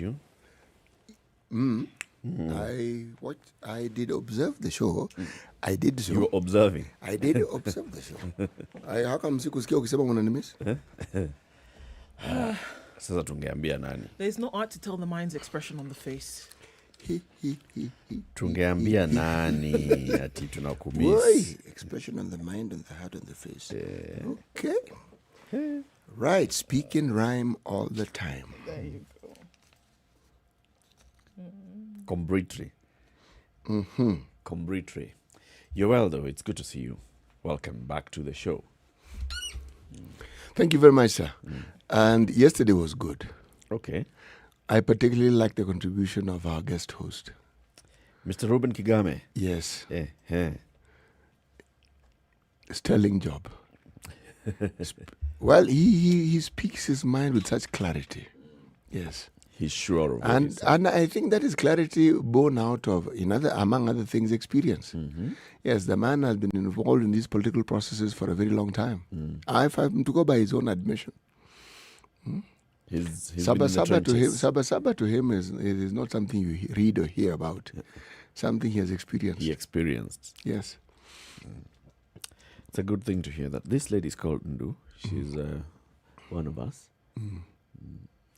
you? I did observe the show. I did so. You were observing. I did observe the show. How come sikusikia ukisema unanimiss? Sasa tungeambia nani? There's no art to tell the mind's expression on the face. Tungeambia nani ati tunakumiss. Boy, expression on the mind, on the heart, on the face. Okay. Right, speak in rhyme all the time. There you go. Combratory. Combratory. You're well, though. It's good to see you. Welcome back to the show. Thank you very much, sir. And yesterday was good. Okay. I particularly like the contribution of our guest host. Mr. Ruben Kigame. Yes. Yeah. Sterling job. Well, he speaks his mind with such clarity. Yes. He's sure of and it. And I think that is clarity born out of, among other things, experience. Yes, the man has been involved in these political processes for a very long time. If I'm to go by his own admission. He's Saba been to him is not something you read or hear about. Something he has experienced. He experienced. Yes. It's a good thing to hear that. This lady is called Ndu. She's one of us. You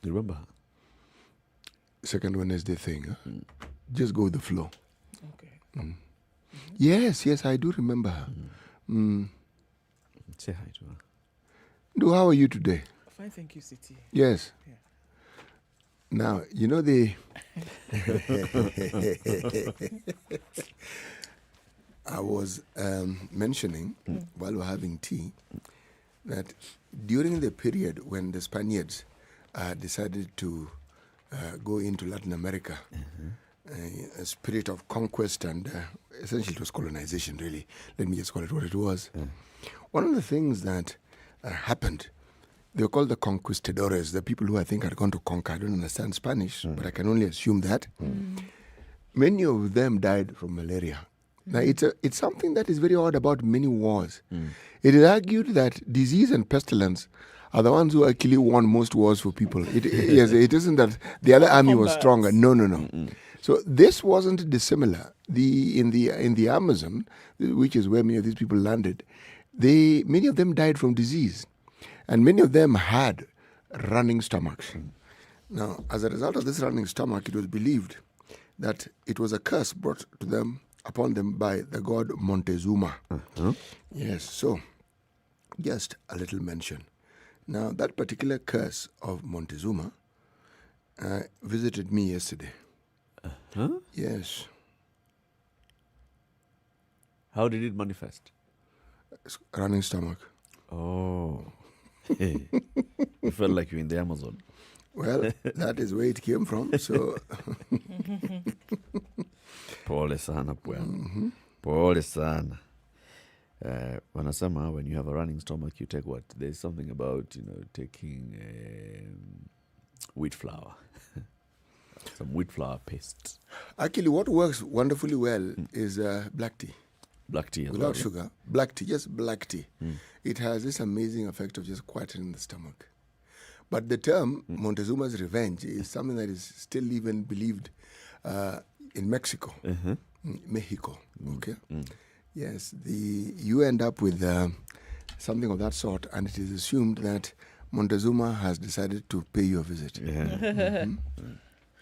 remember her? Second Wednesday thing. Huh? Just go with the flow. Okay. Yes, I do remember her. Say hi to her. Ndu, how are you today? Fine, thank you, City. Yes. Yeah. Now, I was mentioning while we're having tea that during the period when the Spaniards decided to go into Latin America, a spirit of conquest and essentially it was colonization, really. Let me just call it what it was. One of the things that happened, they were called the conquistadores, the people who I think had gone to conquer. I don't understand Spanish, but I can only assume that. Many of them died from malaria. Now, it's something that is very odd about many wars. It is argued that disease and pestilence are the ones who actually won most wars for people. It isn't that the other army was stronger. No. So this wasn't dissimilar. In the Amazon, which is where many of these people landed, many of them died from disease. And many of them had running stomachs. Now, as a result of this running stomach, it was believed that it was a curse brought upon them by the god Montezuma. Yes, so just a little mention. Now, that particular curse of Montezuma visited me yesterday. Yes. How did it manifest? Running stomach. Oh. You felt like you're in the Amazon. Well, that is where it came from, so... Pole sana bwana. Pole sana. Wanasema when you have a running stomach, you take what? There's something about, taking wheat flour. Some wheat flour paste. Actually, what works wonderfully well is black tea. Black tea as without well. sugar. Black tea, just black tea. It has this amazing effect of just quietening the stomach. But the term Montezuma's revenge is something that is still even believed in Mexico. Mexico, okay? Yes, you end up with something of that sort, and it is assumed that Montezuma has decided to pay you a visit. Yeah.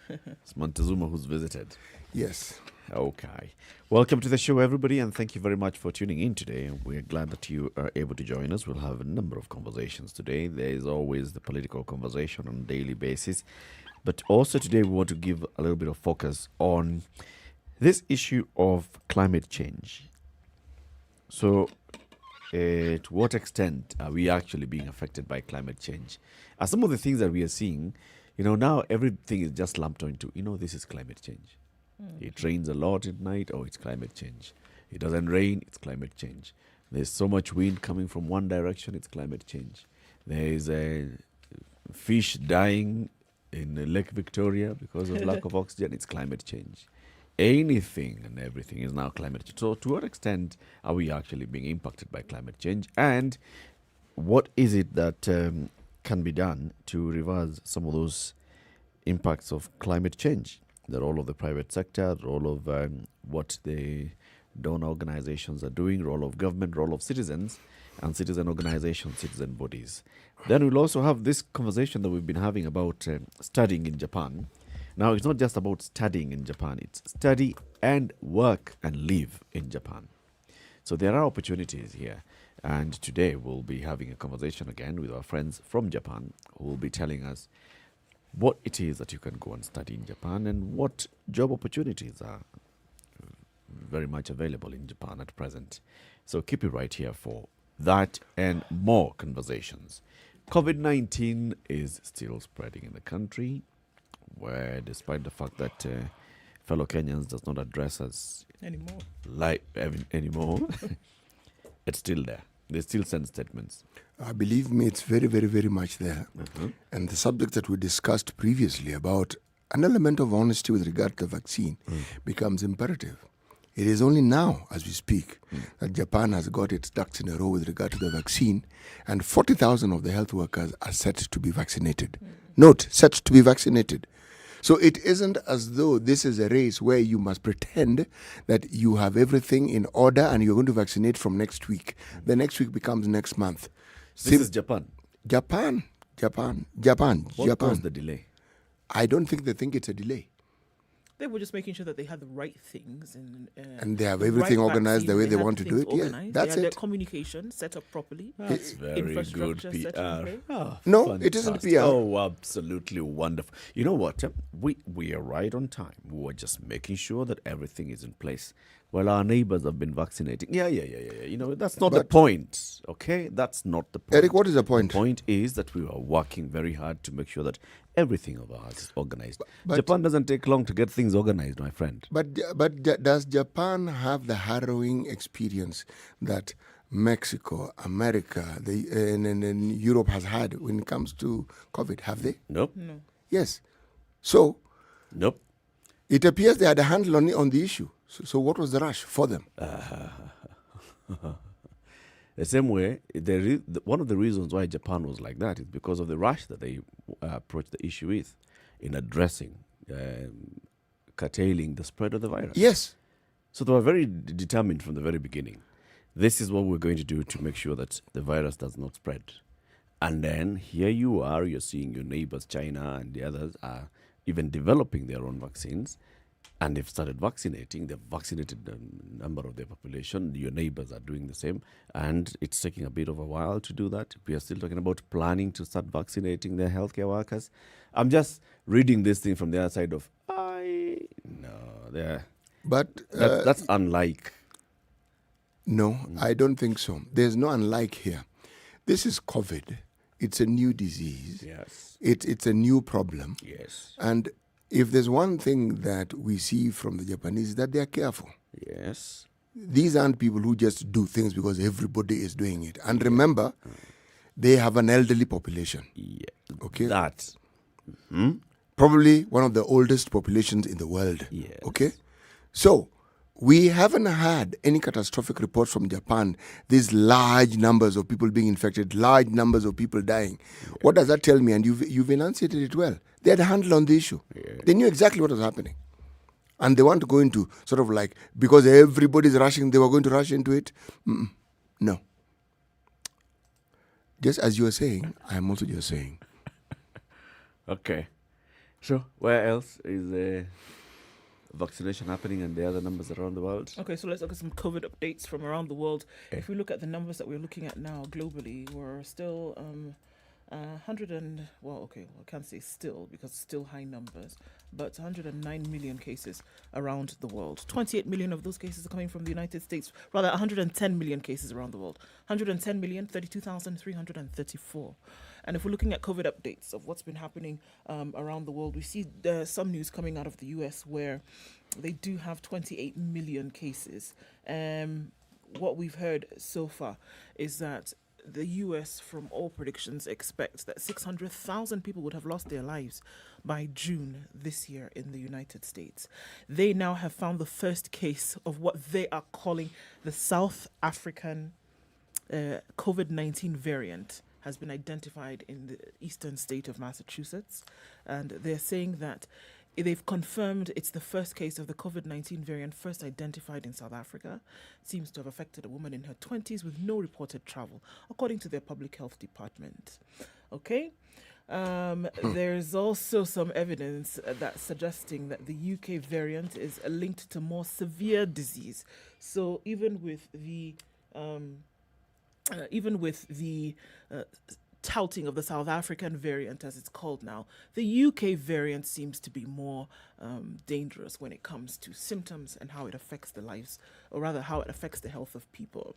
It's Montezuma who's visited. Yes. Okay. Welcome to the show, everybody, and thank you very much for tuning in today. We're glad that you are able to join us. We'll have a number of conversations today. There is always the political conversation on a daily basis. But also today we want to give a little bit of focus on this issue of climate change. So, to what extent are we actually being affected by climate change? Are some of the things that we are seeing, now everything is just lumped into, this is climate change. It rains a lot at night, it's climate change. It doesn't rain, it's climate change. There's so much wind coming from one direction, it's climate change. There is a fish dying in Lake Victoria because of lack of oxygen, it's climate change. Anything and everything is now climate change. So to what extent are we actually being impacted by climate change? And what is it that can be done to reverse some of those impacts of climate change, the role of the private sector, the role of what the donor organizations are doing, role of government, role of citizens, and citizen organizations, citizen bodies. Then we'll also have this conversation that we've been having about studying in Japan. Now, it's not just about studying in Japan, it's study and work and live in Japan. So there are opportunities here. And today we'll be having a conversation again with our friends from Japan who will be telling us what it is that you can go and study in Japan and what job opportunities are very much available in Japan at present. So keep it right here for that and more conversations. COVID-19 is still spreading in the country, where despite the fact that fellow Kenyans does not address us anymore, it's still there. They still send statements. Believe me, it's very, very, very much there. And the subject that we discussed previously about an element of honesty with regard to the vaccine becomes imperative. It is only now, as we speak, that Japan has got its ducks in a row with regard to the vaccine, and 40,000 of the health workers are set to be vaccinated. Note, set to be vaccinated. So it isn't as though this is a race where you must pretend that you have everything in order and you're going to vaccinate from next week. The next week becomes next month. This is Japan. Japan. What caused the delay? I don't think they think it's a delay. They were just making sure that they had the right things and they have everything organized the way they want to do it. Yeah, that's they had it. Their communication set up properly. That's very good Infrastructure set in PR. place. No, Fantastic. it isn't PR. Oh, absolutely wonderful. You know what? We are right on time. We were just making sure that everything is in place. Well, our neighbors have been vaccinating. Yeah. You know, that's not the point, okay? That's not the point. Eric, what is the point? The point is that we are working very hard to make sure that everything of ours is organized. But Japan doesn't take long to get things organized, my friend. But does Japan have the harrowing experience that Mexico, America, and Europe has had when it comes to COVID? Have they? Nope. No. Yes. So Nope. it appears they had a handle on the issue. So what was the rush for them? The same way, one of the reasons why Japan was like that is because of the rush that they approached the issue with in addressing, curtailing the spread of the virus. Yes. So they were very determined from the very beginning. This is what we're going to do to make sure that the virus does not spread. And then here you are, you're seeing your neighbors, China and the others, are even developing their own vaccines. And they've started vaccinating. They've vaccinated a number of their population. Your neighbors are doing the same. And it's taking a bit of a while to do that. We are still talking about planning to start vaccinating their healthcare workers. I'm just reading this thing from the other side of, But that's unlike. No, I don't think so. There's no unlike here. This is COVID. It's a new disease. Yes. It's a new problem. Yes. And if there's one thing that we see from the Japanese is that they are careful. Yes. These aren't people who just do things because everybody is doing it. And remember, they have an elderly population. Yeah. Okay? That. Probably one of the oldest populations in the world. Yes. Okay? So, we haven't had any catastrophic reports from Japan. These large numbers of people being infected, large numbers of people dying. Yeah. What does that tell me? And you've enunciated it well. They had a handle on the issue. Yeah. They knew exactly what was happening. And they want to go into sort of like, because everybody's rushing, they were going to rush into it. No. Just as you were saying, I am also just saying. Okay. So, where else is vaccination happening and the other numbers around the world? Okay, so let's look at some COVID updates from around the world. If we look at the numbers that we're looking at now globally, we're still 100 and, I can't say still because still high numbers, but 109 million cases around the world. 28 million of those cases are coming from the United States, rather 110 million cases around the world. 110 million, 32,334. And if we're looking at COVID updates of what's been happening around the world, we see some news coming out of the US where they do have 28 million cases. What we've heard so far is that the US, from all predictions, expects that 600,000 people would have lost their lives by June this year in the United States. They now have found the first case of what they are calling the South African COVID-19 variant has been identified in the eastern state of Massachusetts. And they're saying that they've confirmed it's the first case of the COVID-19 variant first identified in South Africa. It seems to have affected a woman in her 20s with no reported travel, according to their public health department. Okay. There's also some evidence that's suggesting that the UK variant is linked to more severe disease. So even with the touting of the South African variant, as it's called now, the UK variant seems to be more dangerous when it comes to symptoms and how it affects the lives, or rather how it affects the health of people.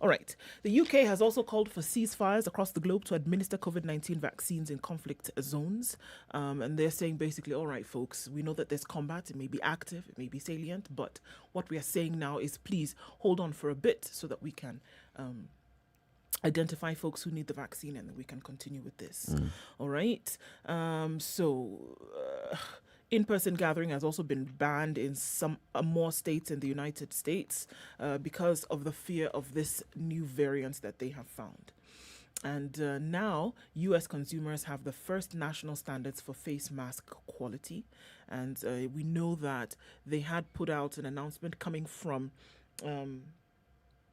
All right. The UK has also called for ceasefires across the globe to administer COVID-19 vaccines in conflict zones. And they're saying basically, all right, folks, we know that there's combat. It may be active, it may be salient, but what we are saying now is please hold on for a bit so that we can identify folks who need the vaccine, and then we can continue with this. All right. In-person gathering has also been banned in some more states in the United States because of the fear of this new variant that they have found. And now U.S. consumers have the first national standards for face mask quality. And we know that they had put out an announcement coming from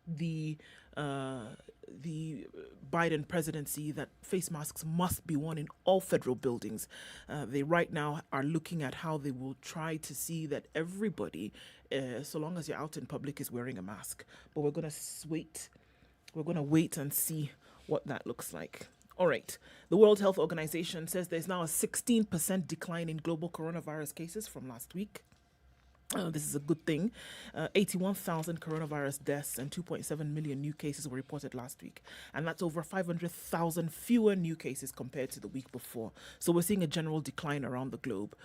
the Biden presidency that face masks must be worn in all federal buildings. They right now are looking at how they will try to see that everybody, so long as you're out in public, is wearing a mask. But we're going to wait. We're going to wait and see what that looks like. All right. The World Health Organization says there's now a 16% decline in global coronavirus cases from last week. This is a good thing. 81,000 coronavirus deaths and 2.7 million new cases were reported last week. And that's over 500,000 fewer new cases compared to the week before. So we're seeing a general decline around the globe.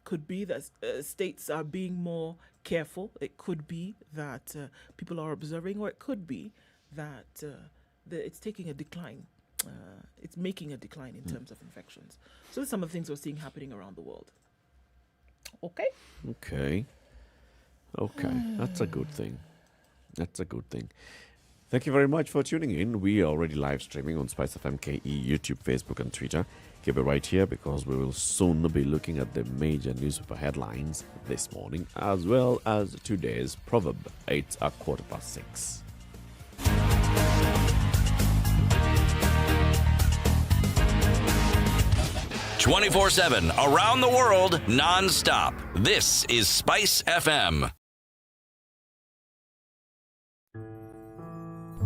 Could be that states are being more careful. It could be that people are observing, or it could be that it's taking a decline. It's making a decline in terms of infections. So these are some of the things we're seeing happening around the world. Okay. That's a good thing. Thank you very much for tuning in. We are already live streaming on Spice FM KE, YouTube, Facebook, and Twitter. Keep it right here because we will soon be looking at the major newspaper headlines this morning, as well as today's Proverb. It's 6:15. 24/7 around the world, non-stop. This is Spice FM.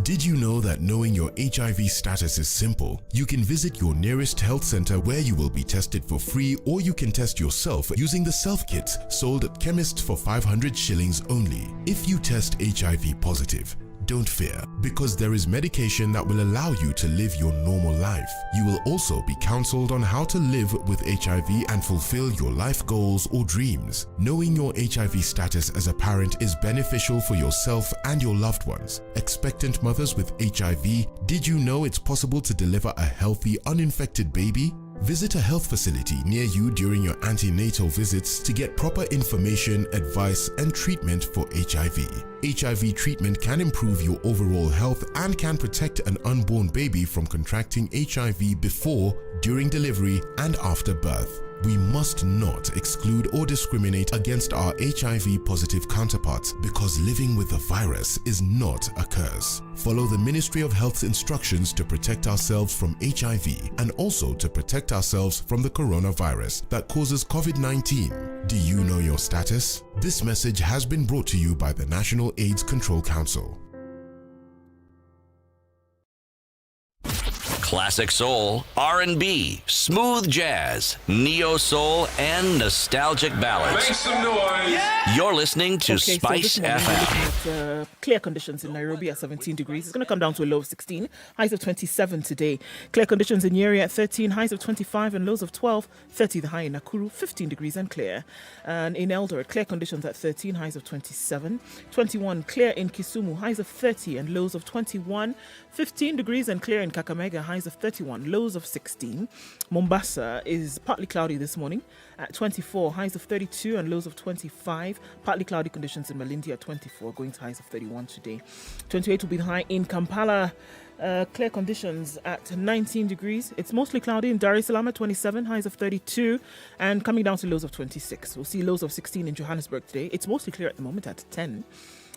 Did you know that knowing your HIV status is simple? You can visit your nearest health center where you will be tested for free, or you can test yourself using the self-kits sold at chemists for 500 shillings only. If you test HIV positive, don't fear, because there is medication that will allow you to live your normal life. You will also be counseled on how to live with HIV and fulfill your life goals or dreams. Knowing your HIV status as a parent is beneficial for yourself and your loved ones. Expectant mothers with HIV, did you know it's possible to deliver a healthy, uninfected baby? Visit a health facility near you during your antenatal visits to get proper information, advice, and treatment for HIV. HIV treatment can improve your overall health and can protect an unborn baby from contracting HIV before, during delivery, and after birth. We must not exclude or discriminate against our HIV-positive counterparts because living with the virus is not a curse. Follow the Ministry of Health's instructions to protect ourselves from HIV and also to protect ourselves from the coronavirus that causes COVID-19. Do you know your status? This message has been brought to you by the National AIDS Control Council. Classic soul, R&B, smooth jazz, neo-soul, and nostalgic ballads. Make some noise. Yeah. You're listening to Spice so this morning FM. we're looking at clear conditions in Nairobi at 17 degrees. It's going to come down to a low of 16, highs of 27 today. Clear conditions in Nyeri at 13, highs of 25 and lows of 12. 30 the high in Nakuru, 15 degrees and clear. And in Eldoret, clear conditions at 13, highs of 27. 21 clear in Kisumu, highs of 30 and lows of 21. 15 degrees and clear in Kakamega, highs highs of 31, lows of 16. Mombasa is partly cloudy this morning at 24, highs of 32 and lows of 25. Partly cloudy conditions in Malindi at 24, going to highs of 31 today. 28 will be the high in Kampala. Clear conditions at 19 degrees. It's mostly cloudy in Dar es Salaam at 27, highs of 32, and coming down to lows of 26. We'll see lows of 16 in Johannesburg today. It's mostly clear at the moment at 10.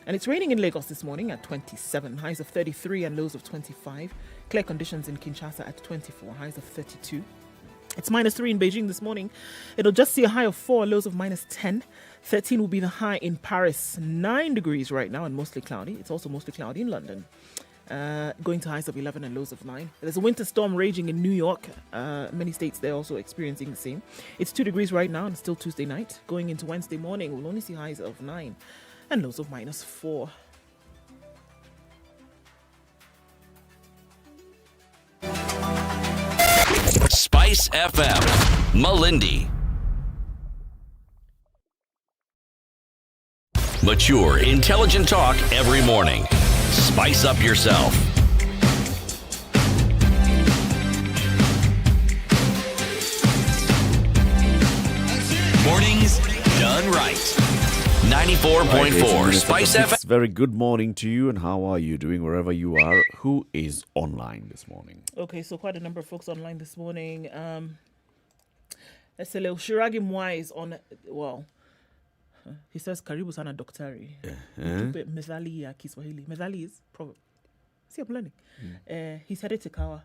And it's raining in Lagos this morning at 27, highs of 33 and lows of 25. Clear conditions in Kinshasa at 24, highs of 32. It's -3 in Beijing this morning. It'll just see a high of 4, lows of -10. 13 will be the high in Paris. 9 degrees right now and mostly cloudy. It's also mostly cloudy in London. Going to highs of 11 and lows of 9. There's a winter storm raging in New York. Many states they're also experiencing the same. It's 2 degrees right now and it's still Tuesday night. Going into Wednesday morning, we'll only see highs of 9 and lows of -4. Spice FM, Malindi. Mature, intelligent talk every morning. Spice up yourself. Mornings done right. 94.4 Spice FM. Very good morning to you, and how are you doing wherever you are? Who is online this morning? Okay, so quite a number of folks online this morning. Let's say Shiragi Mwai is on, well, he says Karibu sana Daktari. Methali ya Kiswahili. Methali is Proverb. See, I'm learning. He's headed to Kawa,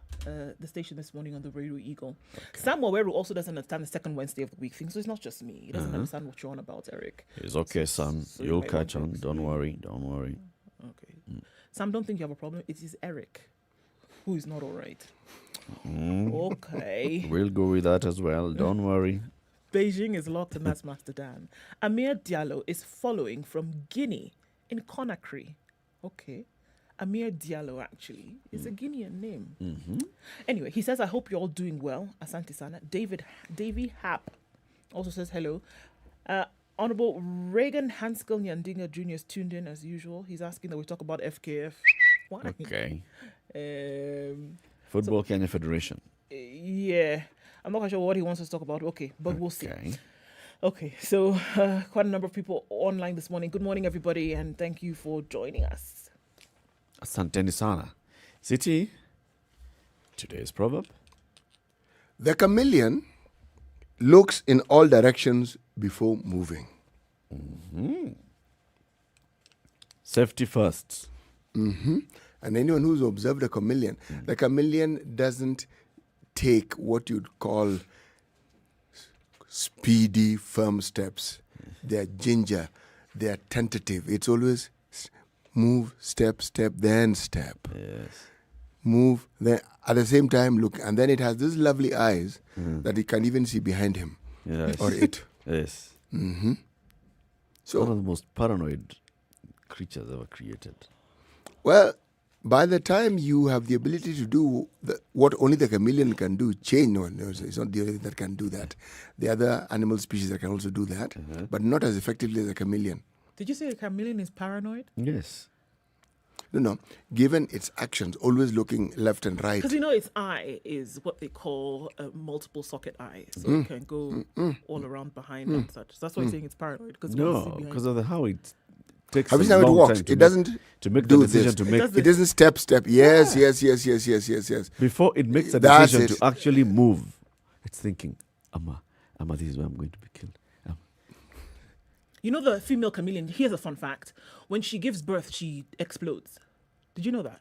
the station this morning on the Radio Eagle. Okay. Sam Waweru also doesn't understand the second Wednesday of the week thing, so it's not just me. He doesn't understand what you're on about, Eric. It's okay, Sam. So you'll catch on. Don't worry. Okay. Sam, don't think you have a problem. It is Eric who is not all right. Okay. We'll go with that as well. Don't worry. Beijing is locked, and that's Master Dan. Amir Diallo is following from Guinea in Conakry. Okay. Amir Diallo, actually, is a Guinean name. Anyway, he says, I hope you're all doing well. Asante Sana. Davy Happ also says hello. Honorable Reagan Hanskel Nyandinga Jr. is tuned in as usual. He's asking that we talk about FKF. Why? Okay. Football Kenya Federation. Yeah. I'm not quite sure what he wants us to talk about. Okay, but we'll see. Okay, so quite a number of people online this morning. Good morning, everybody, and thank you for joining us. Asanteni sana. City, today's proverb. The chameleon looks in all directions before moving. Safety first. And anyone who's observed a chameleon, the chameleon doesn't take what you'd call speedy, firm steps. They're ginger. They're tentative. It's always move, step, then step. Yes. Move, then at the same time look. And then it has these lovely eyes that you can't even see behind him. Yes. Or it. Yes. So, one of the most paranoid creatures ever created. well, by the time you have the ability to do what only the chameleon can do, change, no, it's not the only that can do that. The other animal species that can also do that, but not as effectively as a chameleon. Did you say a chameleon is paranoid? Yes. No. Given its actions, always looking left and right. Because its eye is what they call a multiple socket eye. So it can go all around behind and such. So that's why I'm saying it's paranoid. No, because of how it takes Have you a seen how it long walks? time to It make- doesn't to make do the decision this. to It make does this. It isn't step. Yes. before it makes a That's decision it. to actually move. It's thinking, Amma, this is where I'm going to be killed. You know the female chameleon, here's a fun fact. When she gives birth, she explodes. Did you know that?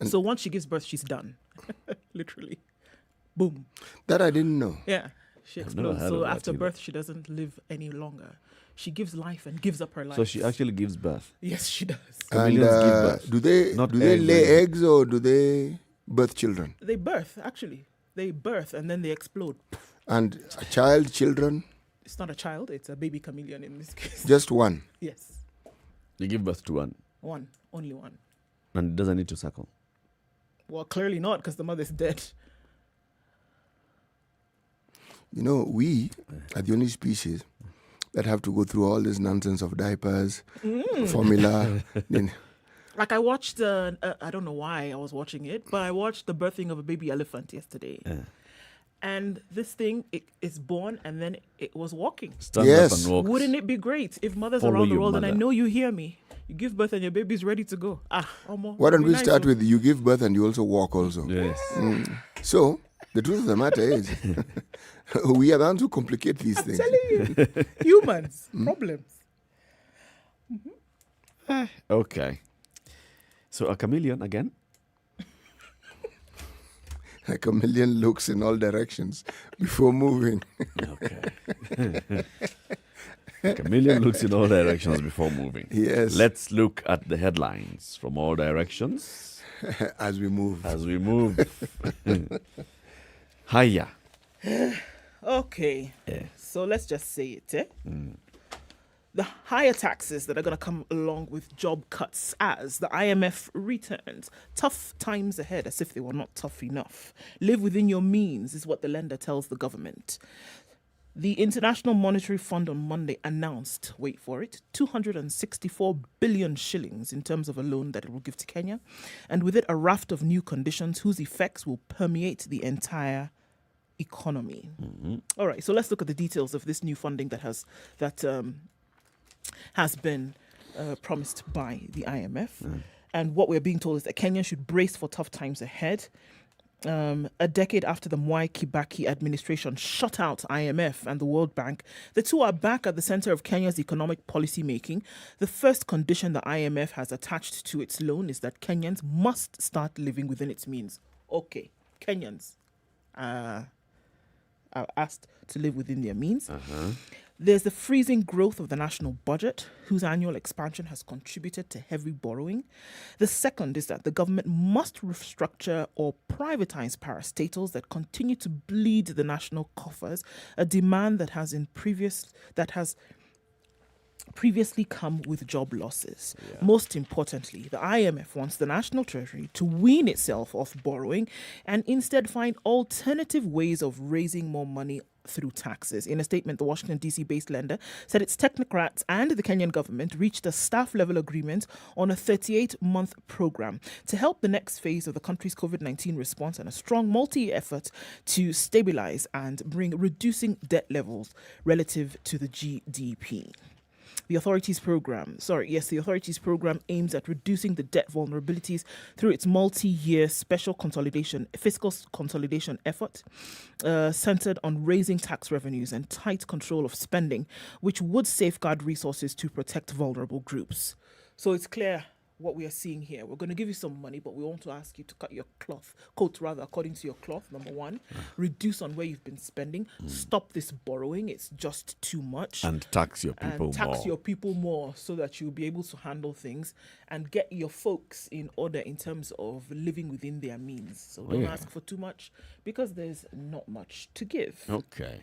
So once she gives birth, she's done. Literally. Boom. That I didn't know. Yeah. She I've never explodes. heard So of that after either. birth, she doesn't live any longer. She gives life and gives up her life. So she actually gives birth. Yes, she does. And Chameleons give birth. do they Not lay eggs. eggs or do they birth children? They birth, actually. They birth and then they explode. And children, It's not a child, it's a baby chameleon in this case. just one. Yes. They give birth to one, One. Only one. and it doesn't need to suckle. Well, clearly not, because the mother's dead. You know, we are the only species that have to go through all this nonsense of diapers, formula. Then Like I watched, I don't know why I was watching it, but I watched the birthing of a baby elephant yesterday. And this thing, it's born and then it was walking. Stand Yes. up and walk. Wouldn't it be great if mothers Follow around the your world, and I mother. know you hear me, you give birth and your baby's ready to go. Why don't we start with you give birth and you also walk also? Yes. So, the truth of the matter is, we are bound to complicate these things. telling you, humans, problems. Okay. So a chameleon again. A chameleon looks in all directions before moving. Okay. Chameleon looks in all directions before moving. Yes. Let's look at the headlines from all directions As we move. as we move. Hiya. Okay, Yeah. so let's just say it. The higher taxes that are going to come along with job cuts as the IMF returns. Tough times ahead, as if they were not tough enough. Live within your means is what the lender tells the government. The International Monetary Fund on Monday announced, wait for it, 264 billion shillings in terms of a loan that it will give to Kenya, and with it a raft of new conditions whose effects will permeate the entire economy. All right, so let's look at the details of this new funding that has been promised by the IMF. And what we're being told is that Kenya should brace for tough times ahead. A decade after the Mwai Kibaki administration shut out IMF and the World Bank, the two are back at the center of Kenya's economic policy making. The first condition the IMF has attached to its loan is that Kenyans must start living within its means. Okay, Kenyans are asked to live within their means. There's the freezing growth of the national budget, whose annual expansion has contributed to heavy borrowing. The second is that the government must restructure or privatize parastatals that continue to bleed the national coffers, a demand that has previously come with job losses. Most importantly, the IMF wants the National Treasury to wean itself off borrowing and instead find alternative ways of raising more money through taxes. In a statement, the Washington, D.C.-based lender said its technocrats and the Kenyan government reached a staff-level agreement on a 38-month program to help the next phase of the country's COVID-19 response and a strong multi-year effort to stabilize and bring reducing debt levels relative to the GDP. The authorities program aims at reducing the debt vulnerabilities through its multi-year fiscal consolidation effort, centered on raising tax revenues and tight control of spending, which would safeguard resources to protect vulnerable groups. So it's clear what we are seeing here. We're going to give you some money, but we want to ask you to cut your coat according to your cloth, number one. Reduce on where you've been spending. Stop this borrowing. It's just too much. And tax your people And tax more. your people more so that you'll be able to handle things and get your folks in order in terms of living within their means. So don't ask for too much because there's not much to give. Okay.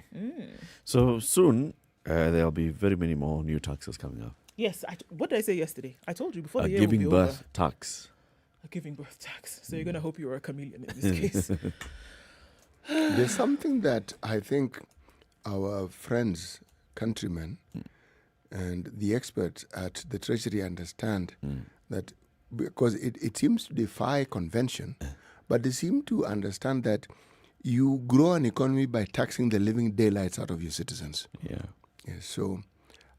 So soon there'll be very many more new taxes coming up. Yes, what did I say yesterday? I told you before the year Giving will be birth over. tax. A giving birth tax. So you're going to hope you were a chameleon in this case. There's something that I think our friends, countrymen, and the experts at the Treasury understand that because it seems to defy convention, but they seem to understand that you grow an economy by taxing the living daylights out of your citizens. Yeah. Yes, so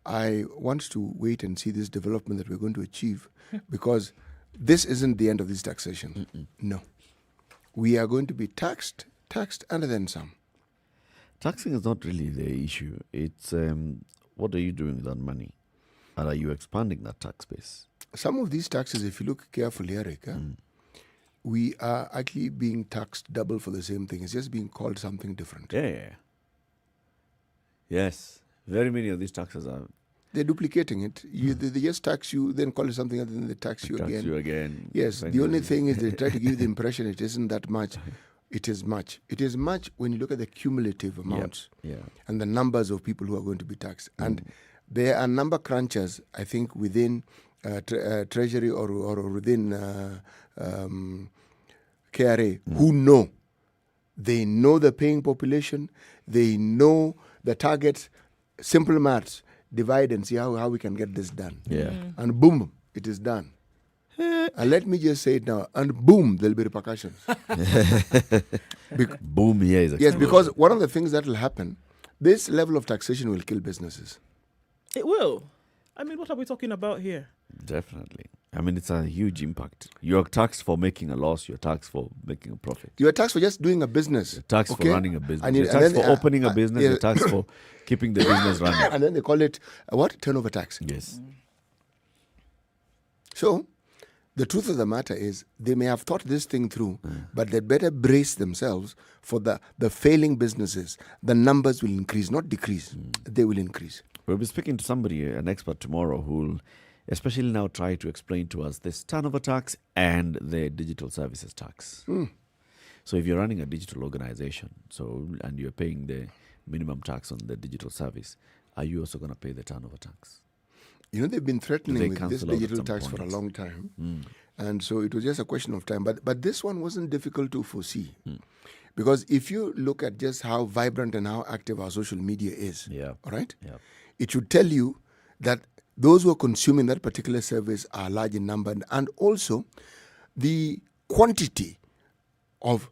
I want to wait and see this development that we're going to achieve because this isn't the end of this taxation. No. We are going to be taxed, and then some. Taxing is not really the issue. It's what are you doing with that money? And are you expanding that tax base? Some of these taxes, if you look carefully, Eric, we are actually being taxed double for the same thing. It's just being called something different. Yeah. Yes. Very many of these taxes are They're duplicating it. They just tax you, then call it something else, then they tax you again. Yes, the only thing is they try to give you the impression it isn't that much. It is much. It is much when you look at the cumulative amounts and the numbers of people who are going to be taxed. And there are number crunchers, I think, within Treasury or within KRA who know. They know the paying population. They know the targets. Simple maths. Divide and see how we can get this done. Yeah. And boom, it is done. And let me just say it now, and boom, there'll be repercussions. Boom, here is Yes, because one of the things that will happen, this level of taxation will kill businesses. It will. I mean, what are we talking about here? Definitely. I mean, it's a huge impact. You're taxed for making a loss. You're taxed for making a profit. You are taxed for just doing a business. You're taxed okay? for running a business. And You're taxed for opening a business. yeah. You're taxed for keeping the business running. And then they call it, what? Turnover tax. Yes. So, the truth of the matter is, they may have thought this thing through, but they better brace themselves for the failing businesses. The numbers will increase, not decrease. They will increase. We'll be speaking to somebody, an expert tomorrow, who will especially now try to explain to us this turnover tax and the digital services tax. So if you're running a digital organization, and you're paying the minimum tax on the digital service, are you also going to pay the turnover tax? You know, they've been threatening with this cancel out at digital some tax for a point? long time. And so it was just a question of time. But this one wasn't difficult to foresee. Because if you look at just how vibrant and how active our social media is, all right? Yeah. It should tell you that those who are consuming that particular service are large in number, and also the quantity of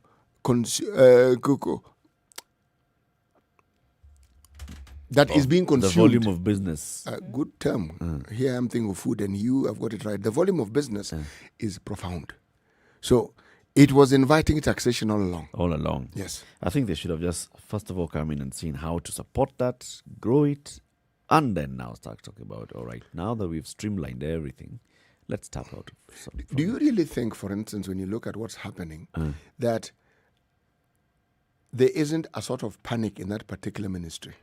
that is being consumed. The volume of business. A good term. Here I'm thinking of food, and I've got it right. The volume of business is profound. So it was inviting taxation all along. All along. Yes. I think they should have just, first of all, come in and seen how to support that, grow it, and then now start talking about, all right, now that we've streamlined everything, let's tap out. Do you really think, for instance, when you look at what's happening, that there isn't a sort of panic in that particular ministry?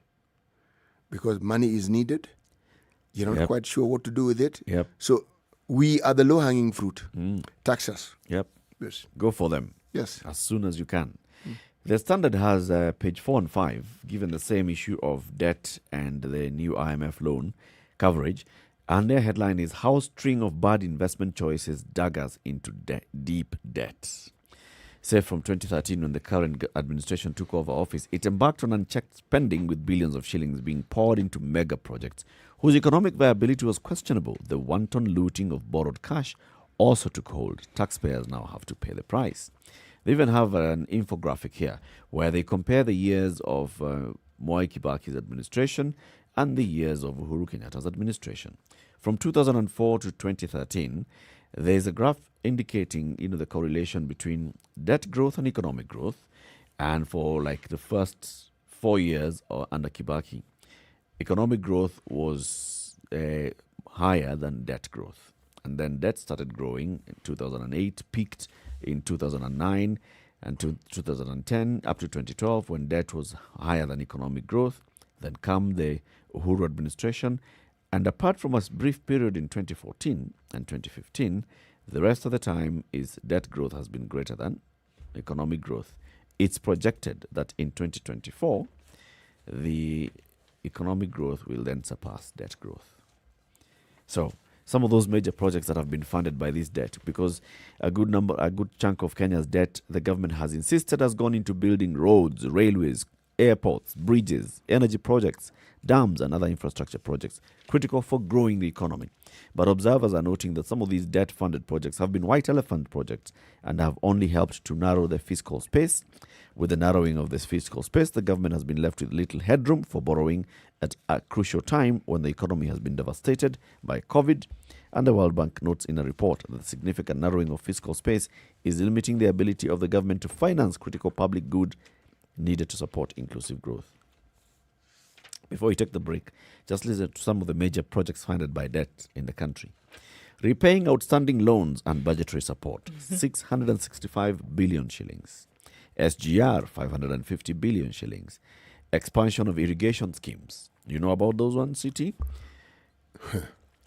Because money is needed. You're not quite sure what to do with it. Yep. So we are the low-hanging fruit. Tax us. Yep. Yes. Go for them. Yes. As soon as you can. The Standard has page 4 and 5, given the same issue of debt and the new IMF loan coverage. And their headline is, How String of Bad Investment Choices Dug Us into Deep Debt. Say from 2013, when the current administration took over office, it embarked on unchecked spending with billions of shillings being poured into mega projects whose economic viability was questionable. The wanton looting of borrowed cash also took hold. Taxpayers now have to pay the price. They even have an infographic here where they compare the years of Mwai Kibaki's administration and the years of Uhuru Kenyatta's administration. From 2004 to 2013, there's a graph indicating, the correlation between debt growth and economic growth. And for like the first 4 years under Kibaki, economic growth was higher than debt growth. And then debt started growing in 2008, peaked in 2009 and to 2010 up to 2012, when debt was higher than economic growth. Then come the Uhuru administration. And apart from a brief period in 2014 and 2015, the rest of the time is debt growth has been greater than economic growth. It's projected that in 2024, the economic growth will then surpass debt growth. So some of those major projects that have been funded by this debt, because a good chunk of Kenya's debt, the government has insisted, has gone into building roads, railways, airports, bridges, energy projects, dams and other infrastructure projects critical for growing the economy. But observers are noting that some of these debt-funded projects have been white elephant projects and have only helped to narrow the fiscal space. With the narrowing of this fiscal space, the government has been left with little headroom for borrowing at a crucial time when the economy has been devastated by COVID. And the World Bank notes in a report that the significant narrowing of fiscal space is limiting the ability of the government to finance critical public good needed to support inclusive growth. Before we take the break, just listen to some of the major projects funded by debt in the country. Repaying outstanding loans and budgetary support, 665 billion shillings. SGR, 550 billion shillings. Expansion of irrigation schemes. You know about those ones, CT?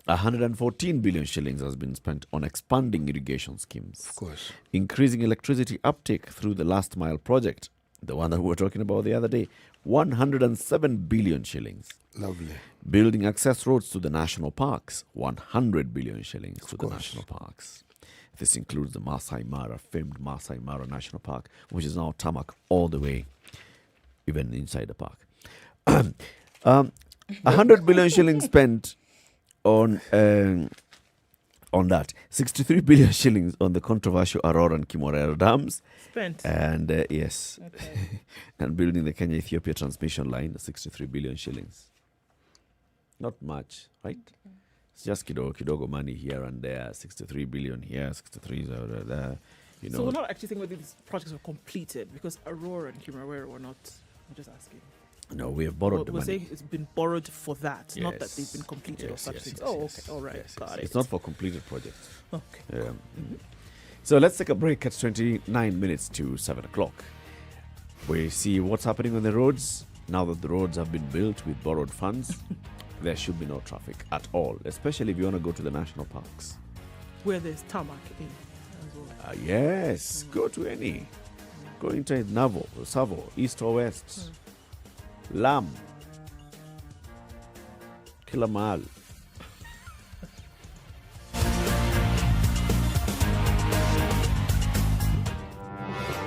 114 billion shillings has been spent on expanding irrigation schemes. Of course. Increasing electricity uptake through the last mile project, the one that we were talking about the other day, 107 billion shillings. Lovely. Building access roads to the national parks, 100 billion shillings to the national parks. This includes the famed Masai Mara National Park, which is now tarmac all the way, even inside the park. 100 billion shillings spent on on that. 63 billion shillings on the controversial Aurora and Kimorera dams. Spent. And yes, Okay. and building the Kenya-Ethiopia transmission line, 63 billion shillings. Not much, right? It's just kidogo money here and there, 63 billion here, 63 there, you know. So we're not actually thinking whether these projects were completed because Aurora and Kimorera were not. I'm just asking. No, we have borrowed the We're money. saying it's been borrowed for that, not that Yes. they've been completed or Yes, such yes, things. yes, Oh, yes. okay, all right, Yes, got yes. it. It's not for completed projects. Okay. So let's take a break at 29 minutes to 7 o'clock. We see what's happening on the roads. Now that the roads have been built with borrowed funds, there should be no traffic at all, especially if you want to go to the national parks. Where there's tarmac in as well. Yes, go to any. Go into Navo, Savo, East or West. Lam. Kilamal.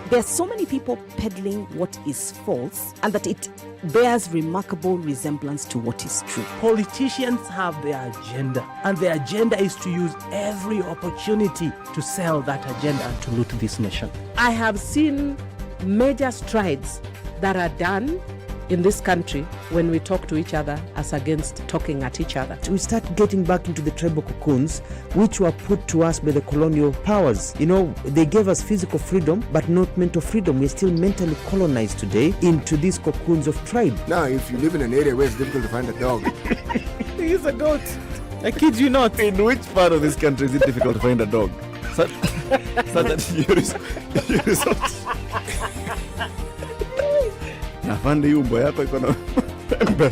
There are so many people peddling what is false and that it bears remarkable resemblance to what is true. Politicians have their agenda, and their agenda is to use every opportunity to sell that agenda and to loot this nation. I have seen major strides that are done in this country when we talk to each other as against talking at each other. We start getting back into the tribal cocoons which were put to us by the colonial powers. You know, they gave us physical freedom but not mental freedom. We're still mentally colonized today into these cocoons of tribe. Now, if you live in an area where it's difficult to find a dog, He's a goat. I kid you not. In which part of this country is it difficult to find a dog? So that you resort. Nafande umbo yako iko na pembe.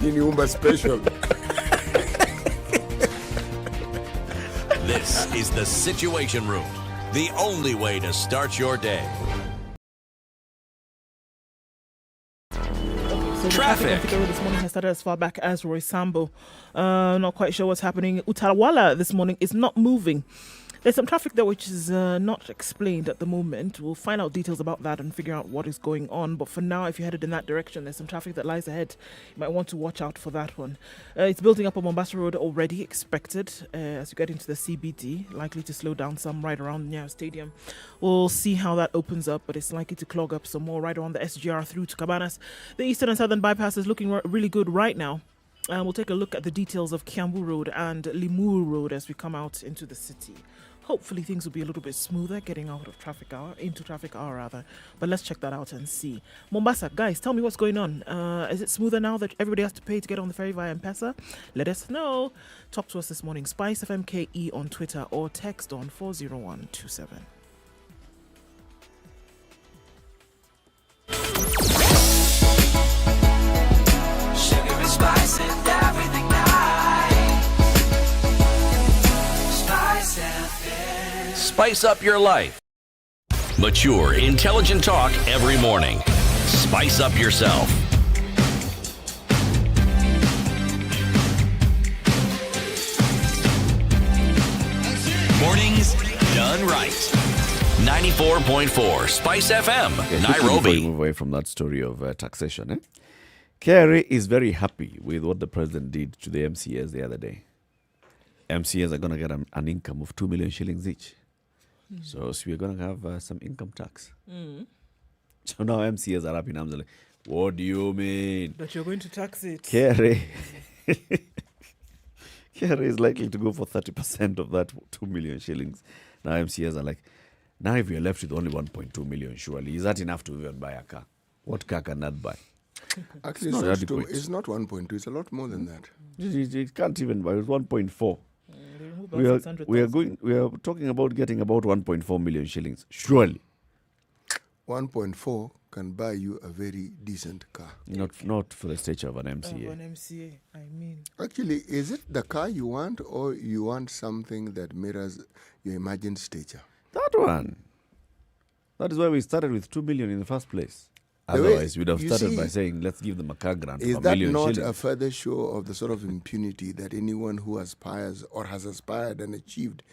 Nini umba special. This is the Situation Room, the only way to start your day. So the Traffic. on Thika Road this morning has started as far back as Roy Sambo. Not quite sure what's happening. Utawala this morning is not moving. There's some traffic there which is not explained at the moment. We'll find out details about that and figure out what is going on. But for now, if you're headed in that direction, there's some traffic that lies ahead. You might want to watch out for that one. It's building up on Mombasa Road already, expected as you get into the CBD. Likely to slow down some right around Nyeri Stadium. We'll see how that opens up, but it's likely to clog up some more right around the SGR through to Cabanas. The eastern and southern bypass is looking really good right now. We'll take a look at the details of Kiambu Road and Limuru Road as we come out into the city. Hopefully things will be a little bit smoother getting out of traffic hour, into traffic hour rather. But let's check that out and see. Mombasa, guys, tell me what's going on. Is it smoother now that everybody has to pay to get on the ferry via M-Pesa? Let us know. Talk to us this morning. Spice FMKE on Twitter or text on 40127. Sugar and spice and everything nice. Spice FM. Spice up your life. Mature, intelligent talk every morning. Spice up yourself. Mornings done right. 94.4 Spice FM, Before we Nairobi. move away from that story of taxation, Kerry is very happy with what the president did to the MCAs the other day. MCAs are going to get an income of 2 million shillings each. So we're going to have some income tax. So now MCAs are happy. And I'm like, what do you mean? But you're going to tax it. Kerry is likely to go for 30% of that 2 million shillings. Now MCAs are like, now if you're left with only 1.2 million, surely, is that enough to even buy a car? What car can that buy? Actually, It's not adequate. it's not 1.2, it's a lot more than that. It can't even buy. It's 1.4. They remove We about are, 600,000. we are talking about getting about 1.4 million shillings. Surely. 1.4 can buy you a very decent car. Not for the stature of an Of MCA. an MCA, I mean. Actually, is it the car you want, or you want something that mirrors your imagined stature? That one. That is why we started with 2 million in the first place. The way- Otherwise, we'd have you started see, by saying, let's give them a car grant Is of that $1 million not a shillings. further show of the sort of impunity that anyone who aspires or has aspired and achieved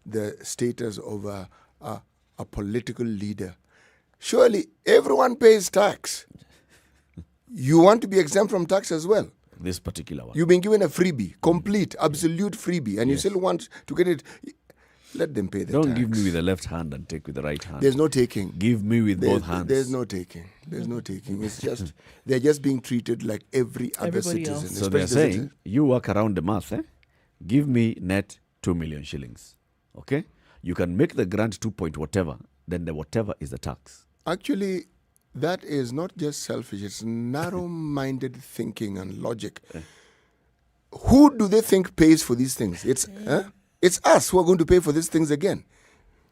the status of a political leader? Surely everyone pays tax. You want to be exempt from tax as well. This particular one. You've been given a freebie, complete, absolute freebie, and you still want to get it. Let them pay the Don't tax. give me with the left hand and take with the right hand. There's no taking. Give me with both hands. There's no taking. There's no taking. It's just, they're just being treated like every other Everybody citizen. else. So they're especially the saying, you work around the math, give me net 2 million shillings. Okay? You can make the grant 2 point whatever, then the whatever is the tax. Actually, that is not just selfish, it's narrow-minded thinking and logic. Who do they think pays for these things? It's us who are going to pay for these things again.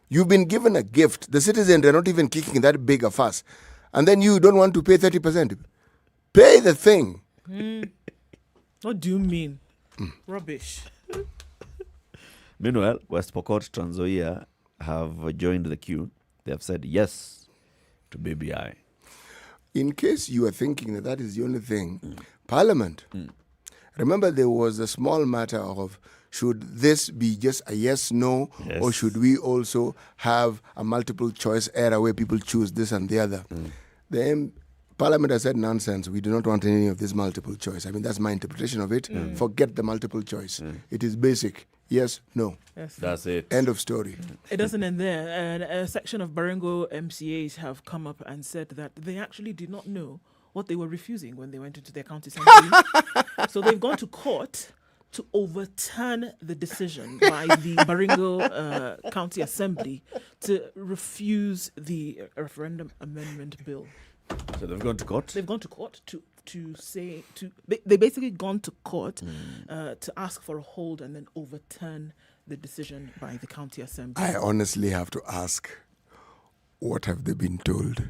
You've been given a gift. The citizens, they're not even kicking that big a fuss. And then you don't want to pay 30%. Pay the thing. What do you mean? Rubbish. Meanwhile, West Pokot, Trans Nzoia have joined the queue. They have said yes to BBI. In case you are thinking that is the only thing, Parliament, remember there was a small matter of should this be just a yes, no, or should we also have a multiple choice era where people choose this and the other? Then Parliament has said nonsense. We do not want any of this multiple choice. I mean, that's my interpretation of it. Forget the multiple choice. It is basic. Yes, no. Yes. That's it. End of story. It doesn't end there. And a section of Baringo MCAs have come up and said that they actually did not know what they were refusing when they went into their county assembly. So they've gone to court to overturn the decision by the Baringo County Assembly to refuse the referendum amendment bill. So they've gone to court? They've gone to court they basically gone to court to ask for a hold and then overturn the decision by the county assembly. I honestly have to ask, what have they been told?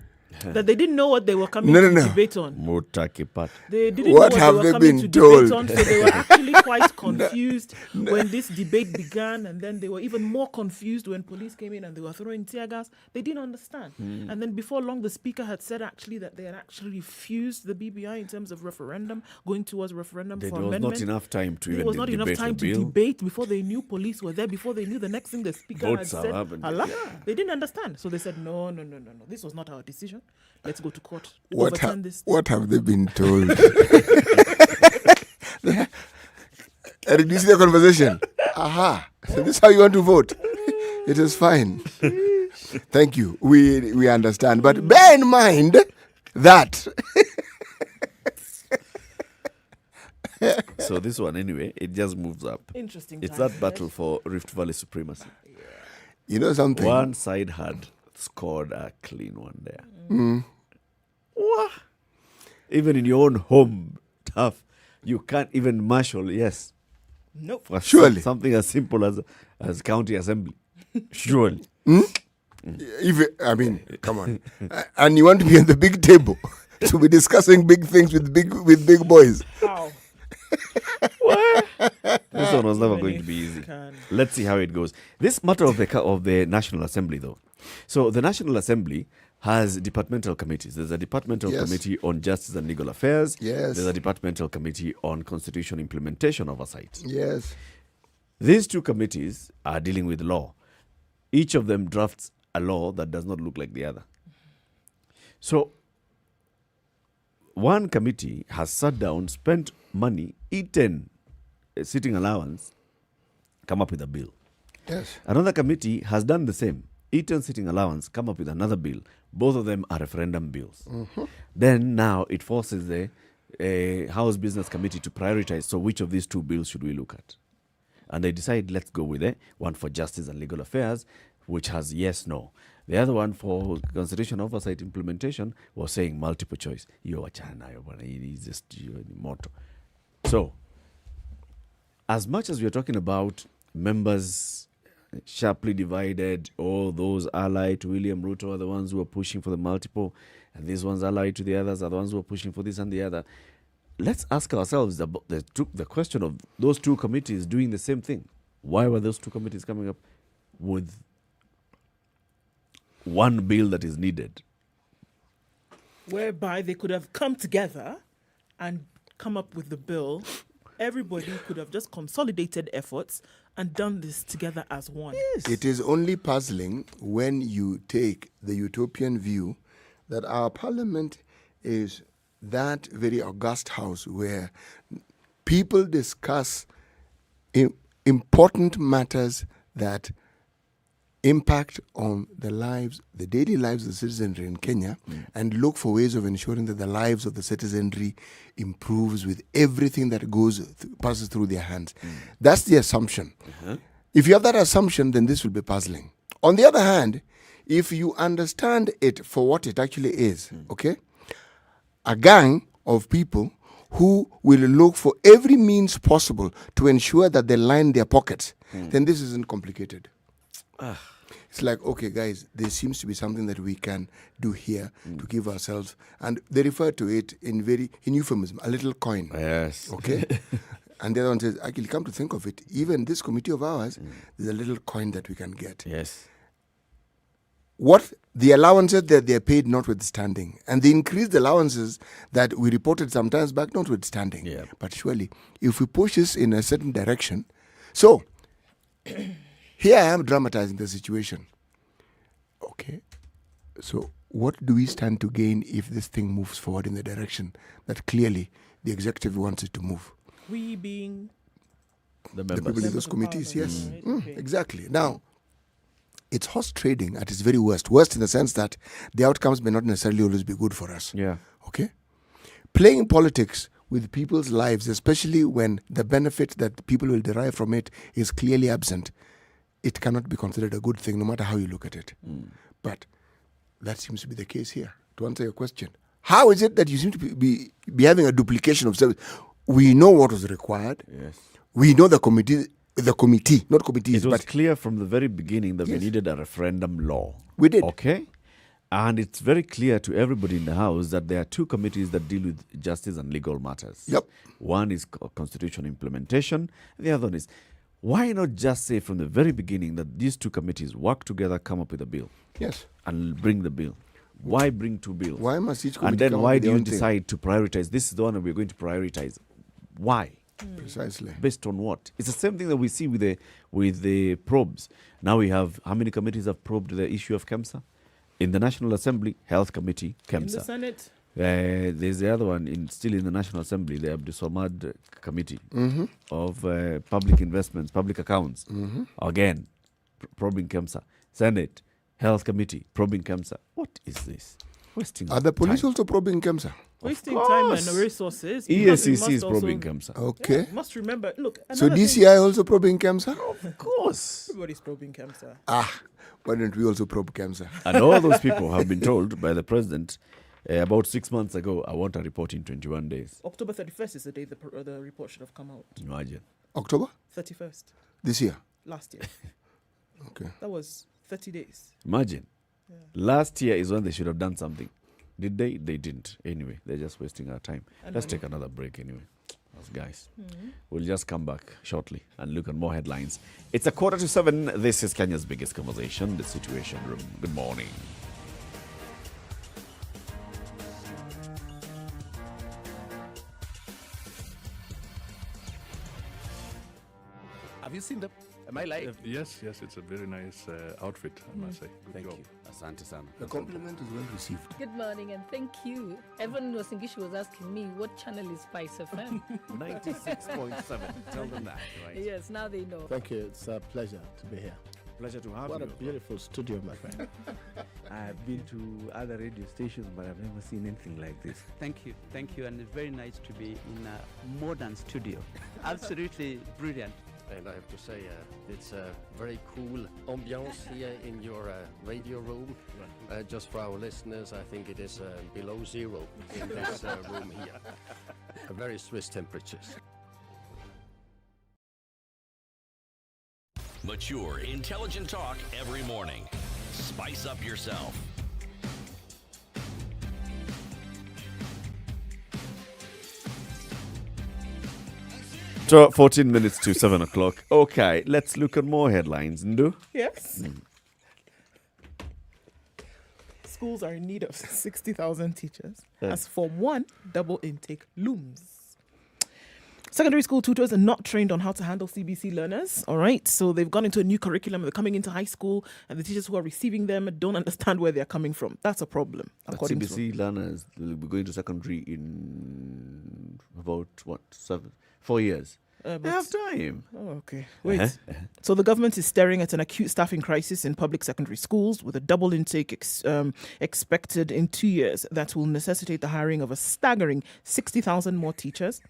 That they didn't know what they were coming No, to no, no. debate on. Mutakipat. They didn't What know have what they they were coming been to debate told? on, so they were actually quite confused when this debate began, and then they were even more confused when police came in and they were throwing tear gas. They didn't understand. And then before long, the speaker had said actually that they had actually refused the BBI in terms of referendum, going towards referendum There for was amendment. not enough time to There even was not enough debate time the to bill. debate before they knew police were there, before they knew the next thing the speaker Votes had have said. happened. Allah. Yeah. They didn't understand. So they said, no. This was not our decision. Let's go to court. What, this. what have they been told? Did you see the conversation? Aha. So this is how you want to vote. It is fine. Thank you. We understand. But bear in mind that So this one, anyway, it just moves up. Interesting. It's times that battle ahead. for Rift Valley supremacy. you know something. One side had scored a clean one there. What? Even in your own home, tough. You can't even marshal, yes. Nope. For Surely. something as simple as county assembly. Surely. I mean, come on. And you want to be on the big table to be discussing big things with big boys. How? This one was never Even going to if be easy. can. Let's see how it goes. This matter of the National Assembly, though. So the National Assembly has departmental committees. There's a departmental Yes. committee on justice and legal affairs. Yes. There's a departmental committee on constitution implementation oversight. Yes. These two committees are dealing with law. Each of them drafts a law that does not look like the other. So one committee has sat down, spent money, eaten a sitting allowance, come up with a bill. Yes. Another committee has done the same, eaten sitting allowance, come up with another bill. Both of them are referendum bills. Then now it forces the House Business Committee to prioritize. So which of these two bills should we look at? And they decide, let's go with it. One for justice and legal affairs, which has yes, no. The other one for constitution oversight implementation was saying multiple choice. It's just motto. So, as much as we are talking about members sharply divided, all those allied to William Ruto are the ones who are pushing for the multiple, and these ones allied to the others are the ones who are pushing for this and the other. Let's ask ourselves about the question of those two committees doing the same thing. Why were those two committees coming up with one bill that is needed? Whereby they could have come together and come up with the bill. Everybody could have just consolidated efforts and done this together as one. It is only puzzling when you take the utopian view that our parliament is that very august house where people discuss important matters that impact on the lives, the daily lives of the citizenry in Kenya, and look for ways of ensuring that the lives of the citizenry improves with everything that passes through their hands. That's the assumption. If you have that assumption, then this will be puzzling. On the other hand, if you understand it for what it actually is, okay, a gang of people who will look for every means possible to ensure that they line their pockets, then this isn't complicated. It's like, okay, guys, there seems to be something that we can do here to give ourselves, and they refer to it in euphemism, a little coin. Yes. Okay? And the other one says, actually, come to think of it, even this committee of ours, there's a little coin that we can get. Yes. What the allowances that they're paid notwithstanding, and the increased allowances that we reported sometimes back notwithstanding. Yeah. But surely, if we push this in a certain direction, so here I am dramatizing the situation. Okay, so what do we stand to gain if this thing moves forward in the direction that clearly the executive wants it to move? We being The The members. people in those Members of committees, yes. Parliament, right? Okay. Exactly. Now, it's horse trading at its very worst. Worst in the sense that the outcomes may not necessarily always be good for us. Yeah. Okay? Playing politics with people's lives, especially when the benefit that people will derive from it is clearly absent, it cannot be considered a good thing, no matter how you look at it. But that seems to be the case here. To answer your question, how is it that you seem to be having a duplication of service? We know what was required. Yes. We know the committee, not committees, It was but clear from the very beginning that we Yes. needed a referendum law. we did. Okay? And it's very clear to everybody in the House that there are two committees that deal with justice and legal matters. Yep. One is constitution implementation. The other one is, why not just say from the very beginning that these two committees work together, come up with a bill, Yes. and bring the bill? Why bring two bills? Why must each committee And then come up why with do their you own thing? decide to prioritize? This is the one that we're going to prioritize. Why? Precisely. Based on what? It's the same thing that we see with the probes. Now we have, how many committees have probed the issue of KEMSA? In the National Assembly, Health Committee, In the KEMSA. Senate, There's the other one, still in the National Assembly, the Abdulsamad Committee of Public Investments, Public Accounts. Again, probing KEMSA. Senate, Health Committee, probing KEMSA. What is this? Wasting Are the police time. also probing KEMSA? wasting time and course. resources. because we ESCC must is also- probing KEMSA. Okay. Yeah, must remember. Look, So another thing- DCI also probing KEMSA? Of course. Everybody's probing KEMSA. Why don't we also probe KEMSA? And all those people have been told by the president about 6 months ago, I want a report in 21 days. October 31st is the day the report should have come out. Imagine. October 31st this year. last year. Okay. That was 30 days. Imagine. Last year is when they should have done something. Did they? They didn't. Anyway, they're just wasting our time. Let's take another break anyway. Us guys. We'll just come back shortly and look at more headlines. It's 6:45. This is Kenya's biggest conversation, the Situation Room. Good morning. Have you seen them? Am I lying? Yes, it's a very nice outfit, I must say. Good Thank job. you. Asante sana. The compliment is well received. Good morning and thank you. Everyone in Wasingishu was asking me what channel is Spice FM. 96.7. Tell them that, right? Yes, now they know. Thank you. It's a pleasure to be here. Pleasure to have What a you. beautiful studio, my friend. I've been to other radio stations, but I've never seen anything like this. Thank you, and it's very nice to be in a modern studio. Absolutely brilliant. And I have to say, it's a very cool ambiance here in your radio room. Just for our listeners, I think it is below zero in this room here. Very Swiss temperatures. Mature, intelligent talk every morning. Spice up yourself. So 14 minutes to 7 o'clock. Okay, let's look at more headlines. Ndu? Yes. Schools are in need of 60,000 teachers as Form 1 double intake looms. Secondary school tutors are not trained on how to handle CBC learners. All right. So they've gone into a new curriculum. They're coming into high school, and the teachers who are receiving them don't understand where they're coming from. That's a problem, But according to CBC learners will be going to secondary in about 4 years. They but- have time. Oh, okay. Wait. So the government is staring at an acute staffing crisis in public secondary schools with a double intake expected in 2 years that will necessitate the hiring of a staggering 60,000 more teachers.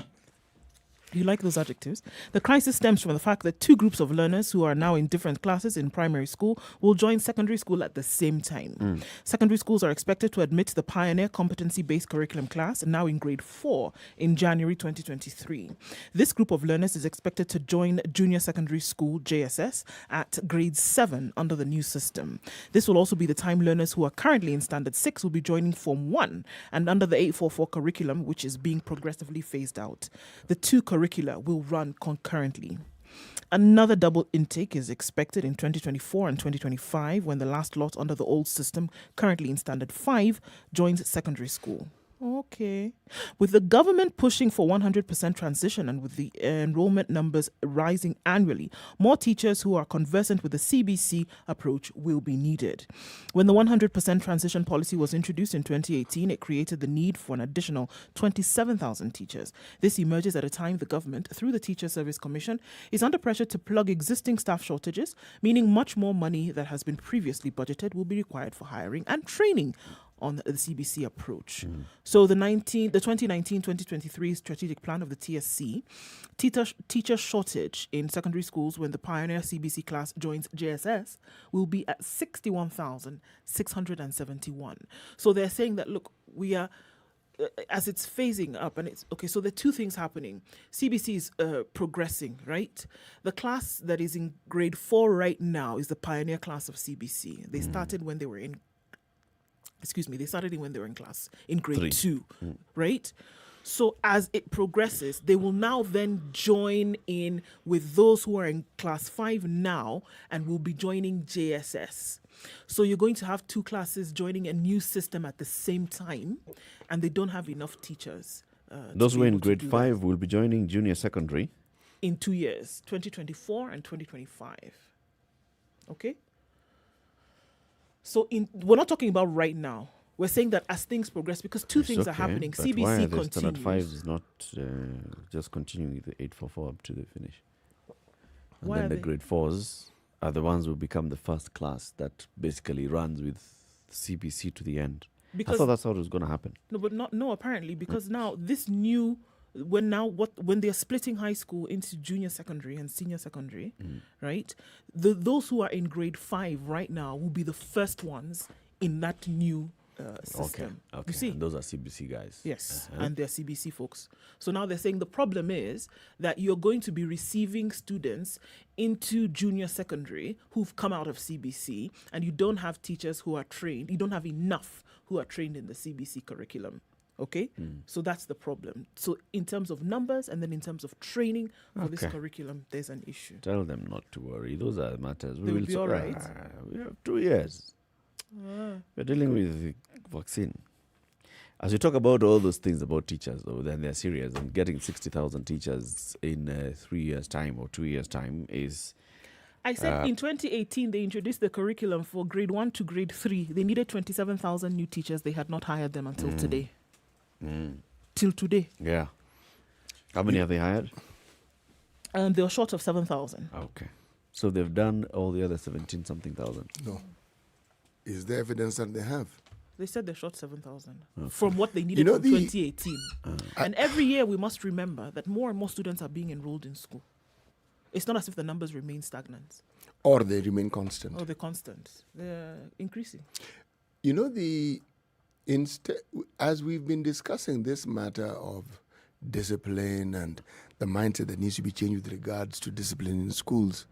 You like those adjectives? The crisis stems from the fact that two groups of learners who are now in different classes in primary school will join secondary school at the same time. Secondary schools are expected to admit the Pioneer Competency-Based Curriculum class, now in grade 4, in January 2023. This group of learners is expected to join junior secondary school, JSS, at grade 7 under the new system. This will also be the time learners who are currently in Standard 6 will be joining Form 1 and under the 844 curriculum, which is being progressively phased out. The two curricula will run concurrently. Another double intake is expected in 2024 and 2025 when the last lot under the old system, currently in Standard 5, joins secondary school. Okay. With the government pushing for 100% transition and with the enrollment numbers rising annually, more teachers who are conversant with the CBC approach will be needed. When the 100% transition policy was introduced in 2018, it created the need for an additional 27,000 teachers. This emerges at a time the government, through the Teacher Service Commission, is under pressure to plug existing staff shortages, meaning much more money that has been previously budgeted will be required for hiring and training on the CBC approach. So the 2019-2023 strategic plan of the TSC, teacher shortage in secondary schools when the Pioneer CBC class joins JSS will be at 61,671. So they're saying that, look, we are, as it's phasing up, and it's, okay, so there are two things happening. CBC is progressing, right? The class that is in grade 4 right now is the Pioneer class of CBC. They started when they were in class, in grade 2, right? So as it progresses, they will now then join in with those who are in class 5 now and will be joining JSS. So you're going to have two classes joining a new system at the same time, and they don't have enough teachers. Those who are in grade 5 will be joining junior secondary in 2 years, 2024 and 2025. Okay? So we're not talking about right now. We're saying that as things progress, because two things are happening. But CBC why continues. Standard 5 is not just continuing the 844 up to the finish? And Why then are the they? grade 4s are the ones who become the first class that basically runs with CBC to the end. I thought that's how it was going to happen. No, apparently, because now this new, when they're splitting high school into junior secondary and senior secondary, right? Those who are in grade 5 right now will be the first ones in that new system. Okay. You see? And those are CBC guys. Yes, and they're CBC folks. So now they're saying the problem is that you're going to be receiving students into junior secondary who've come out of CBC, and you don't have teachers who are trained. You don't have enough who are trained in the CBC curriculum. Okay? So that's the problem. So in terms of numbers and then in terms of training for this curriculum, there's an issue. Tell them not to worry. Those are matters. They will be all right. We have 2 years. We're dealing with the vaccine. As we talk about all those things about teachers, though, then they're serious. And getting 60,000 teachers in 3 years' time or 2 years' time is... I said in 2018, they introduced the curriculum for grade 1 to grade 3. They needed 27,000 new teachers. They had not hired them until today. Till today. Yeah. How many have they hired? They were short of 7,000. Okay. So they've done all the other 17-something thousand. No. Is there evidence that they have? They said they're short 7,000 from what they needed in 2018. And every year we must remember that more and more students are being enrolled in school. It's not as if the numbers remain stagnant. Or they remain constant. Or they're constant. They're increasing. You know, as we've been discussing this matter of discipline and the mindset that needs to be changed with regards to discipline in schools,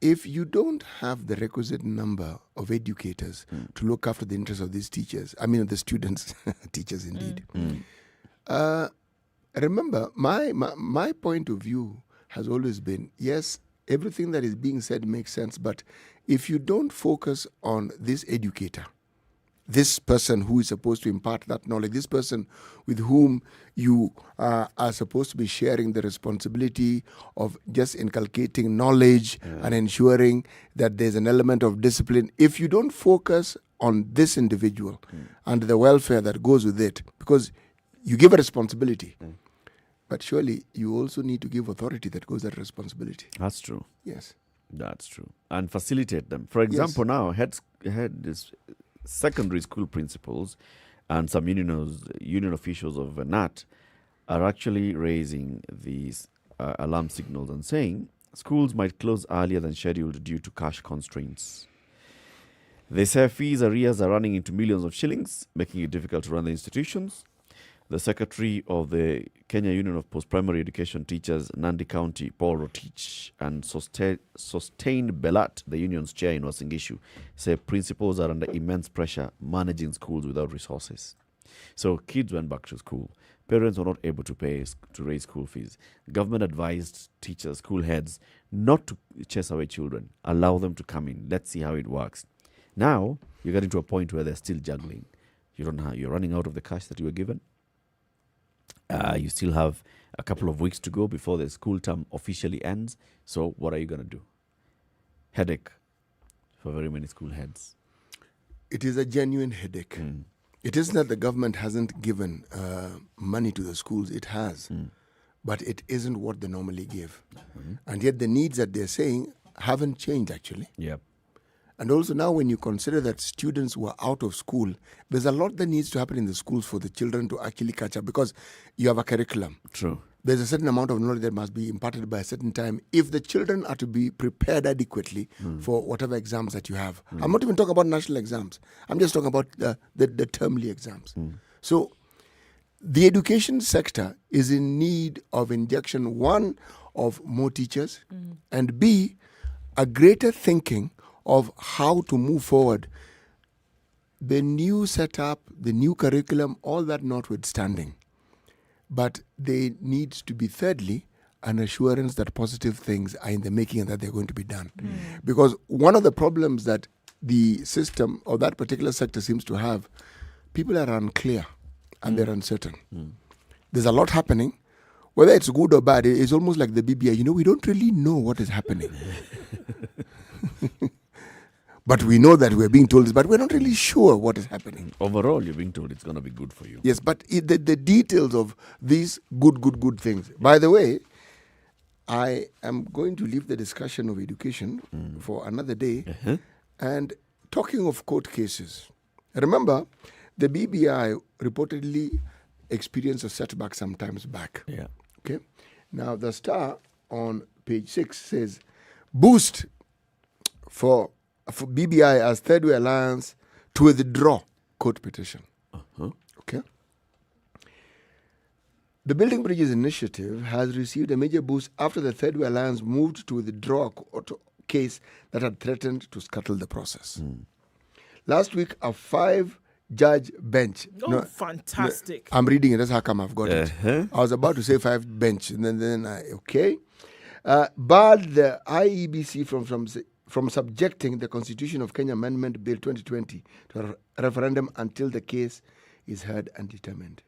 if you don't have the requisite number of educators to look after the interests of these teachers, I mean the students, teachers indeed. Remember, my point of view has always been, yes, everything that is being said makes sense, but if you don't focus on this educator, this person who is supposed to impart that knowledge, this person with whom you are supposed to be sharing the responsibility of just inculcating knowledge and ensuring that there's an element of discipline. If you don't focus on this individual and the welfare that goes with it, because you give a responsibility, But surely you also need to give authority that goes that responsibility. That's true. Yes. That's true. And facilitate them. For example, now this secondary school principals and some union officials of NAT are actually raising these alarm signals and saying schools might close earlier than scheduled due to cash constraints. They say fees arrears are running into millions of shillings, making it difficult to run the institutions. The secretary of the Kenya Union of Post-Primary Education Teachers, Nandi County, Paul Rotich, and Sustained Belat, the union's chair in Uasin Gishu, say principals are under immense pressure managing schools without resources. So kids went back to school. Parents were not able to raise school fees. Government advised teachers, school heads, not to chase away children. Allow them to come in. Let's see how it works. Now, you're getting to a point where they're still juggling. You're running out of the cash that you were given. You still have a couple of weeks to go before the school term officially ends. So what are you going to do? Headache for very many school heads. It is a genuine headache. It isn't that the government hasn't given money to the schools. It has. But it isn't what they normally give. And yet the needs that they're saying haven't changed, actually. Yep. And also now when you consider that students who are out of school, there's a lot that needs to happen in the schools for the children to actually catch up, because you have a curriculum. True. There's a certain amount of knowledge that must be imparted by a certain time if the children are to be prepared adequately for whatever exams that you have. I'm not even talking about national exams. I'm just talking about the termly exams. So the education sector is in need of injection, one, of more teachers, and B, a greater thinking of how to move forward. The new setup, the new curriculum, all that notwithstanding. But there needs to be, thirdly, an assurance that positive things are in the making and that they're going to be done. Because one of the problems that the system or that particular sector seems to have, people are unclear and they're uncertain. There's a lot happening. Whether it's good or bad, it's almost like the BBI. We don't really know what is happening. But we know that we're being told this, but we're not really sure what is happening. Overall, you're being told it's going to be good for you. Yes, but the details of these good things. By the way, I am going to leave the discussion of education for another day. And talking of court cases, remember, the BBI reportedly experienced a setback some times back. Yeah. Okay. Now, the Star on page 6 says, boost for BBI as Third Way Alliance to withdraw court petition. Okay. The Building Bridges initiative has received a major boost after the Third Way Alliance moved to withdraw a court case that had threatened to scuttle the process. Last week, a 5-judge bench. Fantastic. I'm reading it. That's how come I've got it. I was about to say 5 bench, and then barred the IEBC from subjecting the Constitution of Kenya Amendment Bill 2020 to a referendum until the case is heard and determined.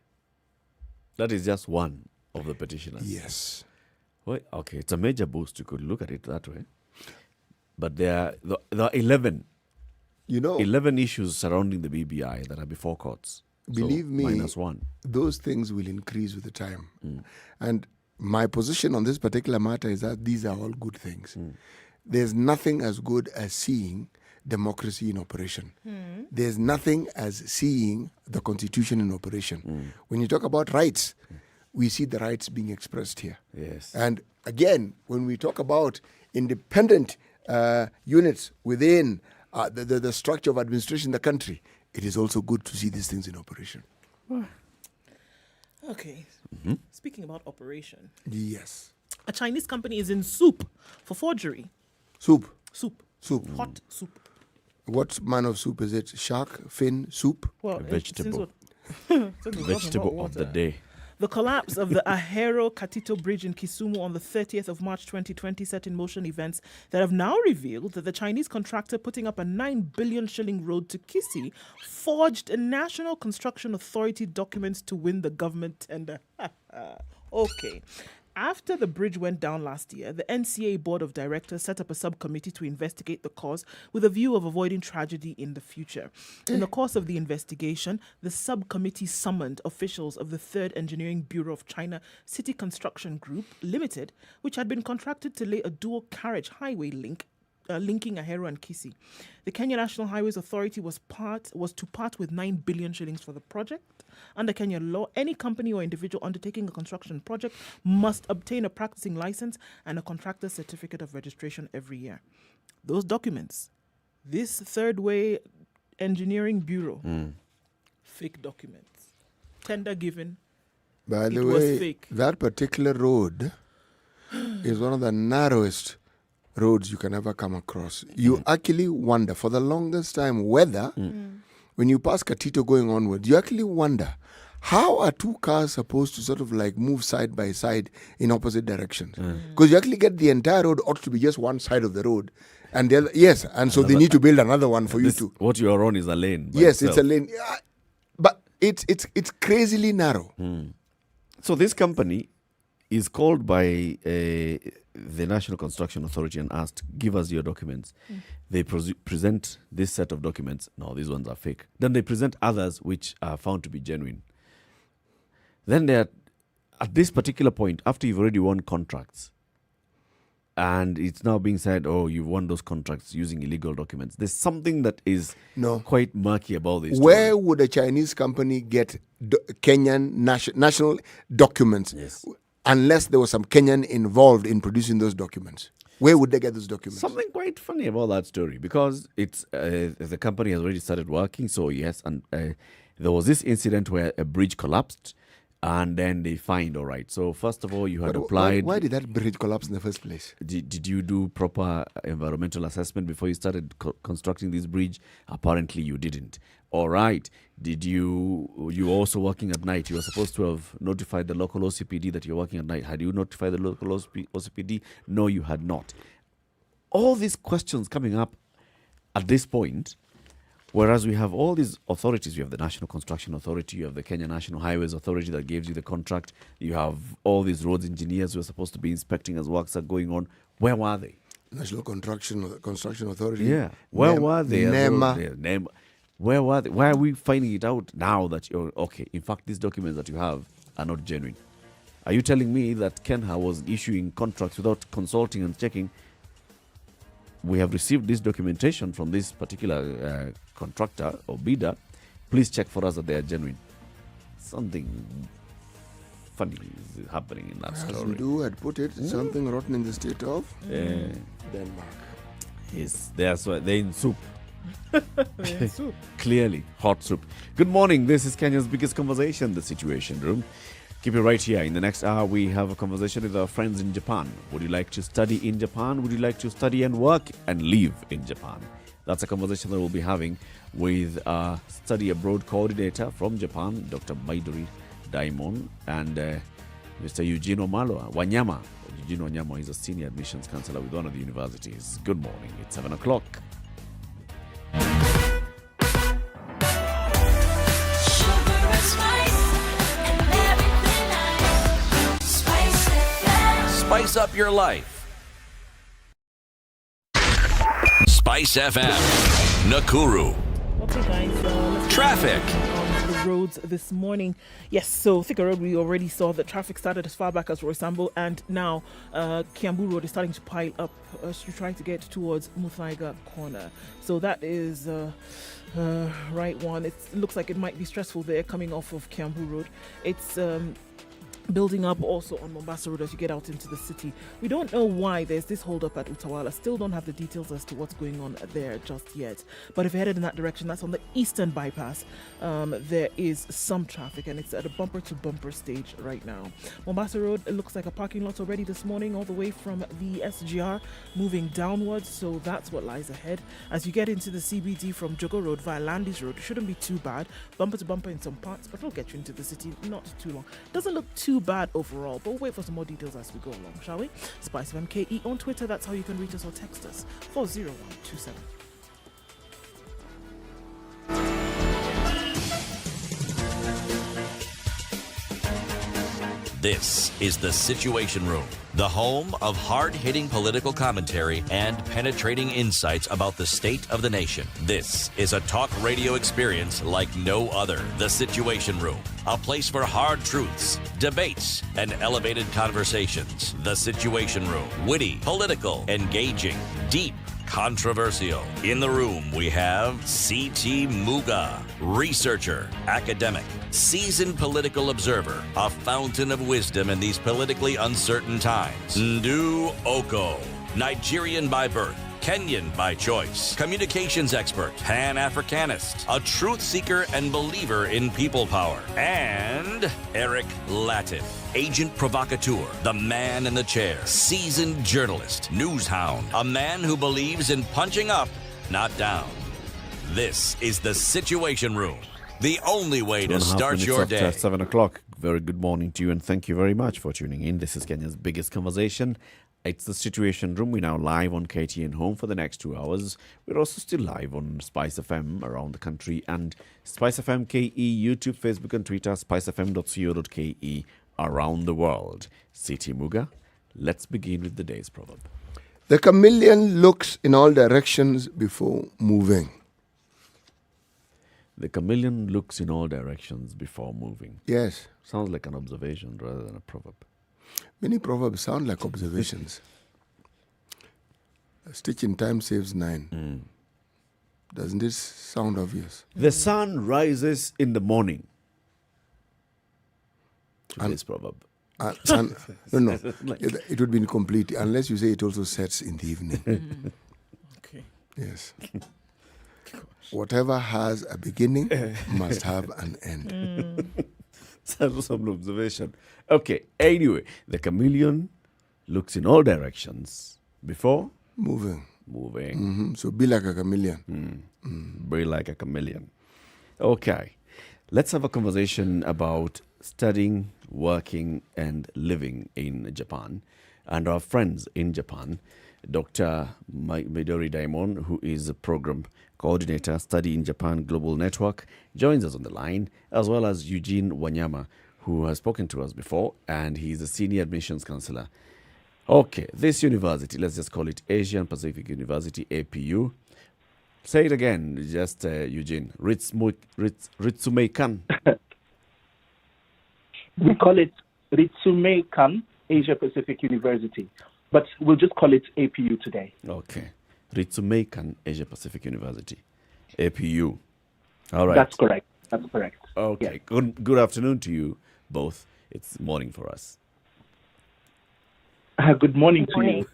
That is just one of the petitioners. Yes. Well, okay, it's a major boost. You could look at it that way. But there are 11. 11 issues surrounding the BBI that are before courts. Believe me, -1. Those things will increase with the time. And my position on this particular matter is that these are all good things. There's nothing as good as seeing democracy in operation. There's nothing as seeing the Constitution in operation. When you talk about rights, we see the rights being expressed here. Yes. And again, when we talk about independent units within the structure of administration in the country, it is also good to see these things in operation. Okay. Speaking about operation. Yes. A Chinese company is in soup for forgery. Soup. Hot soup. What manner of soup is it? Shark, fin, soup? Well, vegetable. Vegetable of the day. The collapse of the Ahero-Katito Bridge in Kisumu on the 30th of March 2020 set in motion events that have now revealed that the Chinese contractor putting up a 9 billion shilling road to Kisii forged a National Construction Authority documents to win the government tender. Okay. After the bridge went down last year, the NCA Board of Directors set up a subcommittee to investigate the cause with a view of avoiding tragedy in the future. In the course of the investigation, the subcommittee summoned officials of the 3rd Engineering Bureau of China City Construction Group Limited, which had been contracted to lay a dual carriage highway linking Ahero and Kisii. The Kenya National Highways Authority was to part with 9 billion shillings for the project. Under Kenyan law, any company or individual undertaking a construction project must obtain a practicing license and a contractor's certificate of registration every year. Those documents, this Third Way Engineering Bureau, fake documents. Tender given. By the was way, fake. that particular road is one of the narrowest roads you can ever come across. You actually wonder, for the longest time, whether when you pass Katito going onwards, you actually wonder, how are two cars supposed to sort of like move side by side in opposite directions? Because you actually get the entire road ought to be just one side of the road. And the other, yes, and so they need to build another one for you to. What you are on is a lane. Yes, it's a lane. But it's crazily narrow. So this company is called by the National Construction Authority and asked, give us your documents. They present this set of documents. No, these ones are fake. Then they present others which are found to be genuine. Then they're at this particular point, after you've already won contracts, and it's now being said, oh, you've won those contracts using illegal documents. There's something that is quite murky about this. Where would a Chinese company get Kenyan national documents unless there was some Kenyan involved in producing those documents? Where would they get those documents? Something quite funny about that story, because it's the company has already started working. So yes, and there was this incident where a bridge collapsed, and then they find, all right. So first of all, you had applied. Why did that bridge collapse in the first place? Did you do proper environmental assessment before you started constructing this bridge? Apparently, you didn't. All right. Did you also working at night? You were supposed to have notified the local OCPD that you're working at night. Had you notified the local OCPD? No, you had not. All these questions coming up at this point, whereas we have all these authorities. You have the National Construction Authority, you have the Kenya National Highways Authority that gives you the contract. You have all these roads engineers who are supposed to be inspecting as works are going on. Where were they? National Construction Authority. Yeah. Where were they? NEMA. Where were they? Why are we finding it out now that you're okay? In fact, these documents that you have are not genuine. Are you telling me that Kenha was issuing contracts without consulting and checking? We have received this documentation from this particular contractor or bidder. Please check for us that they are genuine. Something funny is happening in that story. As we do, I'd put it, something rotten in the state of Denmark. Yes, they're in soup. Clearly, hot soup. Good morning. This is Kenya's biggest conversation, The Situation Room. Keep it right here. In the next hour, we have a conversation with our friends in Japan. Would you like to study in Japan? Would you like to study and work and live in Japan? That's a conversation that we'll be having with our study abroad coordinator from Japan, Dr. Maidori Daimon, and Mr. Eugene Wanyama. Eugene Wanyama is a senior admissions counselor with one of the universities. Good morning. It's 7 o'clock. Spice up your life. Spice FM, Nakuru. Okay, guys. Traffic. On the roads this morning. Yes, so Thika Road, we already saw that traffic started as far back as Roysambu, and now Kiambu Road is starting to pile up as you're trying to get towards Muthaiga Corner. So that is right one. It looks like it might be stressful there coming off of Kiambu Road. It's building up also on Mombasa Road as you get out into the city. We don't know why there's this hold up at Utawala. Still don't have the details as to what's going on there just yet. But if you're headed in that direction, that's on the eastern bypass. There is some traffic and it's at a bumper to bumper stage right now. Mombasa Road, it looks like a parking lot already this morning, all the way from the SGR moving downwards. So that's what lies ahead. As you get into the CBD from Jogo Road via Landis Road, it shouldn't be too bad. Bumper to bumper in some parts, but it'll get you into the city not too long. Doesn't look too bad overall, but we'll wait for some more details as we go along, shall we? Spice of MKE on Twitter, that's how you can reach us or text us. 40127. This is The Situation Room, the home of hard-hitting political commentary and penetrating insights about the state of the nation. This is a talk radio experience like no other. The Situation Room, a place for hard truths, debates, and elevated conversations. The Situation Room, witty, political, engaging, deep, controversial. In the room, we have C.T. Muga, researcher, academic, seasoned political observer, a fountain of wisdom in these politically uncertain times. Ndu Oko, Nigerian by birth, Kenyan by choice, communications expert, Pan-Africanist, a truth seeker and believer in people power, and Eric Latif, agent provocateur, the man in the chair, seasoned journalist, news hound, a man who believes in punching up, not down. This is The Situation Room, the only way to start your day. 7 o'clock. Very good morning to you, and thank you very much for tuning in. This is Kenya's biggest conversation. It's The Situation Room. We're now live on KTN Home for the next 2 hours. We're also still live on Spice FM around the country and Spice FM KE, YouTube, Facebook and Twitter, spicefm.co.ke around the world. C.T. Muga, let's begin with the day's proverb. The chameleon looks in all directions before moving. The chameleon looks in all directions before moving. Yes. Sounds like an observation rather than a proverb. Many proverbs sound like observations. A stitch in time saves 9. Doesn't this sound obvious? The sun rises in the morning. Today's proverb. No. It would be incomplete unless you say it also sets in the evening. Okay. Yes. Whatever has a beginning must have an end. Some observation. Okay, anyway, the chameleon looks in all directions before moving. So be like a chameleon. Be like a chameleon. Okay, let's have a conversation about studying, working, and living in Japan. And our friends in Japan, Dr. Midori Daimon, who is a program coordinator, Study in Japan Global Network, joins us on the line, as well as Eugene Wanyama, who has spoken to us before, and he's a senior admissions counselor. Okay, this university, let's just call it Asian Pacific University, APU. Say it again, just Eugene. Ritsumeikan. We call it Ritsumeikan Asia Pacific University, but we'll just call it APU today. Okay. Ritsumeikan Asia Pacific University, APU. All right. That's correct. Okay. Yeah. Good afternoon to you both. It's morning for us. Good morning to you.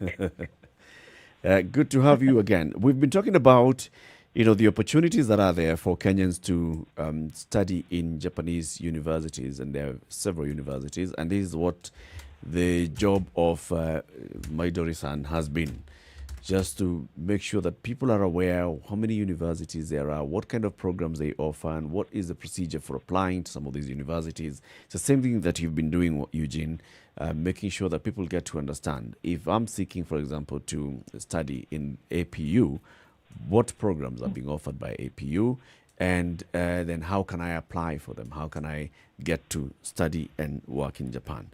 Good to have you again. We've been talking about, the opportunities that are there for Kenyans to study in Japanese universities, and there are several universities, and this is what the job of Midori-san has been. Just to make sure that people are aware of how many universities there are, what kind of programs they offer, and what is the procedure for applying to some of these universities. It's the same thing that you've been doing, Eugene, making sure that people get to understand. If I'm seeking, for example, to study in APU, what programs are being offered by APU, and then how can I apply for them? How can I get to study and work in Japan?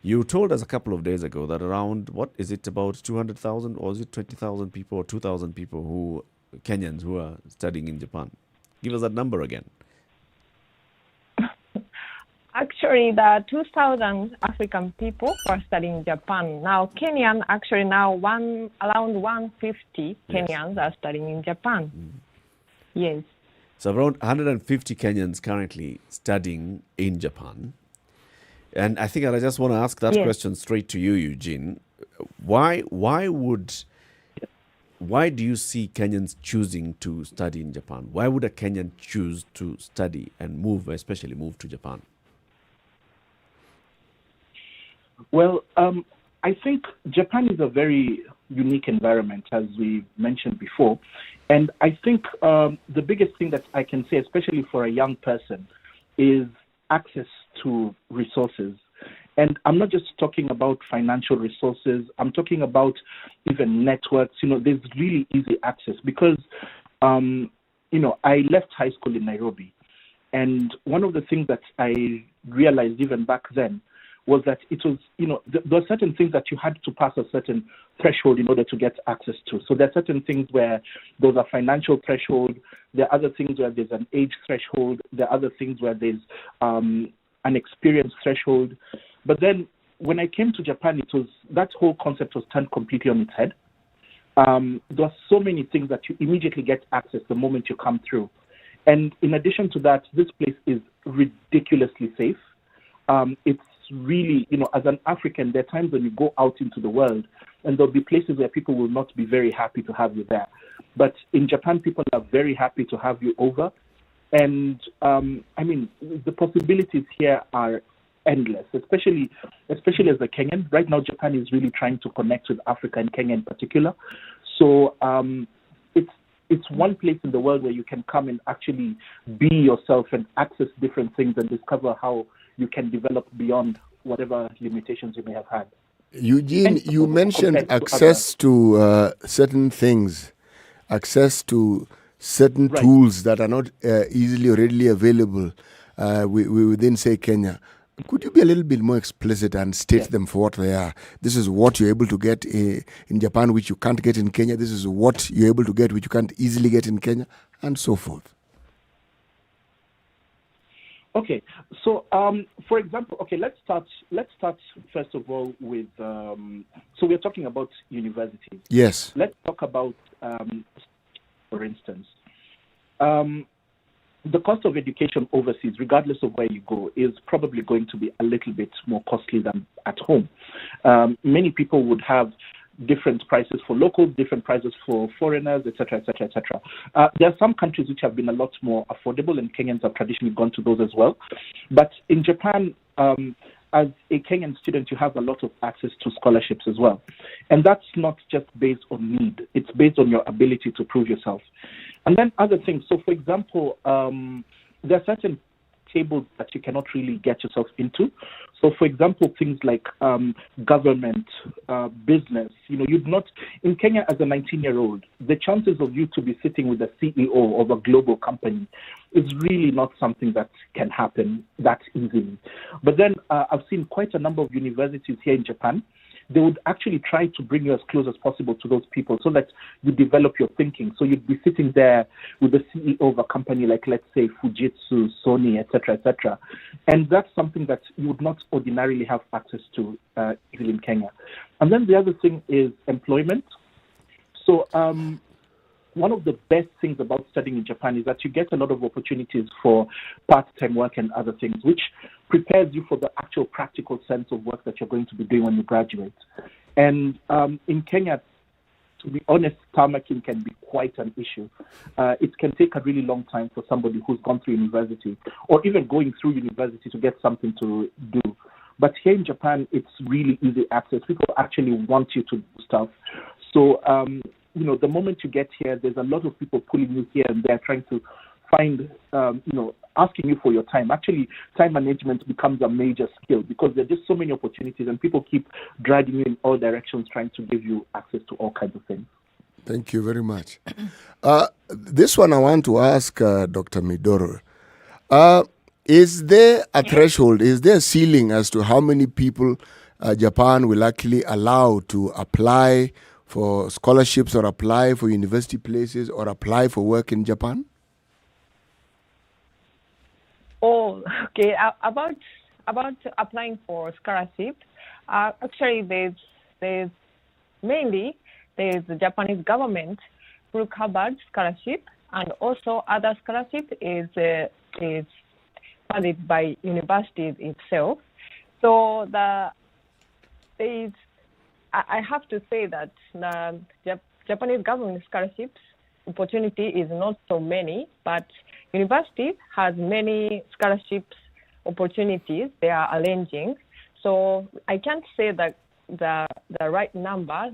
You told us a couple of days ago that around, what is it, about 200,000 or is it 20,000 people or 2,000 people Kenyans who are studying in Japan? Give us that number again. Actually, there are 2,000 African people who are studying in Japan. Now, Kenyan, actually now around 150 Kenyans are studying in Japan. Yes. So around 150 Kenyans currently studying in Japan. And I think I just want to ask that question straight to you, Eugene. Why do you see Kenyans choosing to study in Japan? Why would a Kenyan choose to study and especially move to Japan? Well, I think Japan is a very unique environment, as we mentioned before. And I think the biggest thing that I can say, especially for a young person, is access to resources. And I'm not just talking about financial resources. I'm talking about even networks. There's really easy access because, I left high school in Nairobi. And one of the things that I realized even back then was that it was, there are certain things that you had to pass a certain threshold in order to get access to. So there are certain things where those are financial threshold. There are other things where there's an age threshold. There are other things where there's an experience threshold. But then when I came to Japan, that whole concept was turned completely on its head. There are so many things that you immediately get access the moment you come through. And in addition to that, this place is ridiculously safe. It's really, as an African, there are times when you go out into the world and there'll be places where people will not be very happy to have you there. But in Japan, people are very happy to have you over. And, the possibilities here are endless, especially as a Kenyan. Right now, Japan is really trying to connect with Africa and Kenya in particular. So it's one place in the world where you can come and actually be yourself and access different things and discover how you can develop beyond whatever limitations you may have had. Eugene, you mentioned access to certain things, access to certain tools that are not easily or readily available within, say, Kenya. Could you be a little bit more explicit and state them for what they are? This is what you're able to get in Japan, which you can't get in Kenya. This is what you're able to get, which you can't easily get in Kenya, and so forth. Okay, so for example, let's start first of all with. So we're talking about universities. Yes. Let's talk about, for instance, the cost of education overseas, regardless of where you go, is probably going to be a little bit more costly than at home. Many people would have different prices for locals, different prices for foreigners, etc., etc., etc. There are some countries which have been a lot more affordable, and Kenyans have traditionally gone to those as well. But in Japan, as a Kenyan student, you have a lot of access to scholarships as well. And that's not just based on need. It's based on your ability to prove yourself. And then other things. So, for example, there are certain tables that you cannot really get yourself into. So, for example, things like government, business. You'd not, in Kenya as a 19-year-old, the chances of you to be sitting with the CEO of a global company is really not something that can happen that easily. But then I've seen quite a number of universities here in Japan. They would actually try to bring you as close as possible to those people so that you develop your thinking. So you'd be sitting there with the CEO of a company like, let's say, Fujitsu, Sony, etc., etc. And that's something that you would not ordinarily have access to even in Kenya. And then the other thing is employment. So one of the best things about studying in Japan is that you get a lot of opportunities for part-time work and other things, which prepares you for the actual practical sense of work that you're going to be doing when you graduate. And in Kenya, to be honest, tarmacking can be quite an issue. It can take a really long time for somebody who's gone through university or even going through university to get something to do. But here in Japan, it's really easy access. People actually want you to do stuff. So, the moment you get here, there's a lot of people pulling you here and there trying to find, asking you for your time. Actually, time management becomes a major skill because there are just so many opportunities and people keep dragging you in all directions trying to give you access to all kinds of things. Thank you very much. This one I want to ask Dr. Midoro. Is there a threshold, is there a ceiling as to how many people Japan will actually allow to apply for scholarships or apply for university places or apply for work in Japan? Oh, okay. About applying for scholarship, actually there's mainly the Japanese government who covered scholarship, and also other scholarship is funded by universities itself. So I have to say that the Japanese government scholarships opportunity is not so many, but universities has many scholarships opportunities they are arranging. So I can't say that the right number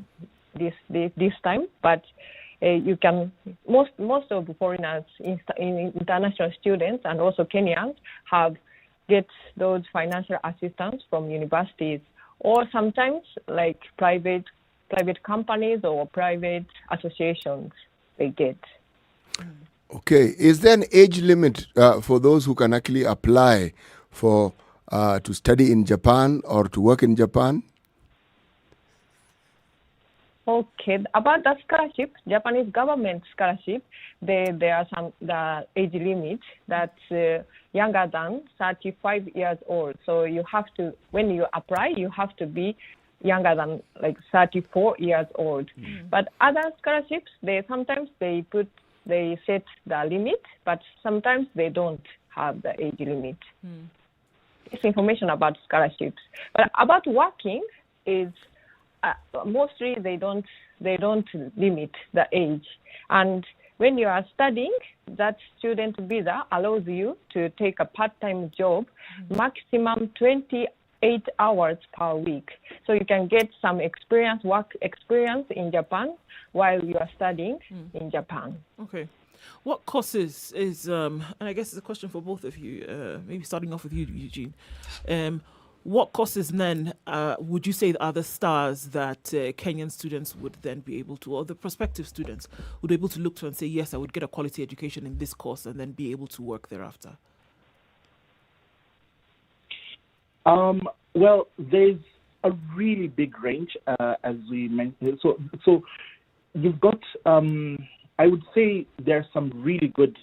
this time, but you can most of the foreigners, international students, and also Kenyans get those financial assistance from universities, or sometimes like private companies or private associations they get. Okay. Is there an age limit for those who can actually apply for to study in Japan or to work in Japan? Okay, about the scholarship, Japanese government scholarship, there are the age limit that's younger than 35 years old. So you have to, when you apply, you have to be younger than like 34 years old. But other scholarships, sometimes they set the limit, but sometimes they don't have the age limit. It's information about scholarships. But about working is mostly they don't limit the age. And when you are studying, that student visa allows you to take a part-time job, maximum 28 hours per week. So you can get some work experience in Japan while you are studying in Japan. Okay. What courses is, and I guess it's a question for both of you, maybe starting off with you, Eugene. What courses then would you say are the stars that Kenyan students would then be able to, or the prospective students would be able to look to and say, yes, I would get a quality education in this course and then be able to work thereafter? Well, there's a really big range, as we mentioned. So you've got, I would say there are some really good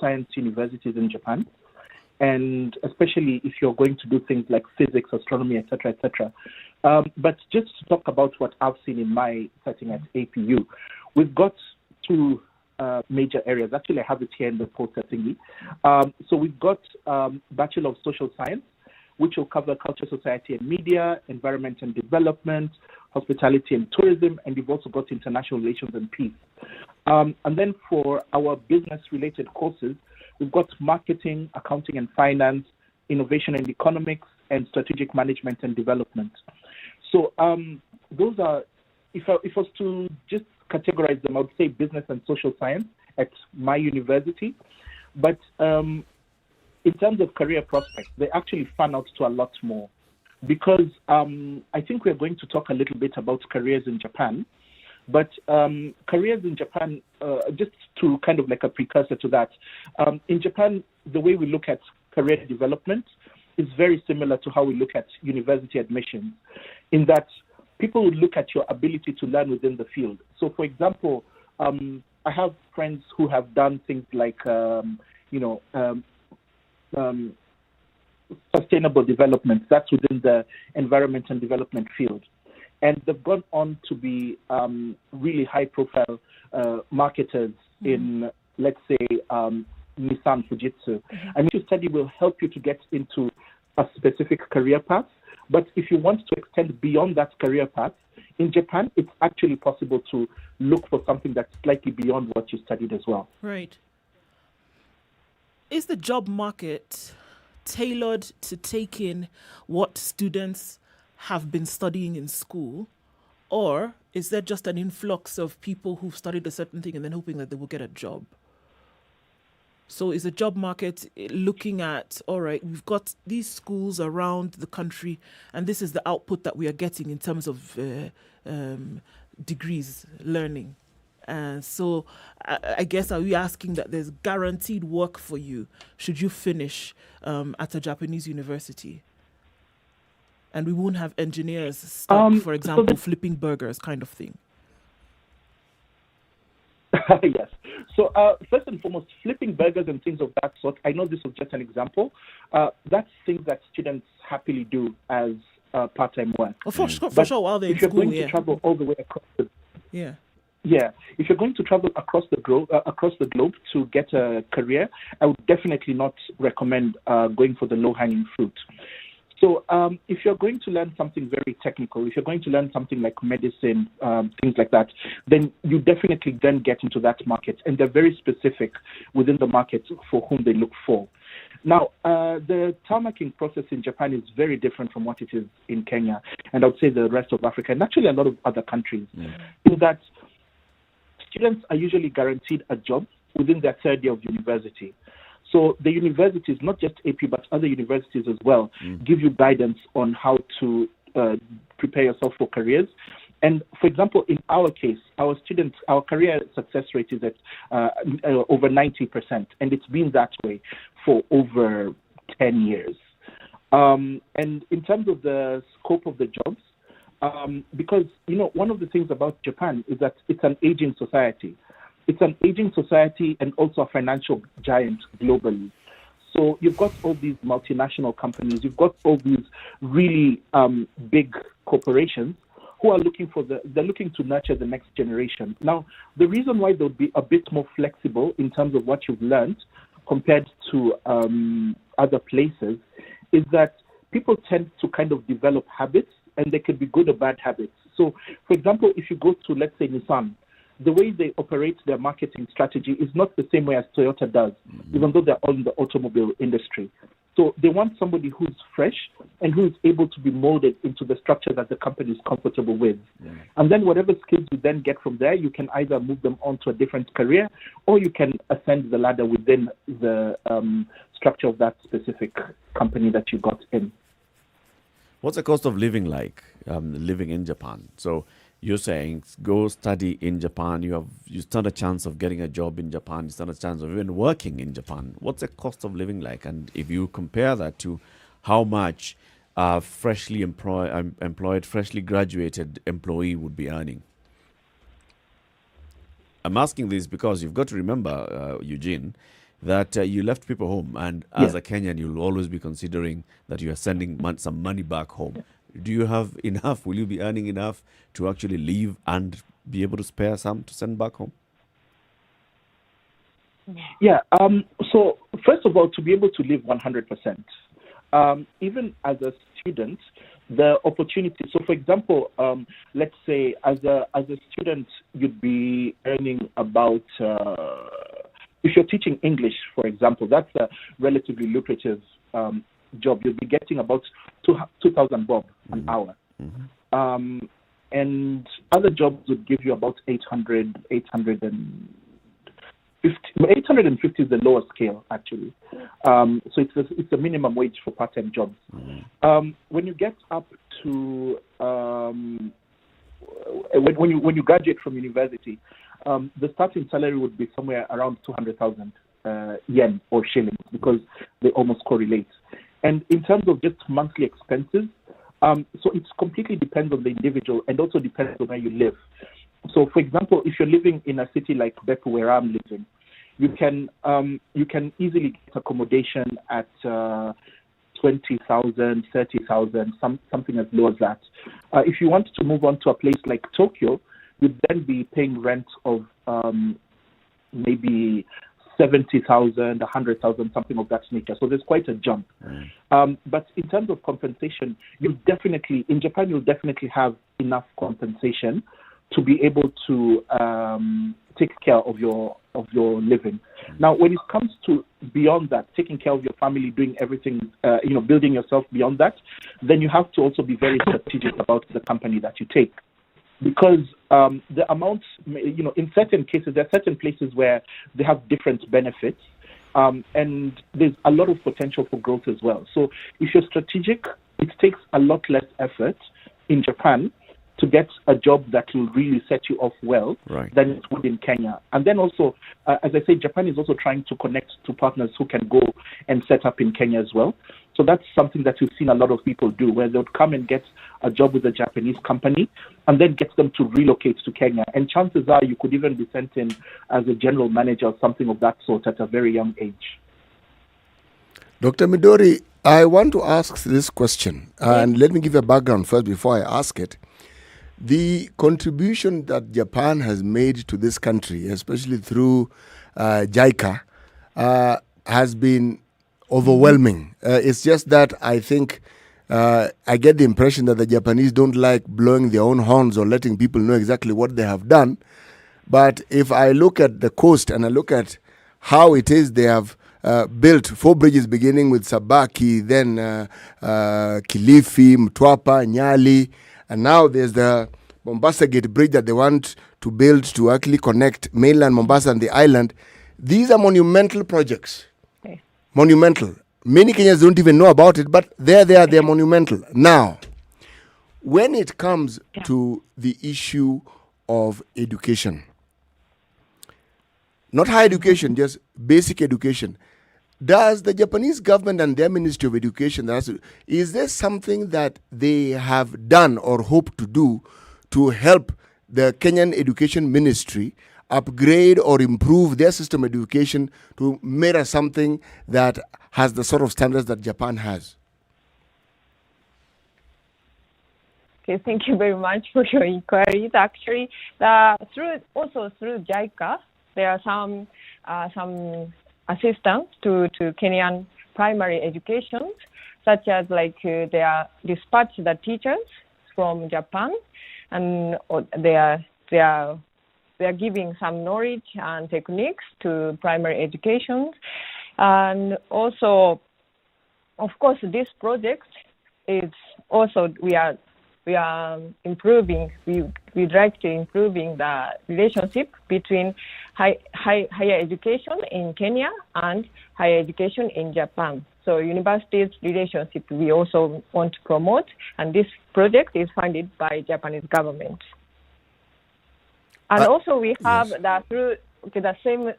science universities in Japan. And especially if you're going to do things like physics, astronomy, etc., etc. But just to talk about what I've seen in my setting at APU, we've got two major areas. Actually, I have it here in the post setting. So we've got Bachelor of Social Science, which will cover culture, society, and media, environment and development, hospitality and tourism, and you've also got international relations and peace. And then for our business-related courses, we've got marketing, accounting and finance, innovation and economics, and strategic management and development. So those are, if I was to just categorize them, I would say business and social science at my university. But in terms of career prospects, they actually fan out to a lot more. Because I think we're going to talk a little bit about careers in Japan. But careers in Japan, just to kind of like a precursor to that, in Japan, the way we look at career development is very similar to how we look at university admissions, in that people would look at your ability to learn within the field. So, for example, I have friends who have done things like, sustainable development. That's within the environment and development field. And they've gone on to be really high-profile marketers in, let's say, Nissan Fujitsu. And your study will help you to get into a specific career path. But if you want to extend beyond that career path, in Japan, it's actually possible to look for something that's slightly beyond what you studied as well. Right. Is the job market tailored to take in what students have been studying in school, or is there just an influx of people who've studied a certain thing and then hoping that they will get a job? So is the job market looking at, all right, we've got these schools around the country and this is the output that we are getting in terms of degrees, learning. So I guess, are we asking that there's guaranteed work for you should you finish at a Japanese university? And we won't have engineers stuck, for example, flipping burgers kind of thing. Yes. So first and foremost, flipping burgers and things of that sort, I know this was just an example. That's things that students happily do as part-time work. Oh, for sure, while they're in school, if you're going to travel all the way across the... Yeah. Yeah, if you're going to travel across the globe to get a career, I would definitely not recommend going for the low-hanging fruit. So if you're going to learn something very technical, if you're going to learn something like medicine, things like that, then you definitely then get into that market. And they're very specific within the market for whom they look for. Now, the tarmacking process in Japan is very different from what it is in Kenya, and I would say the rest of Africa, and actually a lot of other countries, in that students are usually guaranteed a job within their third year of university. So the universities, not just AP, but other universities as well, give you guidance on how to prepare yourself for careers. And for example, in our case, our career success rate is at over 90%, and it's been that way for over 10 years. And in terms of the scope of the jobs, because, one of the things about Japan is that it's an aging society. It's an aging society and also a financial giant globally. So you've got all these multinational companies, you've got all these really big corporations who are looking to nurture the next generation. Now, the reason why they'll be a bit more flexible in terms of what you've learned compared to other places is that people tend to kind of develop habits, and they could be good or bad habits. So, for example, if you go to, let's say, Nissan, the way they operate their marketing strategy is not the same way as Toyota does, even though they're all in the automobile industry. So they want somebody who's fresh and who's able to be molded into the structure that the company is comfortable with. Yeah. And then whatever skills you then get from there, you can either move them on to a different career, or you can ascend the ladder within the structure of that specific company that you got in. What's the cost of living like, living in Japan? So you're saying go study in Japan, you stand a chance of getting a job in Japan, you stand a chance of even working in Japan. What's the cost of living like? And if you compare that to how much a freshly employed, freshly graduated employee would be earning. I'm asking this because you've got to remember, Eugene, that you left people home, and as a Kenyan, you'll always be considering that you are sending some money back home. Do you have enough? Will you be earning enough to actually leave and be able to spare some to send back home? Yeah. So first of all, to be able to live 100%, even as a student, the opportunity. So, for example, let's say as a student, you'd be earning about. If you're teaching English, for example, that's a relatively lucrative job. You'll be getting about 2,000 bob an hour. Mm-hmm. And other jobs would give you about 850 is the lower scale, actually. So it's a minimum wage for part-time jobs. Mm-hmm. When you get up to when you graduate from university, the starting salary would be somewhere around 200,000 yen or shillings, because they almost correlate. And in terms of just monthly expenses, so it completely depends on the individual and also depends on where you live. So, for example, if you're living in a city like Beppu, where I'm living, you can easily get accommodation at 20,000, 30,000, something as low as that. If you want to move on to a place like Tokyo, you'd then be paying rent of maybe 70,000, 100,000, something of that nature. So there's quite a jump. But in terms of compensation, in Japan, you'll definitely have enough compensation to be able to take care of your living. Now, when it comes to beyond that, taking care of your family, doing everything, building yourself beyond that, then you have to also be very strategic about the company that you take. Because the amounts, in certain cases, there are certain places where they have different benefits, and there's a lot of potential for growth as well. So if you're strategic, it takes a lot less effort in Japan to get a job that will really set you off well than it would in Kenya. And then also, as I say, Japan is also trying to connect to partners who can go and set up in Kenya as well. So that's something that we've seen a lot of people do, where they would come and get a job with a Japanese company and then get them to relocate to Kenya. And chances are you could even be sent in as a general manager or something of that sort at a very young age. Dr. Midori, I want to ask this question, and let me give a background first before I ask it. The contribution that Japan has made to this country, especially through JICA, has been overwhelming. It's just that I think I get the impression that the Japanese don't like blowing their own horns or letting people know exactly what they have done. But if I look at the coast and I look at how it is they have built 4 bridges beginning with Sabaki, then Kilifi, Mtwapa, Nyali, and now there's the Mombasa Gate Bridge that they want to build to actually connect mainland Mombasa and the island. These are monumental projects. Okay. Monumental. Many Kenyans don't even know about it, but they're monumental. Now, when it comes to the issue of education, not higher education, just basic education, Does the Japanese government and their Ministry of Education, is there something that they have done or hope to do to help the Kenyan Education Ministry upgrade or improve their system of education to mirror something that has the sort of standards that Japan has? Okay, thank you very much for your inquiries. Actually, through JICA, there are some assistance to Kenyan primary education, such as they are dispatch the teachers from Japan, and they are giving some knowledge and techniques to primary education, and also, of course, this project is also we are improving. We'd like to improving the relationship between higher education in Kenya and higher education in Japan. So universities relationship we also want to promote, and this project is funded by Japanese government. And also we have through the same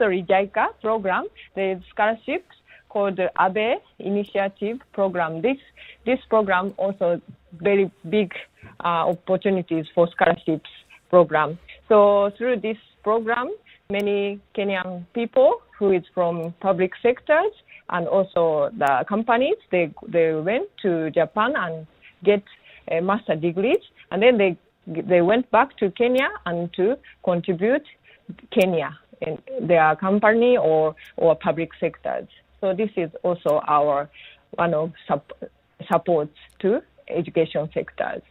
JICA program, the scholarships called the Abe Initiative Program. This program also very big opportunities for scholarships program. So through this program, many Kenyan people who is from public sectors and also the companies, they went to Japan and get a master degrees, and then they went back to Kenya and to contribute Kenya in their company or public sectors. So this is also our one of supports to education sectors.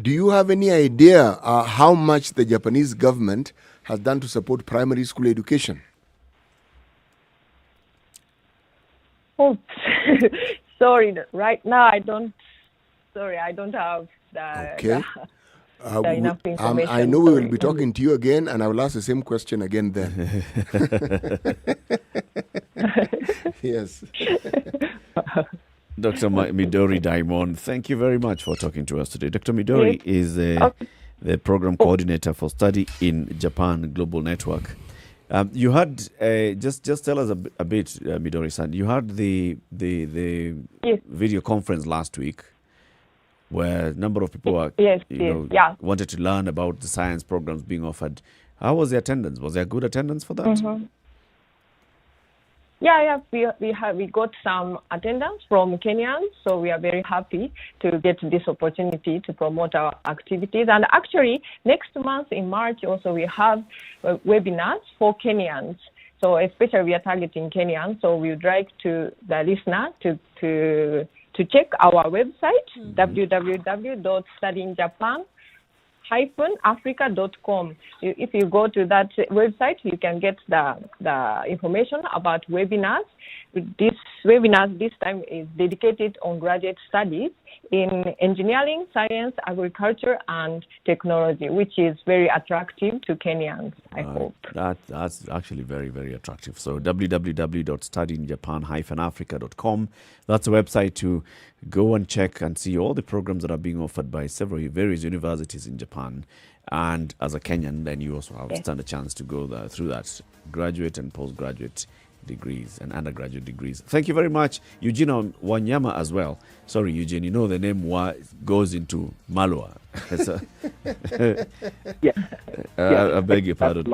Do you have any idea how much the Japanese government has done to support primary school education? Oh, sorry, right now I don't have the enough information. I know we will be talking to you again, and I will ask the same question again then. Yes. Dr. Midori Daimon, thank you very much for talking to us today. Dr. Midori is the program coordinator for Study in Japan Global Network. You had just tell us a bit, Midori-san. You had the video conference last week, where a number of people wanted to learn about the science programs being offered. How was the attendance? Was there good attendance for that? Mm-hmm. Yeah, we got some attendance from Kenyans, so we are very happy to get this opportunity to promote our activities. And actually, next month in March, also we have webinars for Kenyans. So especially we are targeting Kenyans, so we would like to the listener to check our website, www.studyinjapan-africa.com. If you go to that website, you can get the information about webinars. This webinar this time is dedicated on graduate studies in engineering, science, agriculture, and technology, which is very attractive to Kenyans, I hope. That's actually very, very attractive. So www.studyinjapan-africa.com. That's a website to go and check and see all the programs that are being offered by various universities in Japan. And as a Kenyan, then you also stand a chance to go through that graduate and postgraduate degrees and undergraduate degrees. Thank you very much, Eugene Wanyama as well. Sorry, Eugene, you know the name goes into Malwa. I beg your pardon.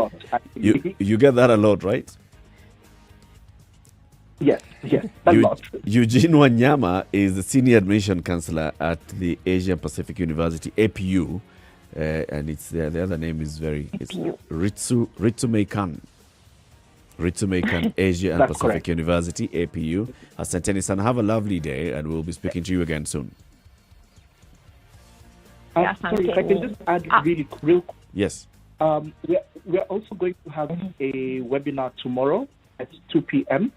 You get that a lot, right? Yes, a lot. Eugene Wanyama is the senior admission counselor at the Asia Pacific University, APU, and it's the other name is Ritsumeikan. Ritsumeikan Asia and Pacific correct. University, APU. Asanteni-san, have a lovely day, and we'll be speaking to you again soon. Sorry, if I can just add real quick. Yes. We're also going to have a webinar tomorrow at 2 p.m.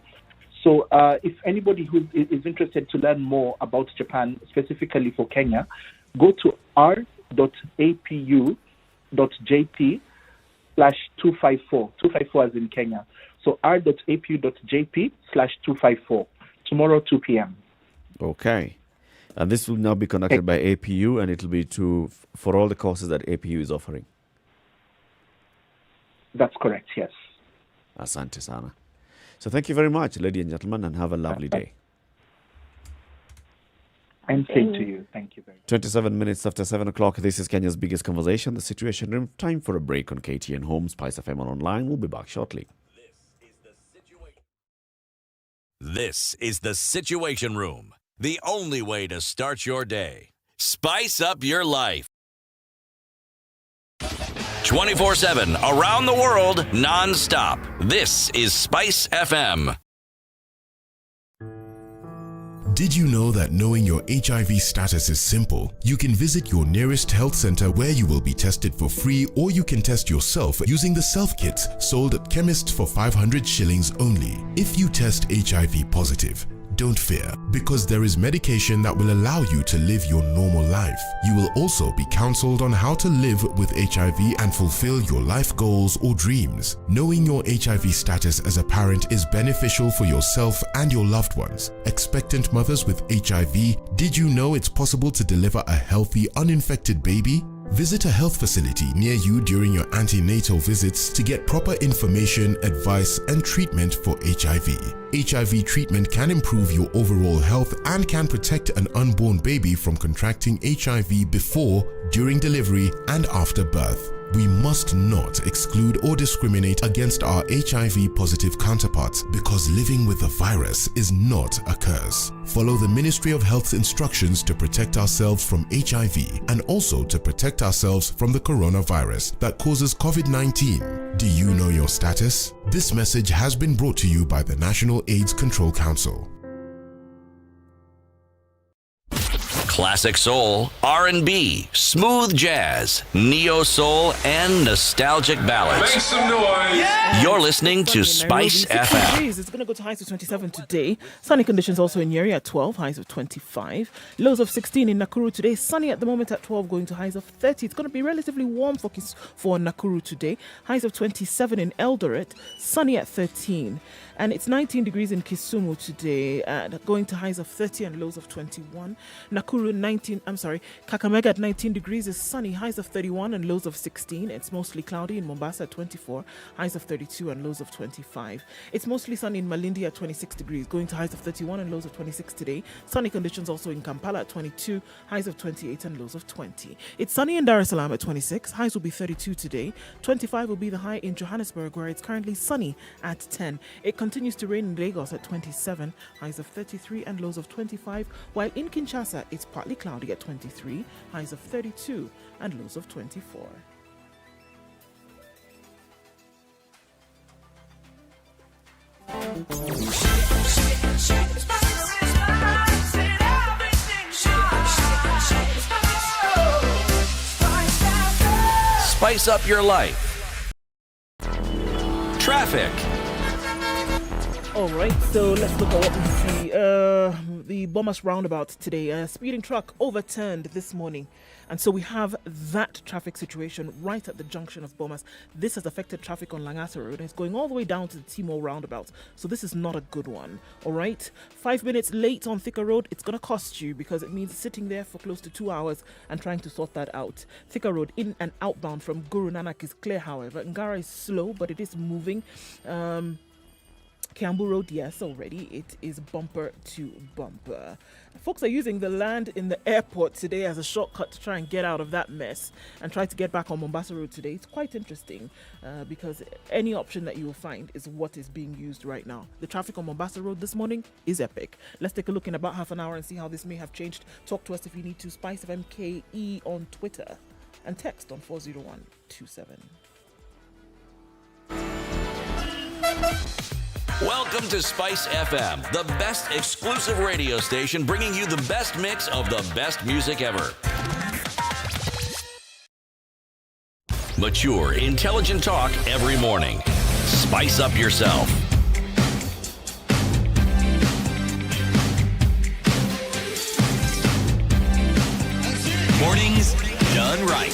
So if anybody who is interested to learn more about Japan, specifically for Kenya, go to r.apu.jp/254. 254 as in Kenya. So r.apu.jp/254. Tomorrow, 2 p.m. Okay. And this will now be conducted by APU, and it will be for all the courses that APU is offering. That's correct, yes. Asante sana. So thank you very much, ladies and gentlemen, and have a lovely day. And same to you. Thank you very much. 27 minutes after 7 o'clock. This is Kenya's biggest conversation, the Situation Room. Time for a break on KTN Home, Spice FM on Online. We'll be back shortly. This is the Situation Room, the only way to start your day. Spice up your life. 24/7, around the world, non-stop. This is Spice FM. Did you know that knowing your HIV status is simple? You can visit your nearest health center where you will be tested for free, or you can test yourself using the self-kits sold at chemists for 500 shillings only. If you test HIV positive, don't fear, because there is medication that will allow you to live your normal life. You will also be counseled on how to live with HIV and fulfill your life goals or dreams. Knowing your HIV status as a parent is beneficial for yourself and your loved ones. Expectant mothers with HIV, did you know it's possible to deliver a healthy, uninfected baby? Visit a health facility near you during your antenatal visits to get proper information, advice, and treatment for HIV. HIV treatment can improve your overall health and can protect an unborn baby from contracting HIV before, during delivery, and after birth. We must not exclude or discriminate against our HIV-positive counterparts because living with the virus is not a curse. Follow the Ministry of Health's instructions to protect ourselves from HIV and also to protect ourselves from the coronavirus that causes COVID-19. Do you know your status? This message has been brought to you by the National AIDS Control Council. Classic soul, R&B, smooth jazz, neo soul, and nostalgic ballads. Make some noise. Yeah. You're listening to Spice FM. Degrees. It's going to go to highs of 27 today. Sunny conditions also in Nyeri at 12, highs of 25. Lows of 16 in Nakuru today. Sunny at the moment at 12, going to highs of 30. It's going to be relatively warm for Nakuru today. Highs of 27 in Eldoret. Sunny at 13. And it's 19 degrees in Kisumu today, going to highs of 30 and lows of 21. Nakuru Kakamega at 19 degrees is sunny, highs of 31 and lows of 16. It's mostly cloudy in Mombasa at 24, highs of 32 and lows of 25. It's mostly sunny in Malindi at 26 degrees, going to highs of 31 and lows of 26 today. Sunny conditions also in Kampala at 22, highs of 28 and lows of 20. It's sunny in Dar es Salaam at 26, highs will be 32 today. 25 will be the high in Johannesburg, where it's currently sunny at 10. It continues to rain in Lagos at 27, highs of 33 and lows of 25, while in Kinshasa it's partly cloudy at 23, highs of 32 and lows of 24. Spice up your life. Traffic. All right, so let's look at what we see. The Bomas roundabout today. A speeding truck overturned this morning. And so we have that traffic situation right at the junction of Bomas. This has affected traffic on Langata Road. It's going all the way down to the Timor roundabout. So this is not a good one. All right. 5 minutes late on Thika Road. It's going to cost you because it means sitting there for close to 2 hours and trying to sort that out. Thika Road in and outbound from Guru Nanak is clear, however. Ngara is slow, but it is moving. Kiambu Road, yes, already. It is bumper to bumper. Folks are using the land in the airport today as a shortcut to try and get out of that mess and try to get back on Mombasa Road today. It's quite interesting because any option that you will find is what is being used right now. The traffic on Mombasa Road this morning is epic. Let's take a look in about half an hour and see how this may have changed. Talk to us if you need to. Spice of MKE on Twitter and text on 40127. Welcome to Spice FM, the best exclusive radio station bringing you the best mix of the best music ever. Mature, intelligent talk every morning. Spice up yourself. Mornings done right.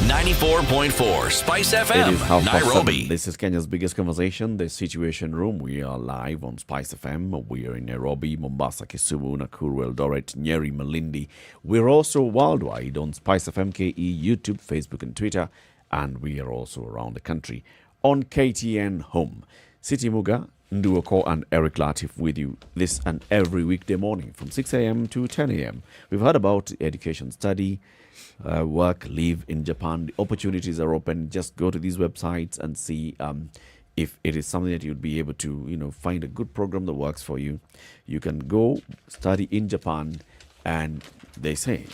94.4 Spice FM, It is 7:30. Nairobi. This is Kenya's biggest conversation, the Situation Room. We are live on Spice FM. We are in Nairobi, Mombasa, Kisumu, Nakuru, Eldoret, Nyeri, Malindi. We're also worldwide on Spice FM KE, YouTube, Facebook, and Twitter. And we are also around the country on KTN Home. City Muga, Nduoko, and Eric Latif with you this and every weekday morning from 6 a.m. to 10 a.m. We've heard about education, study, work, live in Japan. The opportunities are open. Just go to these websites and see if it is something that you'd be able to, find a good program that works for you. You can go study in Japan, and they say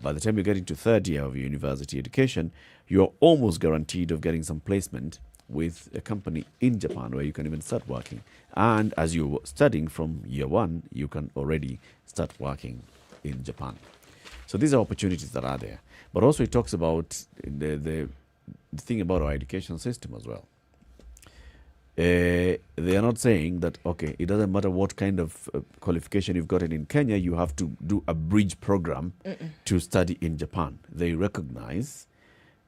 by the time you get into third year of your university education, you're almost guaranteed of getting some placement with a company in Japan where you can even start working. And as you're studying from year one, you can already start working in Japan. So these are opportunities that are there. But also it talks about the thing about our education system as well. They are not saying that, okay, it doesn't matter what kind of qualification you've gotten in Kenya, you have to do a bridge program to study in Japan. They recognize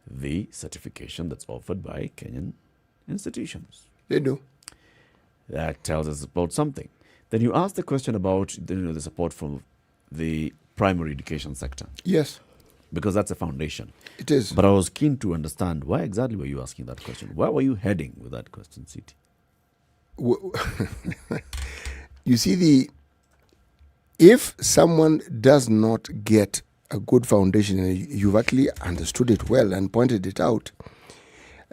the certification that's offered by Kenyan institutions. They do. That tells us about something. Then you ask the question about the support from the primary education sector. Yes. Because that's a foundation. It is. But I was keen to understand, why exactly were you asking that question? Where were you heading with that question, City? You see, if someone does not get a good foundation, and you've actually understood it well and pointed it out,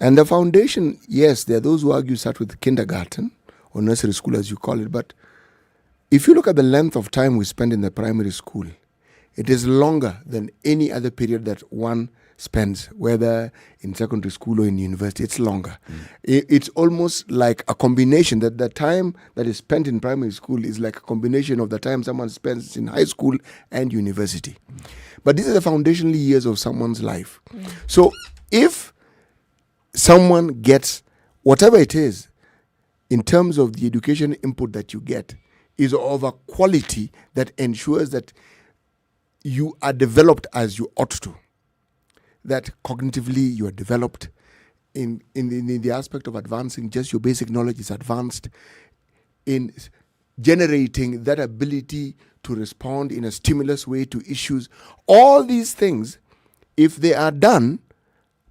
and the foundation, yes, there are those who argue start with kindergarten or nursery school, as you call it, but if you look at the length of time we spend in the primary school, it is longer than any other period that one spends, whether in secondary school or in university. It's longer. It's almost like a combination, that the time that is spent in primary school is like a combination of the time someone spends in high school and university. But these are the foundational years of someone's life. So if someone gets whatever it is in terms of the education input that you get is of a quality that ensures that you are developed as you ought to, that cognitively you are developed in the aspect of advancing, just your basic knowledge is advanced, in generating that ability to respond in a stimulus way to issues. All these things, if they are done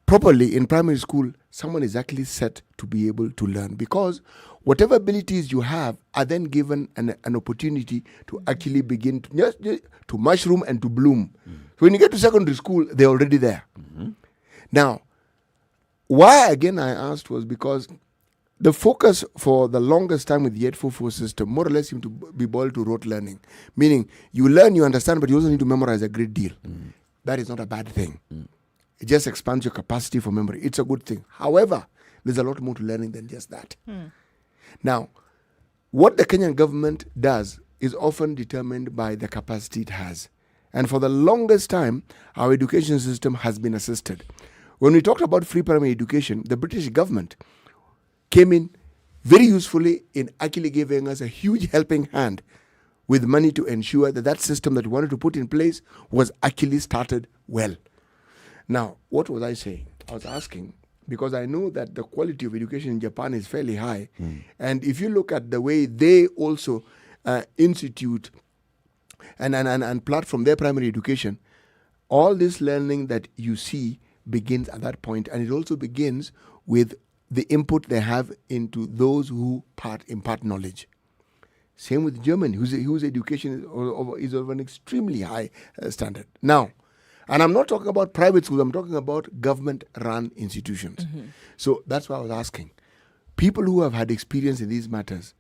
properly in primary school, someone is actually set to be able to learn, because whatever abilities you have are then given an opportunity to actually begin to mushroom and to bloom. So when you get to secondary school, they're already there. Now, why again I asked was because the focus for the longest time with the 844 system more or less seemed to be boiled to rote learning, meaning you learn, you understand, but you also need to memorize a great deal. That is not a bad thing. It just expands your capacity for memory. It's a good thing. However, there's a lot more to learning than just that. Now, what the Kenyan government does is often determined by the capacity it has. And for the longest time, our education system has been assisted. When we talked about free primary education, the British government came in very usefully in actually giving us a huge helping hand with money to ensure that that system that we wanted to put in place was actually started well. Now, what was I saying? I was asking, because I know that the quality of education in Japan is fairly high. And if you look at the way they also institute and platform their primary education, all this learning that you see begins at that point, and it also begins with the input they have into those who impart knowledge. Same with Germany, whose education is of an extremely high standard. Now, and I'm not talking about private schools, I'm talking about government-run institutions. So that's why I was asking. People who have had experience in these matters,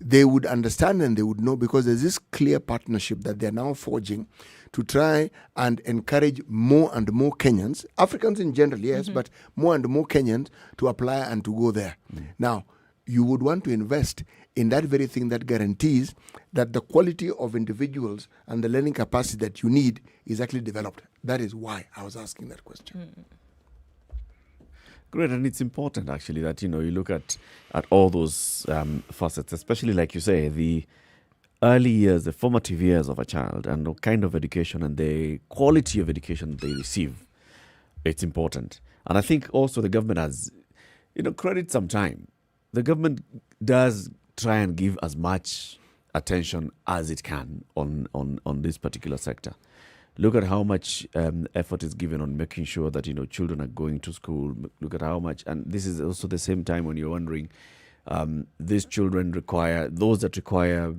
they would understand and they would know, because there's this clear partnership that they're now forging to try and encourage more and more Kenyans, Africans in general, yes, but more and more Kenyans to apply and to go there. Now, you would want to invest in that very thing that guarantees that the quality of individuals and the learning capacity that you need is actually developed. That is why I was asking that question. Great, and it's important actually that you look at all those facets, especially like you say, the early years, the formative years of a child, and the kind of education and the quality of education they receive. It's important, and I think also the government has, credit some time. The government does try and give as much attention as it can on this particular sector. Look at how much effort is given on making sure that children are going to school. Look at how much, and this is also the same time when you're wondering These children require, those that require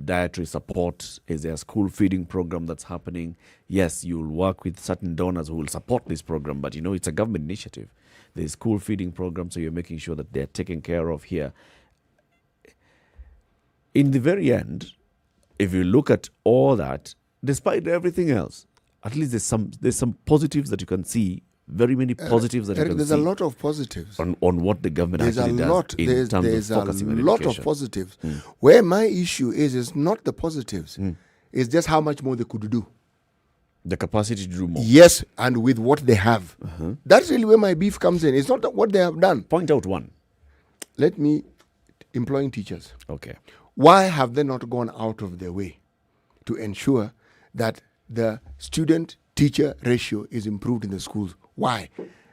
dietary support. Is there a school feeding program that's happening? Yes, you'll work with certain donors who will support this program, but it's a government initiative. There's school feeding program, so you're making sure that they're taken care of here. In the very end, if you look at all that, despite everything else, at least there's some positives that you can see. Very many positives that you can there's see. a lot of positives on what the government there's actually a lot, does in terms there's of focusing on a lot education. of positives. Where my issue is not the positives. It's just how much more they could do. The capacity to do more. Yes, and with what they have. That's really where my beef comes in. It's not what they have done. Point out one. Let me, employing teachers. Okay. Why have they not gone out of their way to ensure that the student-teacher ratio is improved in the schools? Why?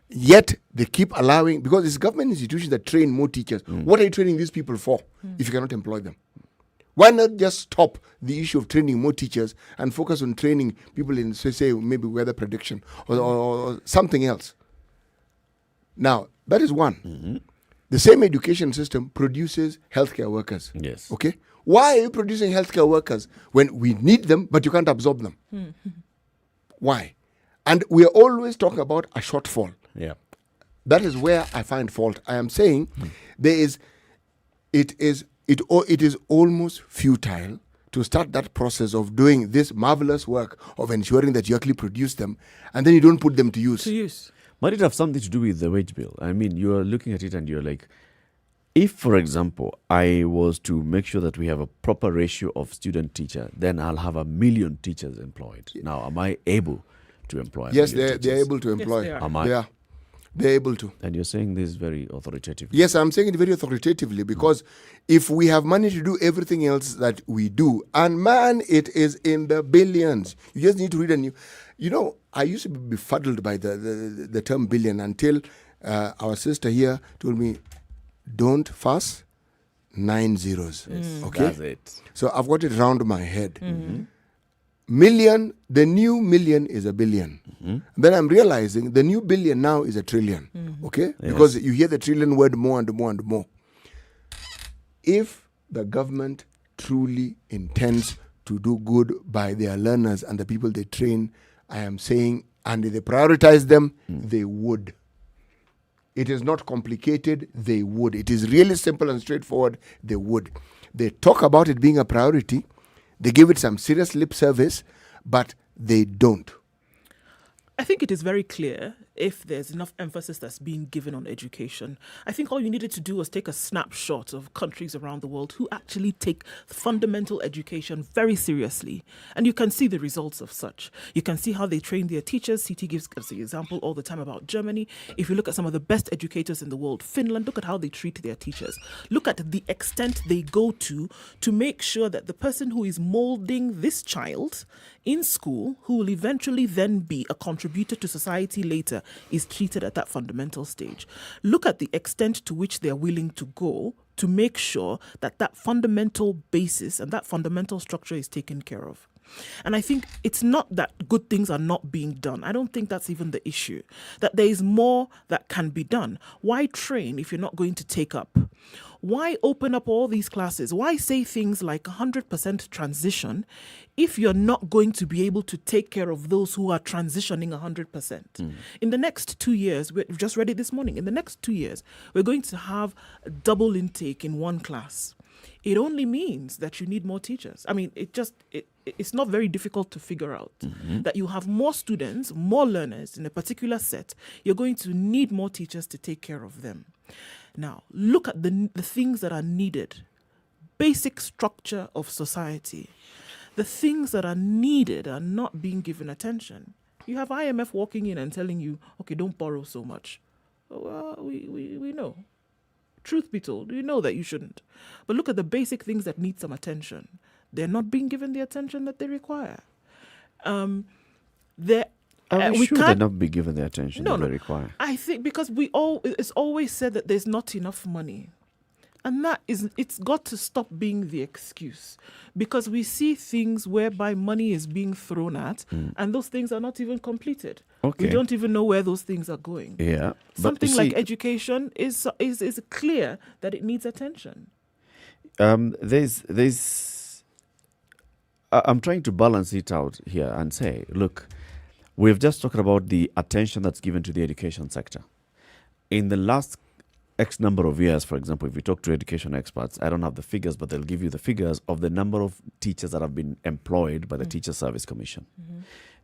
Yet they keep allowing, because it's government institutions that train more teachers. What are you training these people for if you cannot employ them? Why not just stop the issue of training more teachers and focus on training people in, say maybe weather prediction or something else? Now, that is one. The same education system produces healthcare workers. Yes. Okay? Why are you producing healthcare workers when we need them, but you can't absorb them? Why? And we are always talking about a shortfall. Yeah. That is where I find fault. I am saying it is almost futile to start that process of doing this marvelous work of ensuring that you actually produce them and then you don't put them to use. Might it have something to do with the wage bill? I mean, you are looking at it and you're like, if, for example, I was to make sure that we have a proper ratio of student-teacher, then I'll have 1 million teachers employed. Now, am I able to employ? Yes, they're able to employ. Yes, they are. Am I? They are. They're able to. And you're saying this very authoritatively. Yes, I'm saying it very authoritatively because if we have money to do everything else that we do, and man, it is in the billions. You just need to read a new. I used to be befuddled by the term billion until our sister here told me, don't fuss, 9 zeros. Yes, okay? that's it. So I've got it round my head. Million, the new million is a billion. Then I'm realizing the new billion now is a trillion. Okay? Yes. Because you hear the trillion word more and more and more. If the government truly intends to do good by their learners and the people they train, I am saying, and they prioritize them, they would. It is not complicated, they would. It is really simple and straightforward, they would. They talk about it being a priority, they give it some serious lip service, but they don't. I think it is very clear if there's enough emphasis that's being given on education. I think all you needed to do was take a snapshot of countries around the world who actually take fundamental education very seriously. And you can see the results of such. You can see how they train their teachers. CT gives us the example all the time about Germany. If you look at some of the best educators in the world, Finland, look at how they treat their teachers. Look at the extent they go to make sure that the person who is molding this child in school, who will eventually then be a contributor to society later, is treated at that fundamental stage. Look at the extent to which they're willing to go to make sure that that fundamental basis and that fundamental structure is taken care of. And I think it's not that good things are not being done. I don't think that's even the issue. That there is more that can be done. Why train if you're not going to take up? Why open up all these classes? Why say things like 100% transition if you're not going to be able to take care of those who are transitioning 100%? In the next 2 years, we've just read it this morning, in the next 2 years, we're going to have a double intake in one class. It only means that you need more teachers. I mean, it's not very difficult to figure out that you have more students, more learners in a particular set. You're going to need more teachers to take care of them. Now, look at the things that are needed. Basic structure of society. The things that are needed are not being given attention. You have IMF walking in and telling you, okay, don't borrow so much. Well, we know. Truth be told, we know that you shouldn't. But look at the basic things that need some attention. They're not being given the attention that they require. Are we sure they're not being given the attention that they require? I think because it's always said that there's not enough money. And it's got to stop being the excuse, because we see things whereby money is being thrown at and those things are not even completed. Okay. We don't even know where those things are going. Yeah. Something like education is clear that it needs attention. I'm trying to balance it out here and say, look, we've just talked about the attention that's given to the education sector. In the last X number of years, for example, if you talk to education experts, I don't have the figures, but they'll give you the figures of the number of teachers that have been employed by the Teacher Service Commission.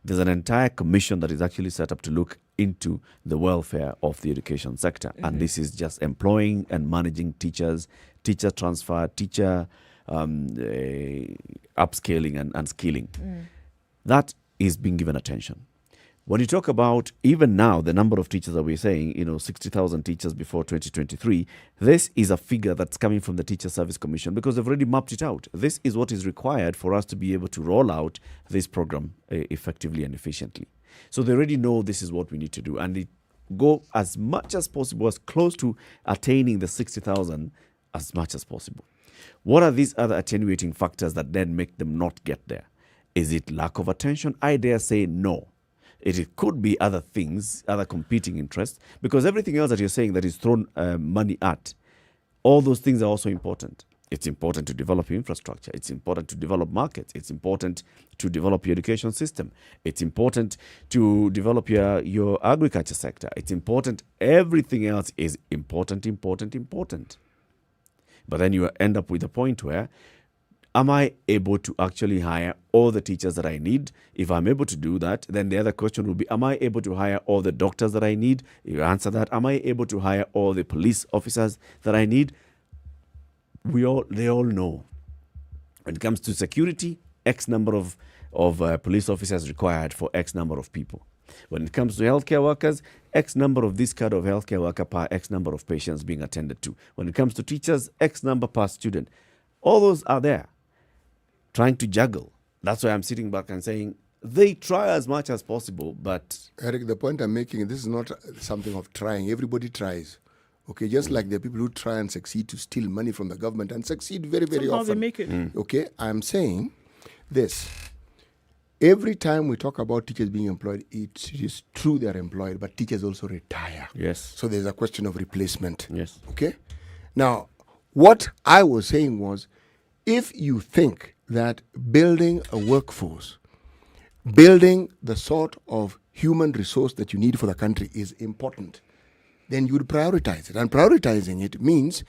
There's an entire commission that is actually set up to look into the welfare of the education sector. And this is just employing and managing teachers, teacher transfer, teacher upscaling and skilling. That is being given attention. When you talk about even now, the number of teachers that we're saying, 60,000 teachers before 2023, this is a figure that's coming from the Teacher Service Commission because they've already mapped it out. This is what is required for us to be able to roll out this program effectively and efficiently. So they already know this is what we need to do. And they go as much as possible, as close to attaining the 60,000 as much as possible. What are these other attenuating factors that then make them not get there? Is it lack of attention? I dare say no. It could be other things, other competing interests, because everything else that you're saying that is thrown money at, all those things are also important. It's important to develop your infrastructure. It's important to develop markets. It's important to develop your education system. It's important to develop your agriculture sector. It's important. Everything else is important. But then you end up with a point where, am I able to actually hire all the teachers that I need? If I'm able to do that, then the other question will be, am I able to hire all the doctors that I need? You answer that. Am I able to hire all the police officers that I need? They all know. When it comes to security, X number of police officers required for X number of people. When it comes to healthcare workers, X number of this kind of healthcare worker per X number of patients being attended to. When it comes to teachers, X number per student. All those are there. Trying to juggle. That's why I'm sitting back and saying they try as much as possible, but... Eric, the point I'm making, this is not something of trying. Everybody tries. Okay, just like the people who try and succeed to steal money from the government and succeed very, very Somehow often. they make it. Okay, I'm saying this. Every time we talk about teachers being employed, it is true they're employed, but teachers also retire. Yes. So there's a question of replacement. Yes. Okay? Now, what I was saying was, if you think that building a workforce, building the sort of human resource that you need for the country is important, then you would prioritize it. And prioritizing it means,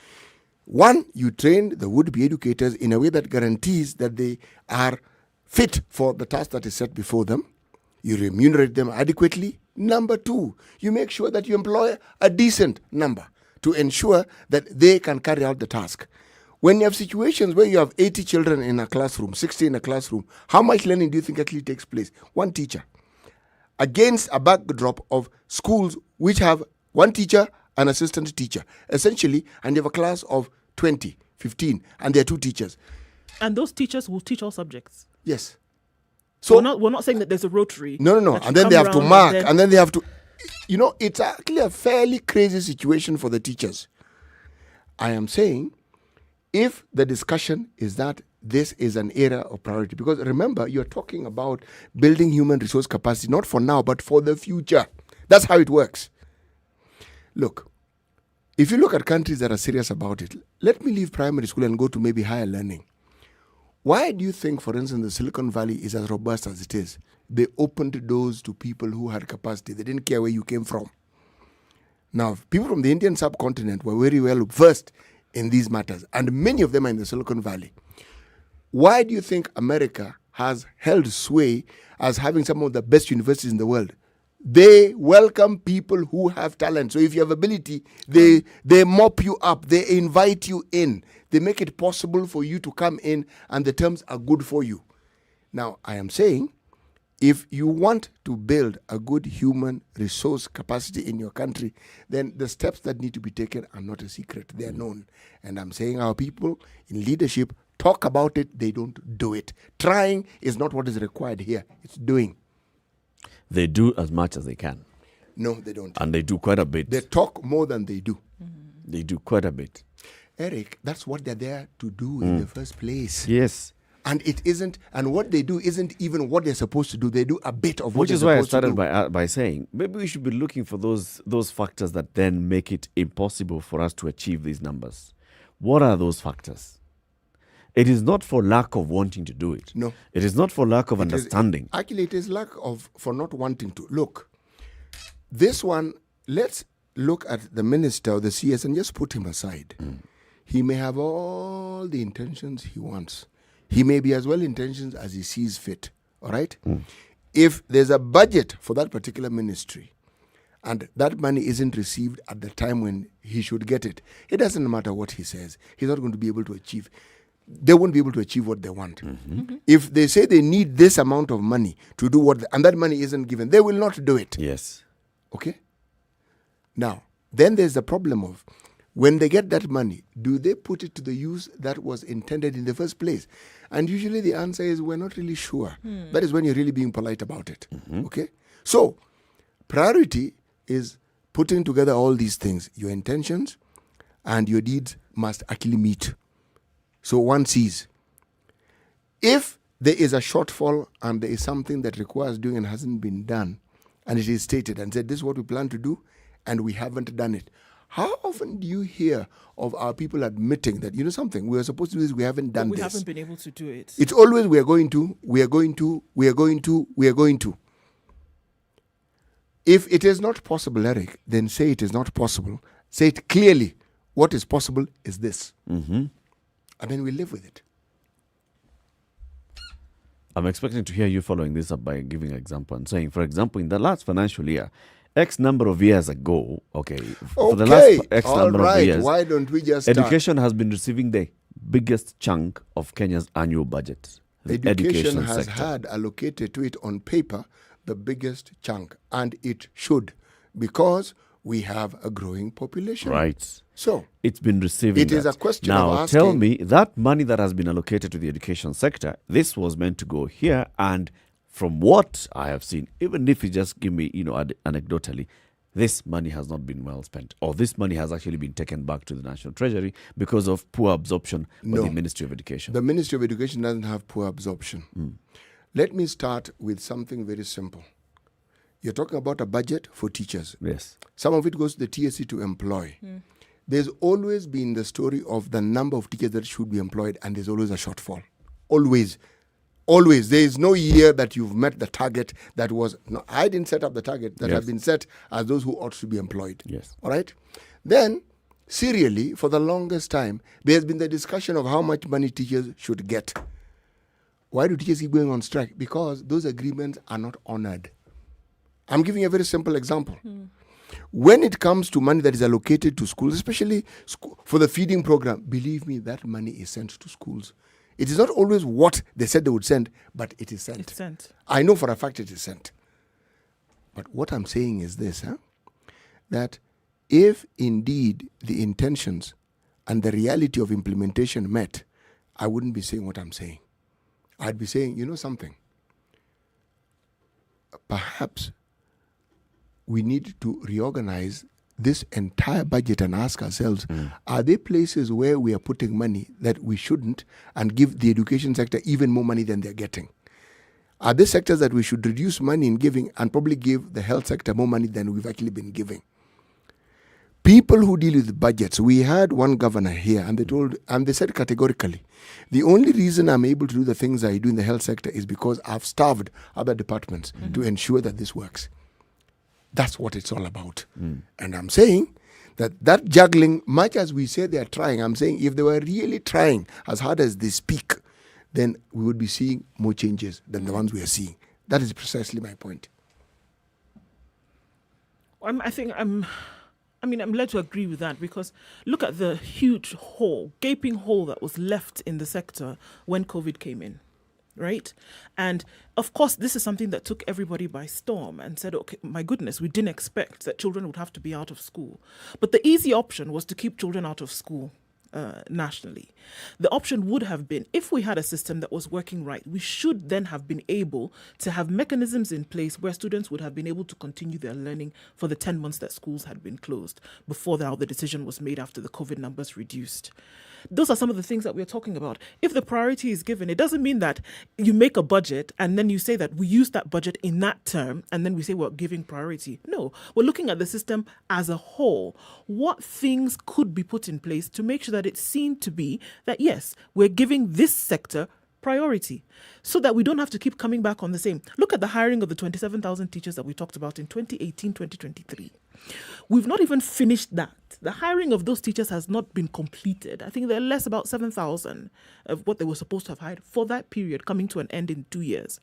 one, you train the would-be educators in a way that guarantees that they are fit for the task that is set before them. You remunerate them adequately. Number two, you make sure that you employ a decent number to ensure that they can carry out the task. When you have situations where you have 80 children in a classroom, 60 in a classroom, how much learning do you think actually takes place? One teacher. Against a backdrop of schools which have one teacher, an assistant teacher, essentially, and you have a class of 20, 15, and there are two teachers. And those teachers will teach all subjects. Yes. So we're not saying that there's a rotary. No. And then they have to mark, and then they have to... it's actually a fairly crazy situation for the teachers. I am saying, if the discussion is that this is an area of priority, because remember, you're talking about building human resource capacity, not for now, but for the future. That's how it works. Look, if you look at countries that are serious about it, let me leave primary school and go to maybe higher learning. Why do you think, for instance, the Silicon Valley is as robust as it is? They opened doors to people who had capacity. They didn't care where you came from. Now, people from the Indian subcontinent were very well versed in these matters, and many of them are in the Silicon Valley. Why do you think America has held sway as having some of the best universities in the world? They welcome people who have talent. So if you have ability, they mop you up, they invite you in, they make it possible for you to come in, and the terms are good for you. Now, I am saying, if you want to build a good human resource capacity in your country, then the steps that need to be taken are not a secret. They are known. And I'm saying our people in leadership talk about it, they don't do it. Trying is not what is required here. It's doing. They do as much as they can. No, they don't. And they do quite a bit. They talk more than they do. They do quite a bit. Eric, that's what they're there to do in the first place. Yes. And it isn't, and what they do isn't even what they're supposed to do. They do a bit of what Which they're is why I supposed to do. started by saying maybe we should be looking for those factors that then make it impossible for us to achieve these numbers. What are those factors? It is not for lack of wanting to do it. No. It is not for lack of It is- understanding. actually, it is lack of, for not wanting to. Look, this one, let's look at the minister or the CS and just put him aside. He may have all the intentions he wants. He may be as well intentions as he sees fit. All right? If there's a budget for that particular ministry and that money isn't received at the time when he should get it, it doesn't matter what he says. He's not going to be able to achieve. They won't be able to achieve what they want. If they say they need this amount of money to do and that money isn't given, they will not do it. Yes. Okay? Now, then there's the problem of when they get that money, do they put it to the use that was intended in the first place? And usually the answer is we're not really sure. That is when you're really being polite about it. Okay? So, priority is putting together all these things. Your intentions and your deeds must actually meet. So one sees. If there is a shortfall and there is something that requires doing and hasn't been done, and it is stated and said, this is what we plan to do, and we haven't done it. How often do you hear of our people admitting that, you know something, we were supposed to do this, we haven't done we this. haven't been able to do it. It's always we are going to, we are going to, we are going to, we are going to. If it is not possible, Eric, then say it is not possible. Say it clearly. What is possible is this. And then we live with it. I'm expecting to hear you following this up by giving an example and saying, for example, in the last financial year, X number of years ago, for the last X all number right. of years, Why don't we just start? education has been receiving the biggest chunk of Kenya's annual budget. The Education has sector. had allocated to it on paper the biggest chunk, and it should, because we have a growing population. Right. So it's been receiving it is a question now, of asking. tell me, that money that has been allocated to the education sector, this was meant to go here, and from what I have seen, even if you just give me, anecdotally, this money has not been well spent, or this money has actually been taken back to the National Treasury because of poor absorption by the Ministry of Education. The Ministry of Education doesn't have poor absorption. Let me start with something very simple. You're talking about a budget for teachers. Yes. Some of it goes to the TSC to employ. There's always been the story of the number of teachers that should be employed, and there's always a shortfall. Always. Always. There is no year that you've met the target that was... No, I didn't set up the target that have been set as those who ought to be employed. Yes. All right? Then, serially, for the longest time, there's been the discussion of how much money teachers should get. Why do teachers keep going on strike? Because those agreements are not honored. I'm giving a very simple example. When it comes to money that is allocated to schools, especially for the feeding program, believe me, that money is sent to schools. It is not always what they said they would send, but it is sent. It's sent. I know for a fact it is sent. But what I'm saying is this, that if indeed the intentions and the reality of implementation met, I wouldn't be saying what I'm saying. I'd be saying, you know something, perhaps we need to reorganize this entire budget and ask ourselves, are there places where we are putting money that we shouldn't and give the education sector even more money than they're getting? Are there sectors that we should reduce money in giving and probably give the health sector more money than we've actually been giving? People who deal with budgets, we had one governor here and they said categorically, the only reason I'm able to do the things I do in the health sector is because I've starved other departments to ensure that this works. That's what it's all about. And I'm saying that juggling, much as we say they're trying, I'm saying if they were really trying as hard as they speak, then we would be seeing more changes than the ones we are seeing. That is precisely my point. I'm led to agree with that, because look at the huge hole, gaping hole that was left in the sector when COVID came in, right? And of course, this is something that took everybody by storm and said, okay, my goodness, we didn't expect that children would have to be out of school. But the easy option was to keep children out of school. nationally. The option would have been, if we had a system that was working right, we should then have been able to have mechanisms in place where students would have been able to continue their learning for the 10 months that schools had been closed before the decision was made after the COVID numbers reduced. Those are some of the things that we're talking about. If the priority is given, it doesn't mean that you make a budget and then you say that we use that budget in that term and then we say we're giving priority. No, we're looking at the system as a whole. What things could be put in place to make sure that it's seen to be that, yes, we're giving this sector priority so that we don't have to keep coming back on the same. Look at the hiring of the 27,000 teachers that we talked about in 2018, 2023. We've not even finished that. The hiring of those teachers has not been completed. I think they're less about 7,000 of what they were supposed to have hired for that period coming to an end in 2 years.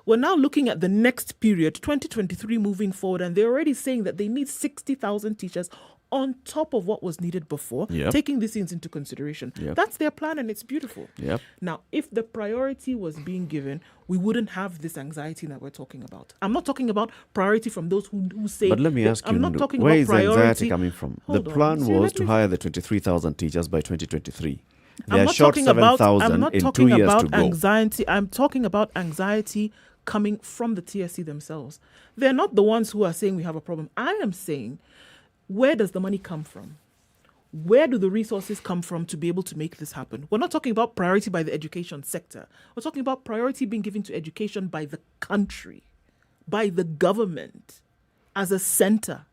We're now looking at the next period, 2023 moving forward, and they're already saying that they need 60,000 teachers on top of what was needed before, taking these things into consideration. That's their plan and it's beautiful. Now, if the priority was being given, we wouldn't have this anxiety that we're talking about. I'm not talking about priority from those who say... But let me ask you, where is the anxiety coming from? The plan was to hire the 23,000 teachers by 2023. They are short 7,000 in 2 years to go. Anxiety. I'm talking about anxiety coming from the TSC themselves. They're not the ones who are saying we have a problem. I am saying, where does the money come from? Where do the resources come from to be able to make this happen? We're not talking about priority by the education sector. We're talking about priority being given to education by the country, by the government as a center.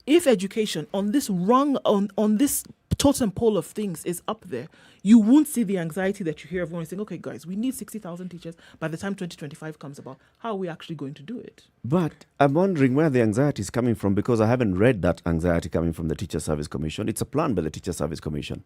If education on this on this totem pole of things is up there, you won't see the anxiety that you hear everyone saying, okay, guys, we need 60,000 teachers by the time 2025 comes about. How are we actually going to do it? But I'm wondering where the anxiety is coming from, because I haven't read that anxiety coming from the Teacher Service Commission. It's a plan by the Teacher Service Commission.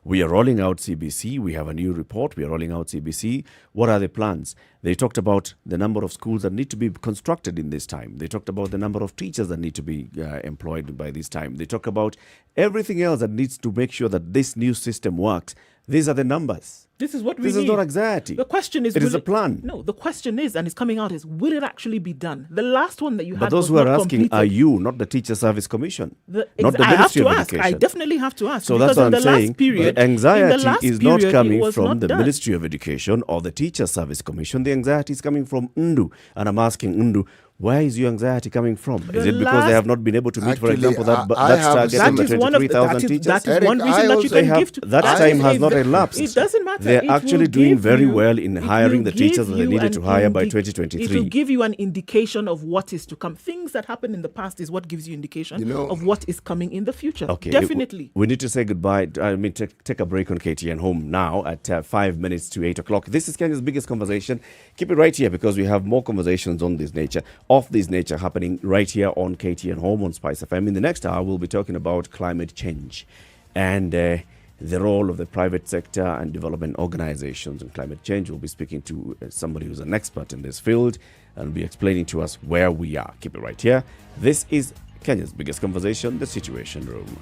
We are rolling out CBC. We have a new report. We are rolling out CBC. What are the plans? They talked about the number of schools that need to be constructed in this time. They talked about the number of teachers that need to be employed by this time. They talk about everything else that needs to make sure that this new system works. These are the numbers. This is what we This need. is not anxiety. The question is... It is a plan. No, the question is, and it's coming out, is will it actually be done? The last one that you had But those was who are not asking completed. are you, not the Teacher Service Commission. Not the I have Ministry to of ask. Education. I definitely have to ask. So because that's what in I'm the last saying. period, The anxiety in the last is not period, coming it was from not the done. Ministry of Education or the Teacher Service Commission. The anxiety is coming from Ndu. And I'm asking Ndu, where is your anxiety coming from? Is it because they have not been able to meet, for example, that target of the 23,000 teachers? That is one reason that you can give to... That time has not elapsed. It doesn't matter. They're actually doing very well in hiring the teachers that they needed to hire by It will 2023. give you an indication of what is to come. Things that happened in the past is what gives you indication of what is coming in the future. Okay, Definitely. We need to say goodbye. I mean, take a break on KTN Home now at 5 minutes to 8 o'clock. This is Kenya's biggest conversation. Keep it right here because we have more conversations on this nature, of this nature, happening right here on KTN Home on Spice FM. In the next hour, we'll be talking about climate change and the role of the private sector and development organizations in climate change. We'll be speaking to somebody who's an expert in this field and will be explaining to us where we are. Keep it right here. This is Kenya's biggest conversation, The Situation Room.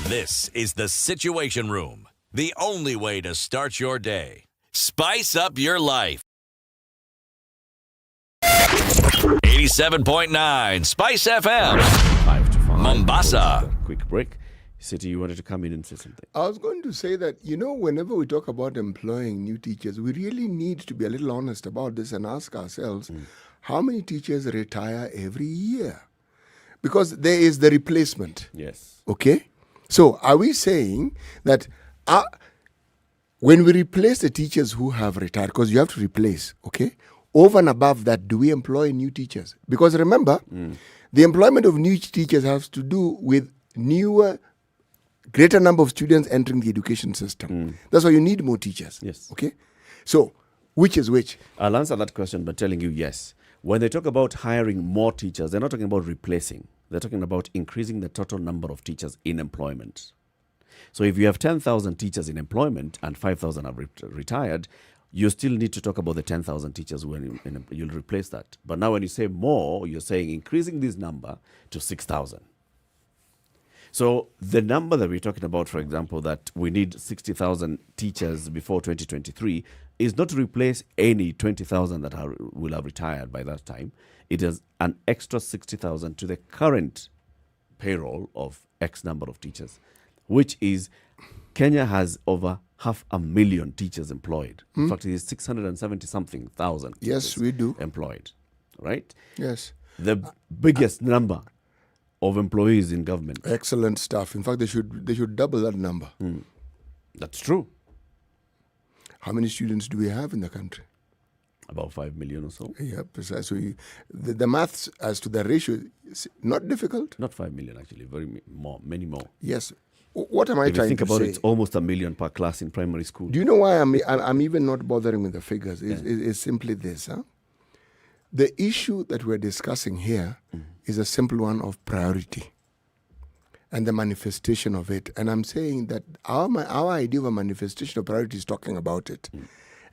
This is The Situation Room, the only way to start your day. Spice up your life. 87.9 Spice FM. 5 to 5. Mombasa. Quick break. City, you wanted to come in and say something. I was going to say that, whenever we talk about employing new teachers, we really need to be a little honest about this and ask ourselves, how many teachers retire every year? Because there is the replacement. Yes. Okay? So are we saying that when we replace the teachers who have retired, because you have to replace, okay? Over and above that, do we employ new teachers? Because remember, the employment of new teachers has to do with greater number of students entering the education system. That's why you need more teachers. Yes. Okay? So, which is which? I'll answer that question by telling you yes. When they talk about hiring more teachers, they're not talking about replacing. They're talking about increasing the total number of teachers in employment. So if you have 10,000 teachers in employment and 5,000 have retired, you still need to talk about the 10,000 teachers when you'll replace that. But now when you say more, you're saying increasing this number to 6,000. So the number that we're talking about, for example, that we need 60,000 teachers before 2023 is not to replace any 20,000 that will have retired by that time. It is an extra 60,000 to the current payroll of X number of teachers, which is Kenya has over 500,000 teachers employed. In fact, it is 670-something thousand. Yes, we do. Employed, right? Yes. The biggest number of employees in government. Excellent stuff. In fact, they should double that number. That's true. How many students do we have in the country? About 5 million or so. Yeah, precisely. The maths as to the ratio is not difficult. Not 5 million, actually. Many more. Yes. What am I if trying you think to about say? it, it's almost 1 million per class in primary school. Do you know why I'm even not bothering with the figures? It's simply this. The issue that we're discussing here is a simple one of priority and the manifestation of it. And I'm saying that our idea of a manifestation of priority is talking about it.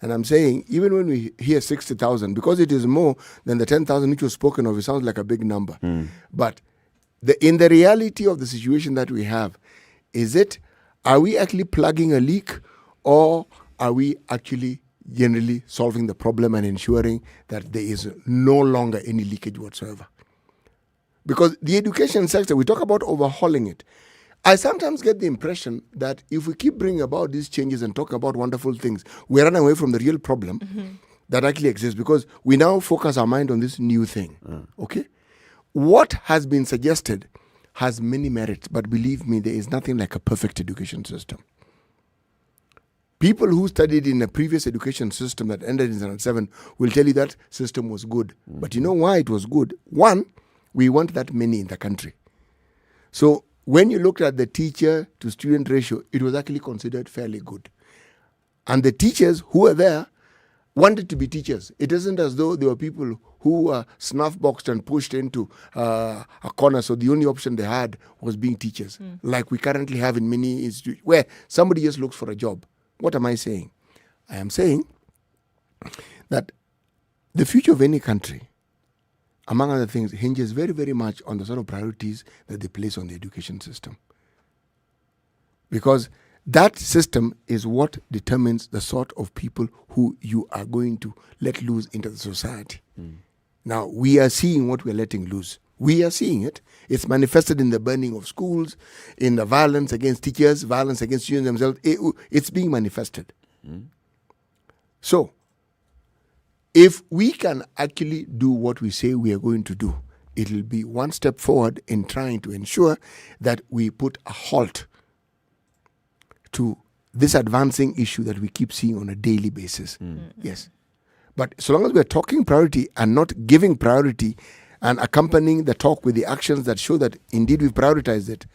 And I'm saying, even when we hear 60,000, because it is more than the 10,000 which was spoken of, it sounds like a big number. But in the reality of the situation that we have, are we actually plugging a leak, or are we actually generally solving the problem and ensuring that there is no longer any leakage whatsoever? Because the education sector, we talk about overhauling it. I sometimes get the impression that if we keep bringing about these changes and talk about wonderful things, we run away from the real problem that actually exists, because we now focus our mind on this new thing. Okay? What has been suggested has many merits, but believe me, there is nothing like a perfect education system. People who studied in a previous education system that ended in 1907 will tell you that system was good. But you know why it was good? One, we weren't that many in the country. So when you looked at the teacher to student ratio, it was actually considered fairly good. And the teachers who were there wanted to be teachers. It isn't as though there were people who were snuff-boxed and pushed into a corner, so the only option they had was being teachers, like we currently have in many institutions, where somebody just looks for a job. What am I saying? I am saying that the future of any country, among other things, hinges very, very much on the sort of priorities that they place on the education system. Because that system is what determines the sort of people who you are going to let loose into the society. Now, we are seeing what we're letting loose. We are seeing it. It's manifested in the burning of schools, in the violence against teachers, violence against students themselves. It's being manifested. So, if we can actually do what we say we are going to do, it will be one step forward in trying to ensure that we put a halt to this advancing issue that we keep seeing on a daily basis. Yes. But so long as we're talking priority and not giving priority and accompanying the talk with the actions that show that indeed we've prioritized it,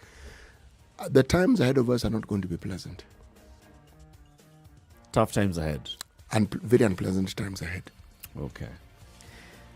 the times ahead of us are not going to be pleasant. Tough times ahead. And very unpleasant times ahead. Okay.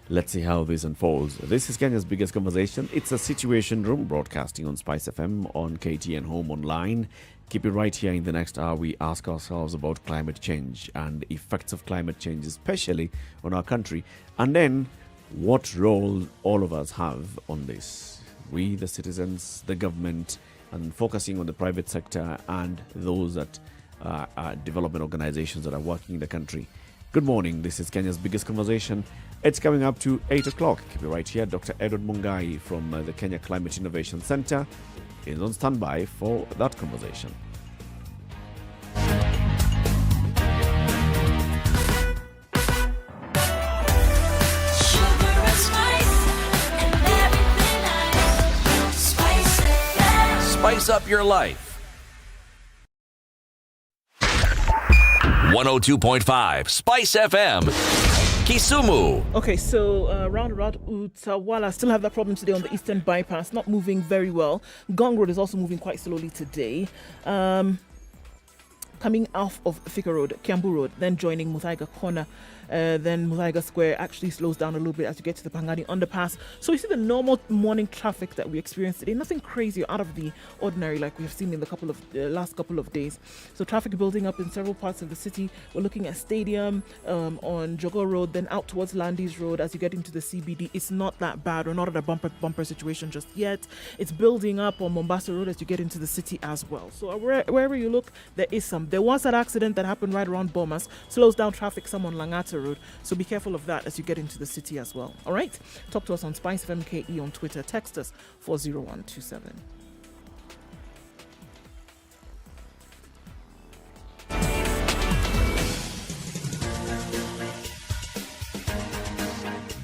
Let's see how this unfolds. This is Kenya's biggest conversation. It's a Situation Room, broadcasting on Spice FM, on KTN Home Online. Keep it right here. In the next hour, we ask ourselves about climate change and effects of climate change, especially on our country. And then, what role all of us have on this. We, the citizens, the government, and focusing on the private sector and those that are development organizations that are working in the country. Good morning. This is Kenya's biggest conversation. It's coming up to 8 o'clock. Keep it right here. Dr. Edward Mungai from the Kenya Climate Innovation Center is on standby for that conversation. Spice up your life. 102.5 Spice FM, Kisumu. Okay, so roundabout Utawala still have that problem today on the Eastern Bypass, not moving very well. Gong Road is also moving quite slowly today. Coming off of Thika Road, Kiambu Road, then joining Muthaiga Corner. Then Muthaiga Square actually slows down a little bit as you get to the Pangani underpass. So you see the normal morning traffic that we experienced today. Nothing crazy or out of the ordinary like we've seen in the last couple of days. So traffic building up in several parts of the city. We're looking at Stadium on Jogo Road, then out towards Landis Road as you get into the CBD. It's not that bad. We're not at a bumper situation just yet. It's building up on Mombasa Road as you get into the city as well. So wherever you look, there was that accident that happened right around Bomas. Slows down traffic some on Langata Contractor Road. So be careful of that as you get into the city as well. All right? Talk to us on Spice FMKE on Twitter. Text us 40127.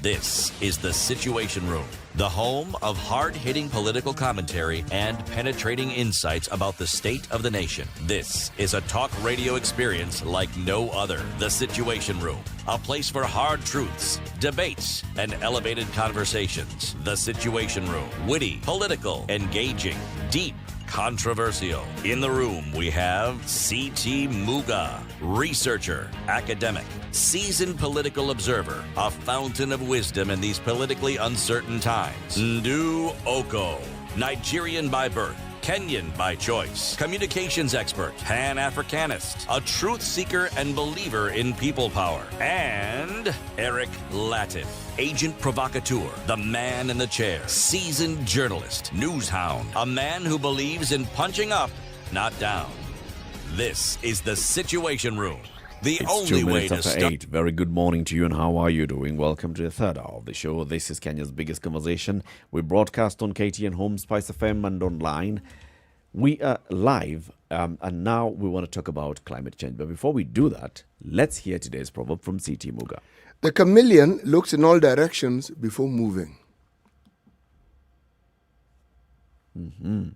This is the Situation Room, the home of hard-hitting political commentary and penetrating insights about the state of the nation. This is a talk radio experience like no other. The Situation Room, a place for hard truths, debates, and elevated conversations. The Situation Room, witty, political, engaging, deep, controversial. In the room, we have C.T. Muga, researcher, academic, seasoned political observer, a fountain of wisdom in these politically uncertain times. Ndu Oko, Nigerian by birth, Kenyan by choice, communications expert, Pan-Africanist, a truth seeker and believer in people power, and Eric Latif, agent provocateur, the man in the chair, seasoned journalist, news hound, a man who believes in punching up, not down. This is the Situation Room. The It's only 2 way minutes to after start. 8. Very good morning to you, and how are you doing? Welcome to the third hour of the show. This is Kenya's biggest conversation. We broadcast on KTN Home, Spice FM, and online. We are live, and now we want to talk about climate change. But before we do that, let's hear today's proverb from C.T. Muga. The chameleon looks in all directions before moving. Mm-hmm.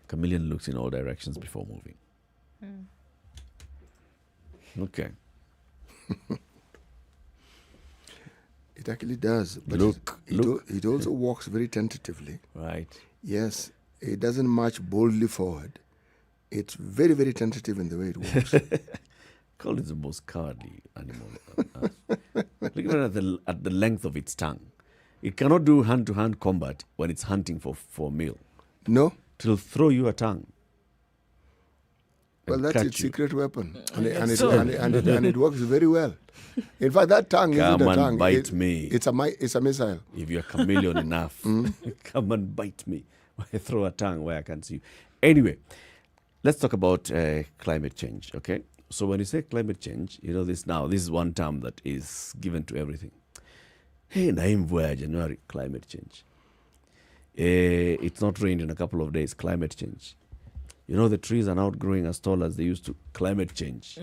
Chameleon looks in all directions before moving. Okay. It actually does. But it also walks very tentatively. Right. Yes. It doesn't march boldly forward. It's very, very tentative in the way it walks. Call it the most cowardly animal on earth. Look at the length of its tongue. It cannot do hand-to-hand combat when it's hunting for meal. No. It'll throw you a tongue. Well, that's its you. secret weapon. And it works very well. In fact, that tongue isn't a Come tongue. and bite me. It's a missile. If you're chameleon enough, come and bite me. I throw a tongue where I can see you. Anyway, let's talk about climate change, okay? So when you say climate change, you know this now. This is one term that is given to everything. Hey, naimvua January, climate change. It's not rained in a couple of days, climate change. You know, the trees are not growing as tall as they used to, climate change.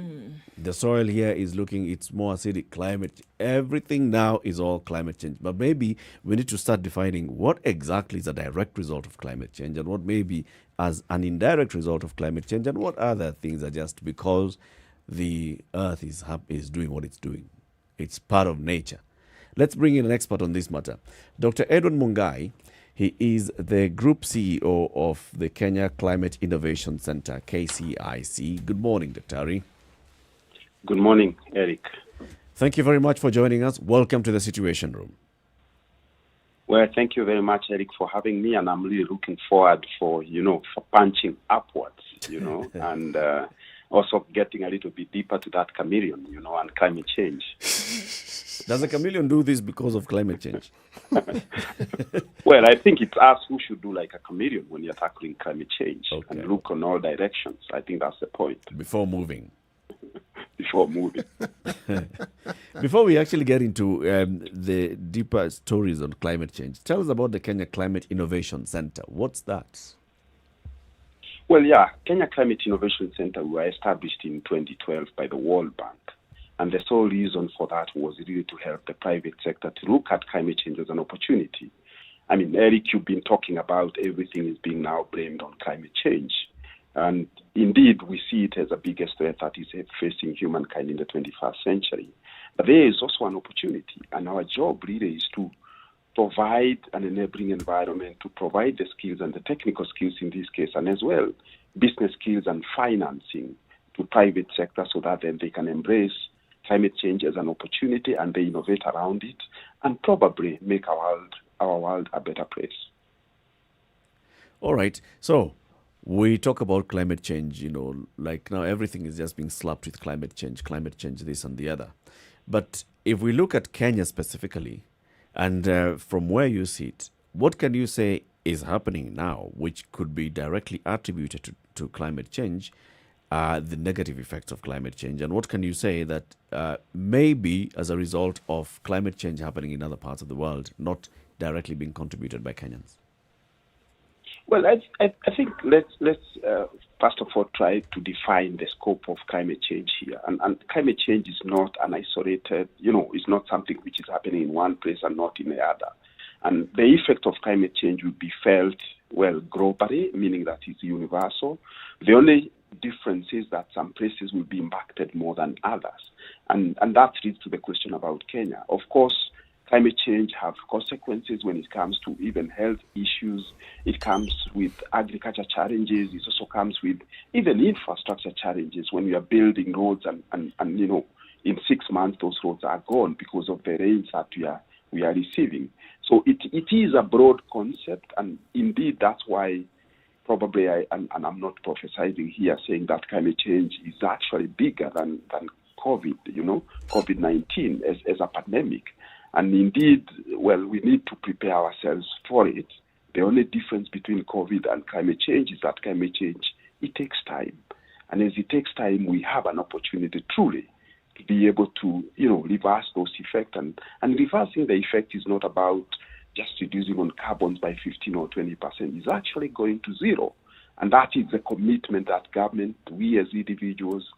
The soil here is it's more acidic, climate. Everything now is all climate change. But maybe we need to start defining what exactly is a direct result of climate change and what may be as an indirect result of climate change and what other things are just because the earth is doing what it's doing. It's part of nature. Let's bring in an expert on this matter. Dr. Edward Mungai. He is the Group CEO of the Kenya Climate Innovation Center, KCIC. Good morning, Dr. Ari. Good morning, Eric. Thank you very much for joining us. Welcome to the Situation Room. Well, thank you very much, Eric, for having me, and I'm really looking forward for punching upwards, and also getting a little bit deeper to that chameleon, and climate change. Does a chameleon do this because of climate change? Well, I think it's us who should do like a chameleon when you're tackling climate change and look on all directions. I think that's the point. Before moving. Before moving. Before we actually get into the deeper stories on climate change, tell us about the Kenya Climate Innovation Center. What's that? Well, Kenya Climate Innovation Center were established in 2012 by the World Bank. And the sole reason for that was really to help the private sector to look at climate change as an opportunity. I mean, Eric, you've been talking about everything is being now blamed on climate change. And indeed, we see it as the biggest threat that is facing humankind in the 21st century. But there is also an opportunity. And our job really is to provide an enabling environment, to provide the skills and the technical skills in this case, and as well, business skills and financing to private sector so that then they can embrace climate change as an opportunity and they innovate around it and probably make our world a better place. All right. So we talk about climate change, like now everything is just being slapped with climate change, this and the other. But if we look at Kenya specifically, and from where you sit, what can you say is happening now which could be directly attributed to climate change? the negative effects of climate change? And what can you say that maybe as a result of climate change happening in other parts of the world, not directly being contributed by Kenyans? Well, I think let's first of all try to define the scope of climate change here. And climate change is not an isolated, it's not something which is happening in one place and not in the other. And the effect of climate change will be felt, globally, meaning that it's universal. The only difference is that some places will be impacted more than others. And that leads to the question about Kenya. Of course, climate change have consequences when it comes to even health issues. It comes with agriculture challenges. It also comes with even infrastructure challenges when we are building roads and in 6 months those roads are gone because of the rains that we are receiving. So it is a broad concept, and indeed that's why probably I'm not prophesizing here saying that climate change is actually bigger than COVID, COVID-19 as a pandemic. And indeed, we need to prepare ourselves for it. The only difference between COVID and climate change is that climate change, it takes time. And as it takes time, we have an opportunity truly to be able to, reverse those effects. And reversing the effect is not about just reducing on carbons by 15 or 20%. It's actually going to zero. And that is the commitment that government, we as individuals,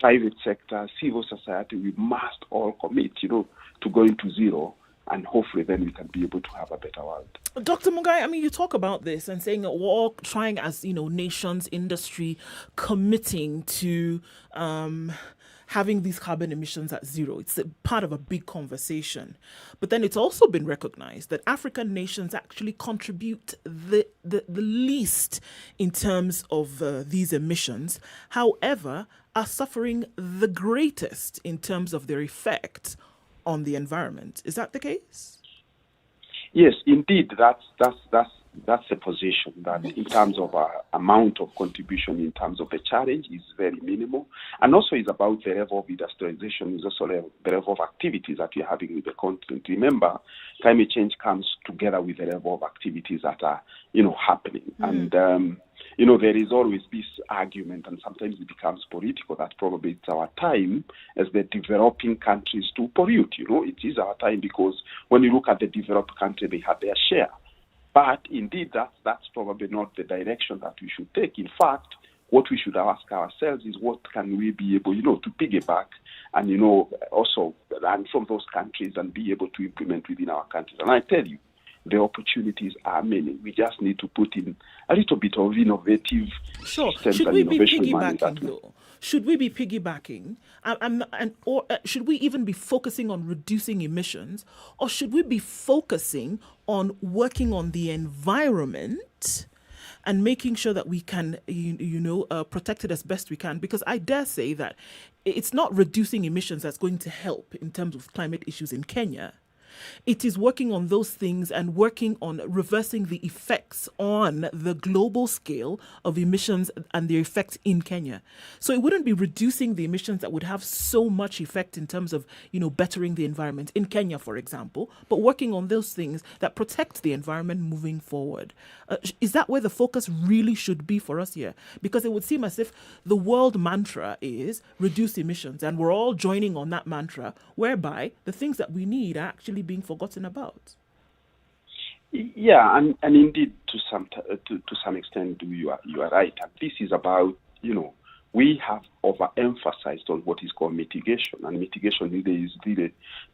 private sector, civil society, we must all commit, to going to zero, and hopefully then we can be able to have a better world. Dr. Mugai, you talk about this and saying we're all trying as, nations, industry, committing to having these carbon emissions at zero. It's a part of a big conversation. But then it's also been recognized that African nations actually contribute the least in terms of these emissions, however, are suffering the greatest in terms of their effect on the environment. Is that the case? Yes, indeed. That's the position, that in terms of amount of contribution, in terms of the challenge, is very minimal. And also it's about the level of industrialization, is also the level of activities that we're having with the continent. Remember, climate change comes together with the level of activities that are, happening. Mm-hmm. And, there is always this argument, and sometimes it becomes political, that probably it's our time as the developing countries to pollute. It is our time, because when you look at the developed country, they have their share. But indeed, that's probably not the direction that we should take. In fact, what we should ask ourselves is what can we be able, to piggyback and, also learn from those countries and be able to implement within our countries. And I tell you, the opportunities are many. We just need to put in a little bit of innovative systems and innovation money. Should we be piggybacking, or should we even be focusing on reducing emissions, or should we be focusing on working on the environment and making sure that we can, protect it as best we can? Because I dare say that it's not reducing emissions that's going to help in terms of climate issues in Kenya. It is working on those things and working on reversing the effects on the global scale of emissions and their effects in Kenya. So it wouldn't be reducing the emissions that would have so much effect in terms of, bettering the environment in Kenya, for example, but working on those things that protect the environment moving forward. Is that where the focus really should be for us here? Because it would seem as if the world mantra is reduce emissions, and we're all joining on that mantra, whereby the things that we need are actually being forgotten about. Yeah, and indeed, to some extent, you are right. And this is about, we have overemphasized on what is called mitigation, and mitigation really is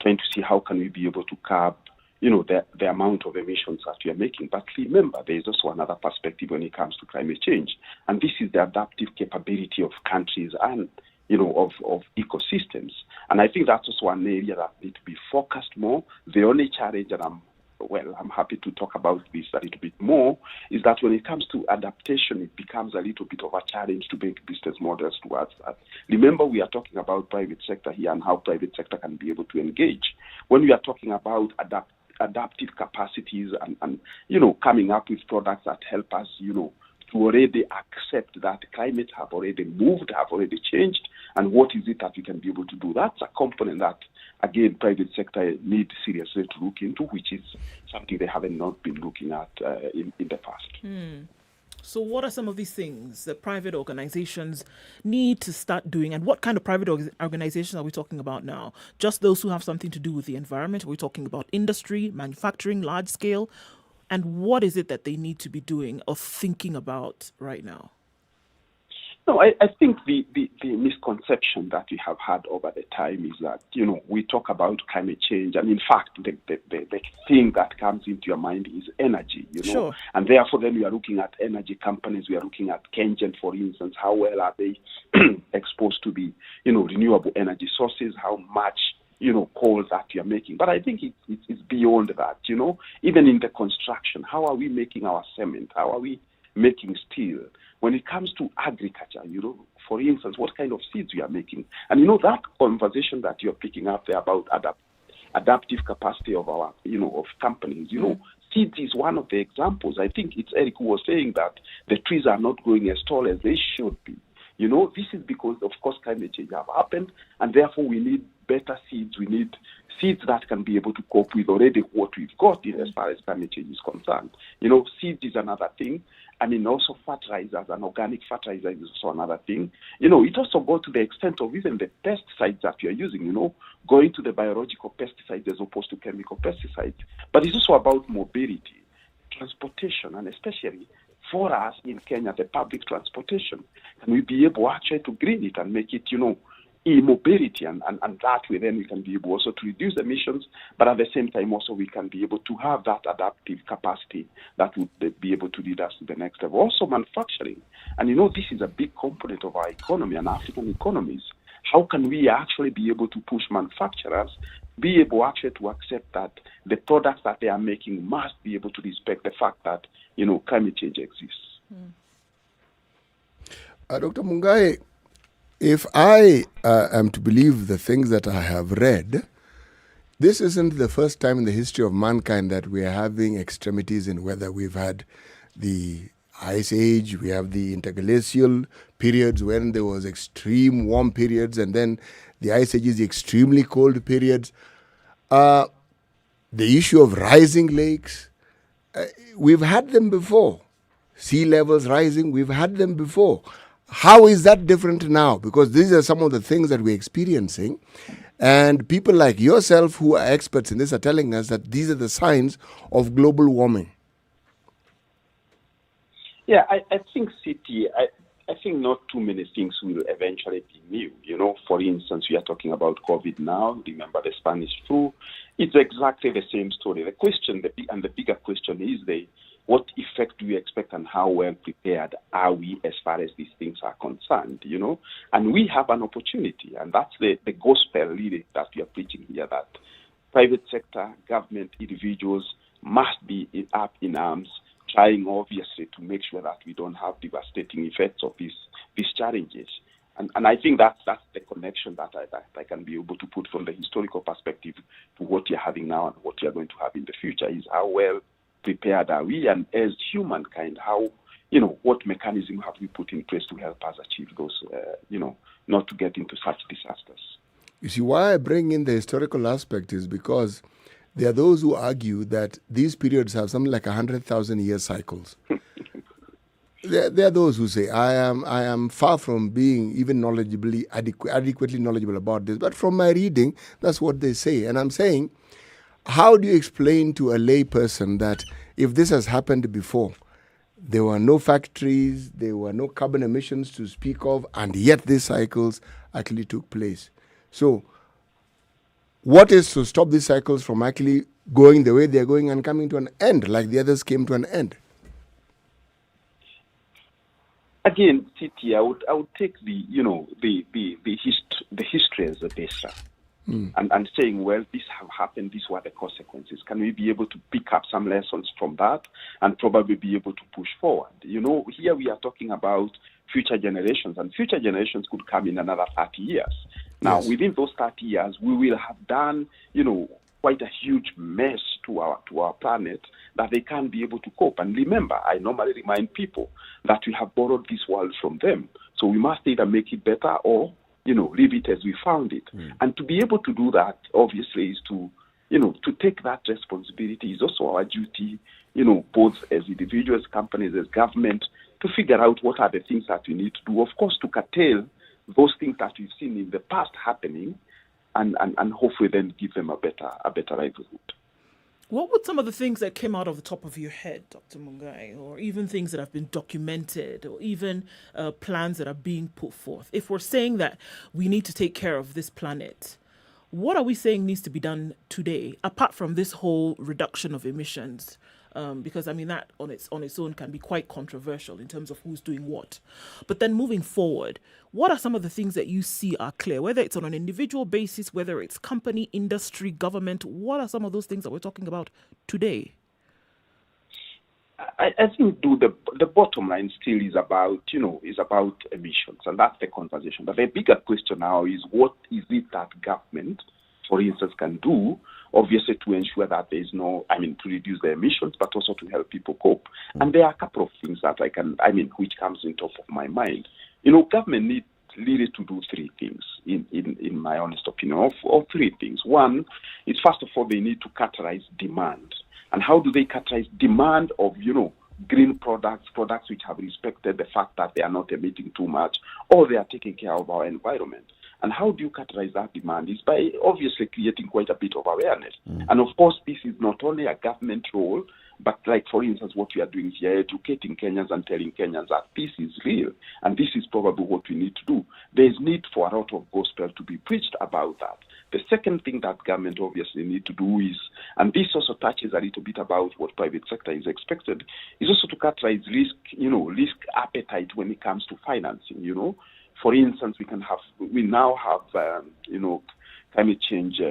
trying to see how can we be able to curb, the amount of emissions that we are making. But remember, there is also another perspective when it comes to climate change, and this is the adaptive capability of countries and of ecosystems. And I think that's also an area that needs to be focused more. The only challenge, and I'm happy to talk about this a little bit more, is that when it comes to adaptation, it becomes a little bit of a challenge to make business models towards that. Remember, we are talking about private sector here and how private sector can be able to engage. When we are talking about adaptive capacities and coming up with products that help us, to already accept that climate have already moved, have already changed, and what is it that we can be able to do? That's a component that, again, private sector needs seriously to look into, which is something they haven't not been looking at in the past. So, what are some of these things that private organizations need to start doing? And what kind of private organizations are we talking about now? Just those who have something to do with the environment? Are we talking about industry, manufacturing, large scale? And what is it that they need to be doing or thinking about right now? No, I think the misconception that we have had over the time is that, we talk about climate change, and in fact, the thing that comes into your mind is energy, Sure. And therefore then we are looking at energy companies, we are looking at Kengen, for instance, how well are they exposed to the, renewable energy sources, how much, calls that you're making. But I think it's beyond that, even in the construction, how are we making our cement? How are we making steel? When it comes to agriculture, for instance, what kind of seeds we are making. And that conversation that you're picking up there about adaptive capacity of our, of companies, seeds is one of the examples. I think it's Eric who was saying that the trees are not growing as tall as they should be. This is because, of course, climate change have happened, and therefore we need better seeds. We need seeds that can be able to cope with already what we've got in as far as climate change is concerned. Seeds is another thing. Also fertilizers and organic fertilizer is also another thing. It also goes to the extent of even the pesticides that you're using, going to the biological pesticides as opposed to chemical pesticides. But it's also about mobility, transportation, and especially for us in Kenya, the public transportation. Can we be able actually to green it and make it, e-mobility, and that way then we can be able also to reduce emissions, but at the same time also we can be able to have that adaptive capacity that would be able to lead us to the next level. Also manufacturing, and this is a big component of our economy and African economies. How can we actually be able to push manufacturers, be able actually to accept that the products that they are making must be able to respect the fact that, climate change exists. Dr. Mungai, if I am to believe the things that I have read, this isn't the first time in the history of mankind that we are having extremities in weather. We've had the Ice Age, we have the interglacial periods when there was extreme warm periods, and then the Ice Age is the extremely cold periods. The issue of rising lakes, we've had them before. Sea levels rising, we've had them before. How is that different now? Because these are some of the things that we're experiencing. And people like yourself who are experts in this are telling us that these are the signs of global warming. Yeah, I think, City, I think not too many things will eventually be new. For instance, we are talking about COVID now. Remember the Spanish flu. It's exactly the same story. The question, and the bigger question is what effect do we expect and how well prepared are we as far as these things are concerned, And we have an opportunity, and that's the gospel really that we are preaching here, that private sector, government, individuals must be up in arms, trying obviously to make sure that we don't have devastating effects of these challenges. And I think that's the connection that I can be able to put from the historical perspective to what you're having now and what you're going to have in the future, is how well prepared are we, and as humankind, how, what mechanism have we put in place to help us achieve those, not to get into such disasters. You see, why I bring in the historical aspect is because there are those who argue that these periods have something like 100,000 year cycles. There are those who say, I am far from being even adequately knowledgeable about this, but from my reading, that's what they say. And I'm saying, how do you explain to a lay person that if this has happened before, there were no factories, there were no carbon emissions to speak of, and yet these cycles actually took place? So, what is to stop these cycles from actually going the way they're going and coming to an end, like the others came to an end? Again, Titi, I would take the history as a baseline. And saying, well, this have happened, these were the consequences. Can we be able to pick up some lessons from that and probably be able to push forward? Here we are talking about future generations, and future generations could come in another 30 years. Now, within those 30 years, we will have done, quite a huge mess to our planet that they can't be able to cope. And remember, I normally remind people that we have borrowed this world from them. So we must either make it better or leave it as we found it. And to be able to do that, obviously, is to take that responsibility is also our duty, both as individuals, companies, as government, to figure out what are the things that we need to do. Of course, to curtail those things that we've seen in the past happening, and hopefully then give them a better livelihood. What were some of the things that came out of the top of your head, Dr. Mungai, or even things that have been documented, or even plans that are being put forth? If we're saying that we need to take care of this planet, what are we saying needs to be done today, apart from this whole reduction of emissions? Because, I mean, that on its own can be quite controversial in terms of who's doing what. But then moving forward, what are some of the things that you see are clear, whether it's on an individual basis, whether it's company, industry, government? What are some of those things that we're talking about today? I think the bottom line still is about emissions, and that's the conversation. But the bigger question now is, what is it that government, for instance, can do, obviously, to ensure that there is to reduce the emissions, but also to help people cope. And there are a couple of things that which comes in top of my mind. Government needs really to do three things, in my honest opinion, of three things. One is, first of all, they need to categorize demand. And how do they categorize demand of, green products which have respected the fact that they are not emitting too much, or they are taking care of our environment? And how do you categorize that demand? Is by obviously creating quite a bit of awareness. And of course, this is not only a government role, but like, for instance, what we are doing here, educating Kenyans and telling Kenyans that this is real. And this is probably what we need to do. There is need for a lot of gospel to be preached about that. The second thing that government obviously need to do is, and this also touches a little bit about what private sector is expected, is also to categorize risk appetite when it comes to financing, For instance, we now have climate change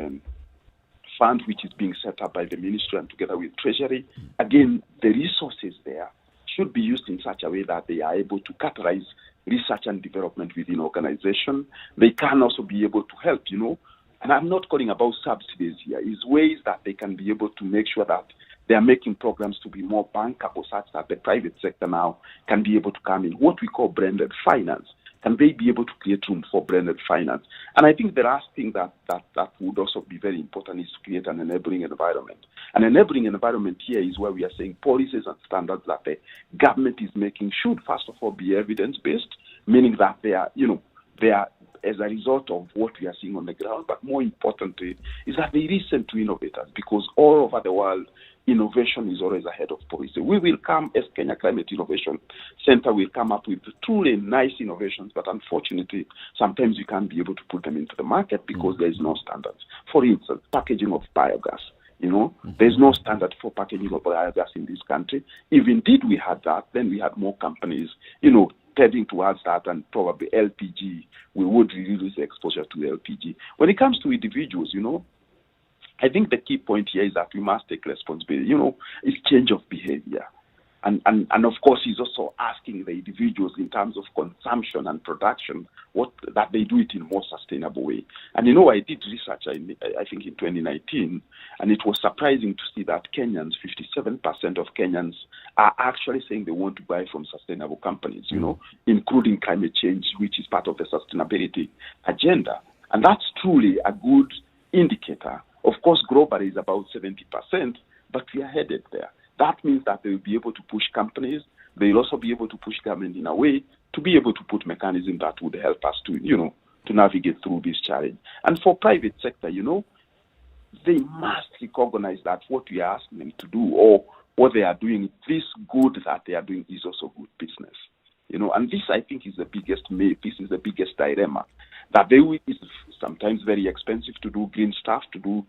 fund which is being set up by the ministry and together with Treasury. Again, the resources there should be used in such a way that they are able to categorize research and development within organization. They can also be able to help, and I'm not calling about subsidies here. It's ways that they can be able to make sure that they are making programs to be more bankable such that the private sector now can be able to come in, what we call blended finance. Can they be able to create room for blended finance? And I think the last thing that would also be very important is to create an enabling environment. An enabling environment here is where we are saying policies and standards that the government is making should, first of all, be evidence-based, meaning that they are as a result of what we are seeing on the ground, but more importantly, is that they listen to innovators, because all over the world, innovation is always ahead of policy. We will come, as Kenya Climate Innovation Center, will come up with truly nice innovations, but unfortunately, sometimes we can't be able to put them into the market because there is no standards. For instance, packaging of biogas. There's no standard for packaging of biogas in this country. If indeed we had that, then we had more companies, heading towards that, and probably LPG, we would reduce the exposure to LPG. When it comes to individuals, I think the key point here is that we must take responsibility. It's change of behavior. And of course, he's also asking the individuals in terms of consumption and production that they do it in a more sustainable way. And I did research, I think in 2019, and it was surprising to see that Kenyans, 57% of Kenyans are actually saying they want to buy from sustainable companies, including climate change, which is part of the sustainability agenda. And that's truly a good indicator. Of course, globally is about 70%, but we are headed there. That means that they will be able to push companies. They will also be able to push government in a way to be able to put mechanisms that would help us to navigate through this challenge. And for private sector, they must recognize that what we are asking them to do, or what they are doing, this good that they are doing is also good business. And this, I think, is the biggest dilemma. That it's sometimes very expensive to do green stuff, to do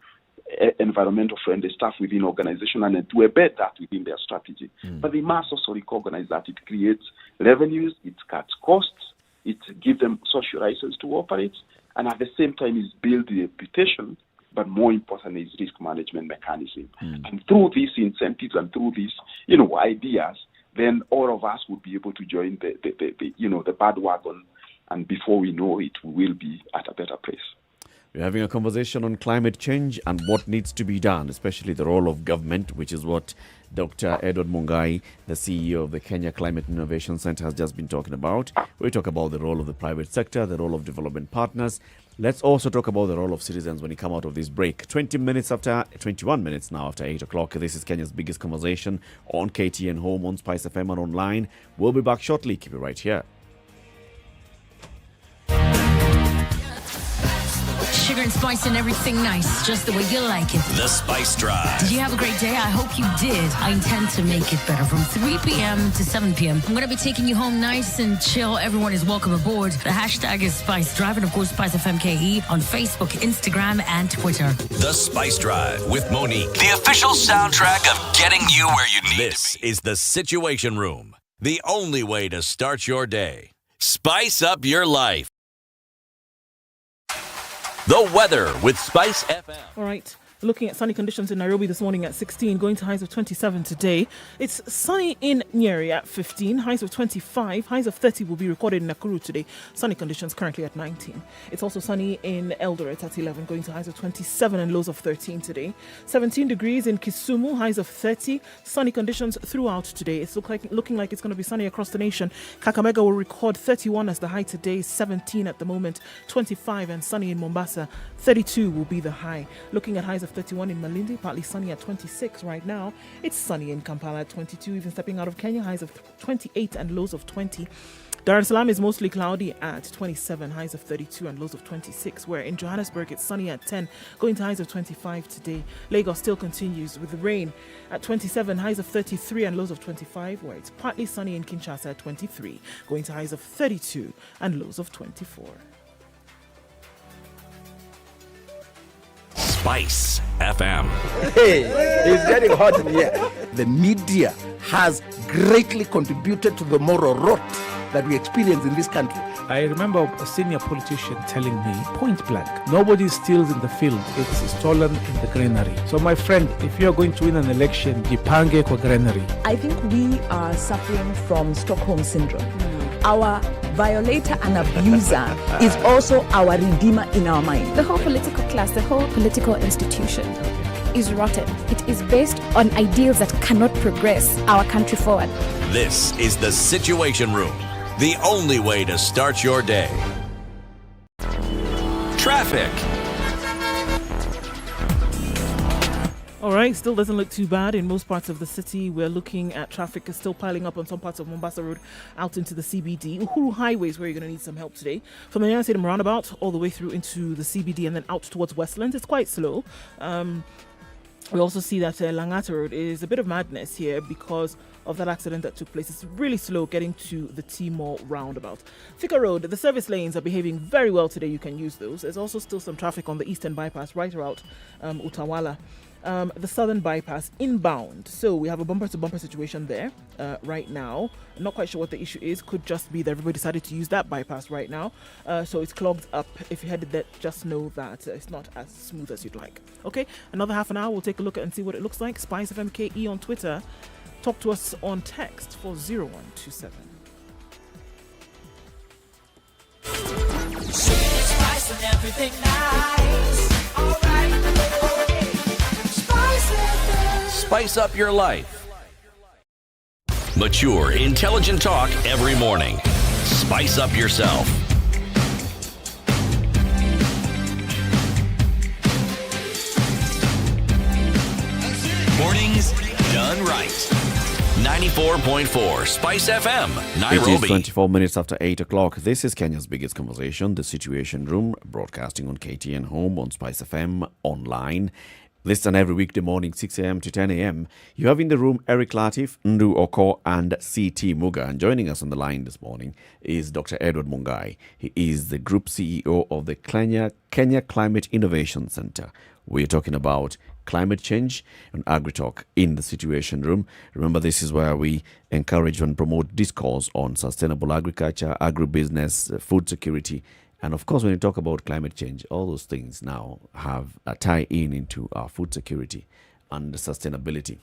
environmental friendly stuff within organization, and to embed that within their strategy. But they must also recognize that it creates revenues, it cuts costs, it gives them social license to operate, and at the same time is build the reputation, but more importantly is risk management mechanism. And through these incentives and through these ideas, then all of us would be able to join the bandwagon, and before we know it, we will be at a better place. We're having a conversation on climate change and what needs to be done, especially the role of government, which is what Dr. Edward Mungai, the CEO of the Kenya Climate Innovation Center, has just been talking about. We talk about the role of the private sector, the role of development partners, Let's also talk about the role of citizens when you come out of this break. 21 minutes now after 8 o'clock. This is Kenya's biggest conversation on KTN Home, on Spice FM and online. We'll be back shortly. Keep it right here. Sugar and spice and everything nice, just the way you like it. The Spice Drive. Did you have a great day? I hope you did. I intend to make it better from 3 p.m. to 7 p.m. I'm going to be taking you home nice and chill. Everyone is welcome aboard. The hashtag is Spice Drive and, of course, Spice FMKE on Facebook, Instagram, and Twitter. The Spice Drive with Monique. The official soundtrack of getting you where you need to be. This is the Situation Room. The only way to start your day. Spice up your life. The weather with Spice FM. All right. Looking at sunny conditions in Nairobi this morning at 16, going to highs of 27 today. It's sunny in Nyeri at 15, highs of 25. Highs of 30 will be recorded in Nakuru today. Sunny conditions currently at 19. It's also sunny in Eldoret at 11, going to highs of 27 and lows of 13 today. 17 degrees in Kisumu, highs of 30. Sunny conditions throughout today. It's looking like it's going to be sunny across the nation. Kakamega will record 31 as the high today, 17 at the moment, 25 and sunny in Mombasa. 32 will be the high. Looking at highs of 31 in Malindi, partly sunny at 26 right now. It's sunny in Kampala at 22, even stepping out of Kenya, highs of 28 and lows of 20. Dar es Salaam is mostly cloudy at 27, highs of 32 and lows of 26, where in Johannesburg it's sunny at 10, going to highs of 25 today. Lagos still continues with the rain at 27, highs of 33 and lows of 25, where it's partly sunny in Kinshasa at 23, going to highs of 32 and lows of 24. Spice FM. Hey, it's getting hot in here. The media has greatly contributed to the moral rot that we experience in this country. I remember a senior politician telling me, point blank, nobody steals in the field, it's stolen in the granary. So my friend, if you're going to win an election, jipange kwa granary. I think we are suffering from Stockholm syndrome. Our violator and abuser is also our redeemer in our mind. The whole political class, the whole political institution is rotten. It is based on ideals that cannot progress our country forward. This is the Situation Room. The only way to start your day. Traffic. All right, still doesn't look too bad in most parts of the city. We're looking at traffic is still piling up on some parts of Mombasa Road out into the CBD. Uhuru Highway is where you're going to need some help today. From the Nyeri Stadium roundabout all the way through into the CBD and then out towards Westlands, it's quite slow. We also see that Langata Road is a bit of madness here because of that accident that took place. It's really slow getting to the Timor roundabout. Fiscal Road, the service lanes are behaving very well today. You can use those. There's also still some traffic on the eastern bypass right around Utawala. The southern bypass inbound. So we have a bumper-to-bumper situation there right now. I'm not quite sure what the issue is. Could just be that everybody decided to use that bypass right now. So it's clogged up. If you're headed there, just know that it's not as smooth as you'd like. Okay, another half an hour. We'll take a look at and see what it looks like. Spice FMKE on Twitter. Talk to us on text for 0127. Spice and everything nice. All right. Spice up your life. Mature, intelligent talk every morning. Spice up yourself. Mornings done right. 94.4 Spice FM, Nairobi. It is 24 minutes after 8 o'clock. This is Kenya's biggest conversation, The Situation Room, broadcasting on KTN Home, on Spice FM, online. Listen every weekday morning, 6 a.m. to 10 a.m. You have in the room Eric Latif, Ndu Oko, and C.T. Muga. And joining us on the line this morning is Dr. Edward Mungai. He is the Group CEO of the Kenya Climate Innovation Center. We're talking about climate change and agri-talk in the Situation Room. Remember, this is where we encourage and promote discourse on sustainable agriculture, agribusiness, food security. And of course, when you talk about climate change, all those things now have a tie-in into our food security and sustainability.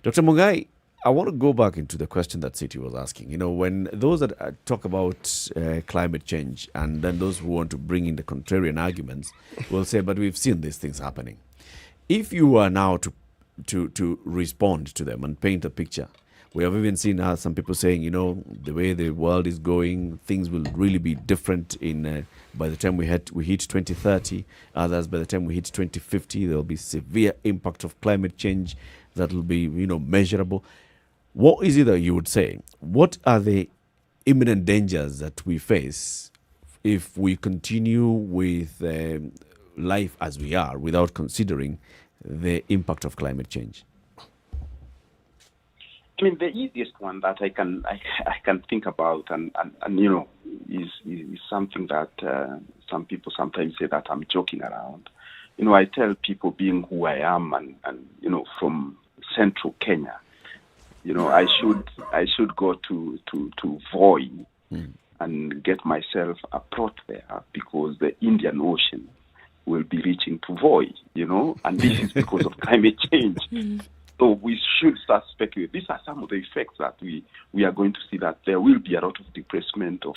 Dr. Mungai, I want to go back into the question that Citi was asking. You know, when those that talk about climate change and then those who want to bring in the contrarian arguments will say, but we've seen these things happening. If you are now to respond to them and paint a picture, We have even seen some people saying, the way the world is going, things will really be different by the time we hit 2030. Others, by the time we hit 2050, there will be severe impact of climate change that will be, measurable. What is it that you would say? What are the imminent dangers that we face if we continue with life as we are without considering the impact of climate change? I mean, the easiest one that I can think about, and is something that some people sometimes say that I'm joking around. I tell people, being who I am, and from central Kenya, I should go to Voi and get myself a plot there, because the Indian Ocean will be reaching to Voi, and this is because of climate change. So we should start speculating. These are some of the effects that we are going to see, that there will be a lot of displacement of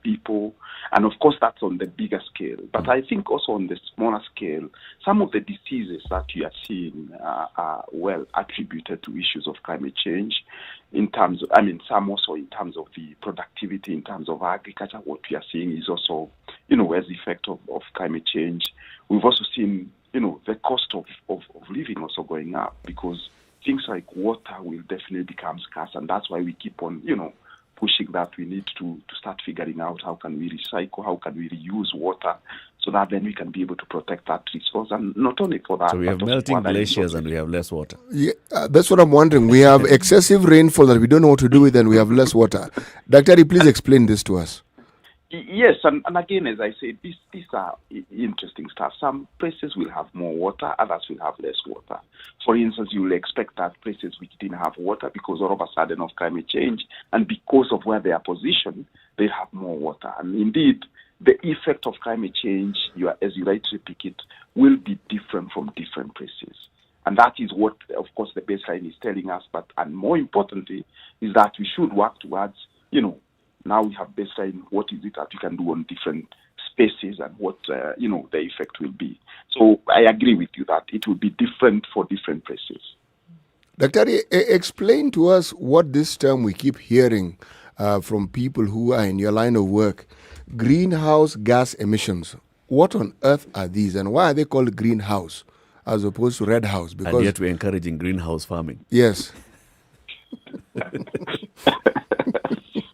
people. And of course, that's on the bigger scale. But I think also on the smaller scale, some of the diseases that you are seeing are well attributed to issues of climate change. Some also in terms of the productivity, in terms of agriculture. What we are seeing is also, as the effect of climate change. We've also seen the cost of living also going up, because things like water will definitely become scarce, and that's why we keep on, pushing that we need to start figuring out how can we recycle, how can we reuse water, so that then we can be able to protect that resource. And not only for that, so we have melting glaciers and we have less water. Yeah, that's what I'm wondering. We have excessive rainfall that we don't know what to do with, and we have less water. Dr. Please explain this to us. Yes, and again, as I said, these are interesting stuff. Some places will have more water, others will have less water. For instance, you will expect that places which didn't have water because all of a sudden of climate change, and because of where they are positioned, they have more water. And indeed, the effect of climate change, as you rightly pick it, will be different from different places. And that is what, of course, the baseline is telling us. And more importantly, is that we should work towards, now we have baseline, what is it that we can do on different spaces, and what, the effect will be. So I agree with you that it will be different for different places. Dr. Explain to us what this term we keep hearing from people who are in your line of work, greenhouse gas emissions. What on earth are these, and why are they called greenhouse as opposed to red house? Because and yet we're encouraging greenhouse farming. Yes.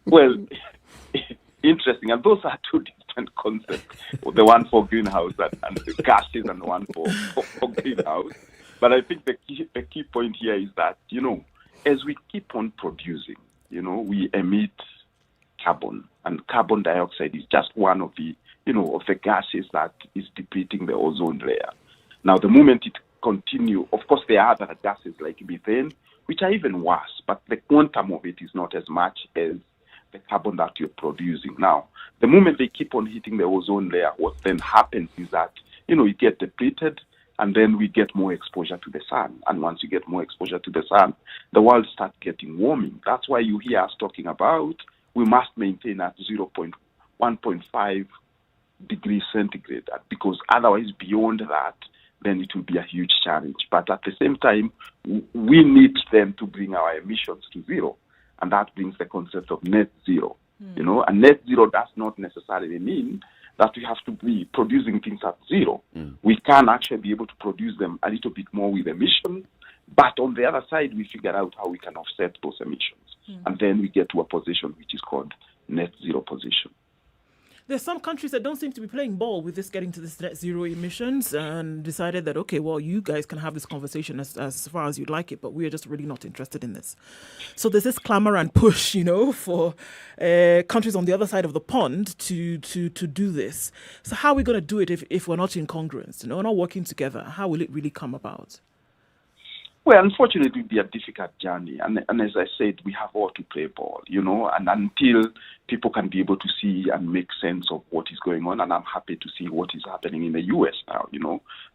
Well, interesting. And those are two different concepts. The one for greenhouse and the gases, and the one for greenhouse. But I think the key point here is that, as we keep on producing, we emit carbon. And carbon dioxide is just one of the, of the gases that is depleting the ozone layer. Now, the moment it continue, of course, there are other gases like methane, which are even worse, but the quantum of it is not as much as the carbon that you're producing. Now, the moment they keep on hitting the ozone layer, what then happens is that, it get depleted, and then we get more exposure to the sun. And once you get more exposure to the sun, the world starts getting warming. That's why you hear us talking about we must maintain at 1.5 degrees centigrade, because otherwise beyond that, then it will be a huge challenge. But at the same time, we need them to bring our emissions to zero. And that brings the concept of net zero. And net zero does not necessarily mean that we have to be producing things at zero. We can actually be able to produce them a little bit more with emissions, but on the other side, we figure out how we can offset those emissions. And then we get to a position which is called net zero position. There's some countries that don't seem to be playing ball with this, getting to this net zero emissions, and decided that, okay, well, you guys can have this conversation as far as you'd like it, but we are just really not interested in this. So there's this clamor and push, for countries on the other side of the pond to do this. So how are we going to do it if we're not in congruence, we're not working together? How will it really come about? Well, unfortunately, it will be a difficult journey. And as I said, we have all to play ball, and until people can be able to see and make sense of what is going on, and I'm happy to see what is happening in the U.S. now,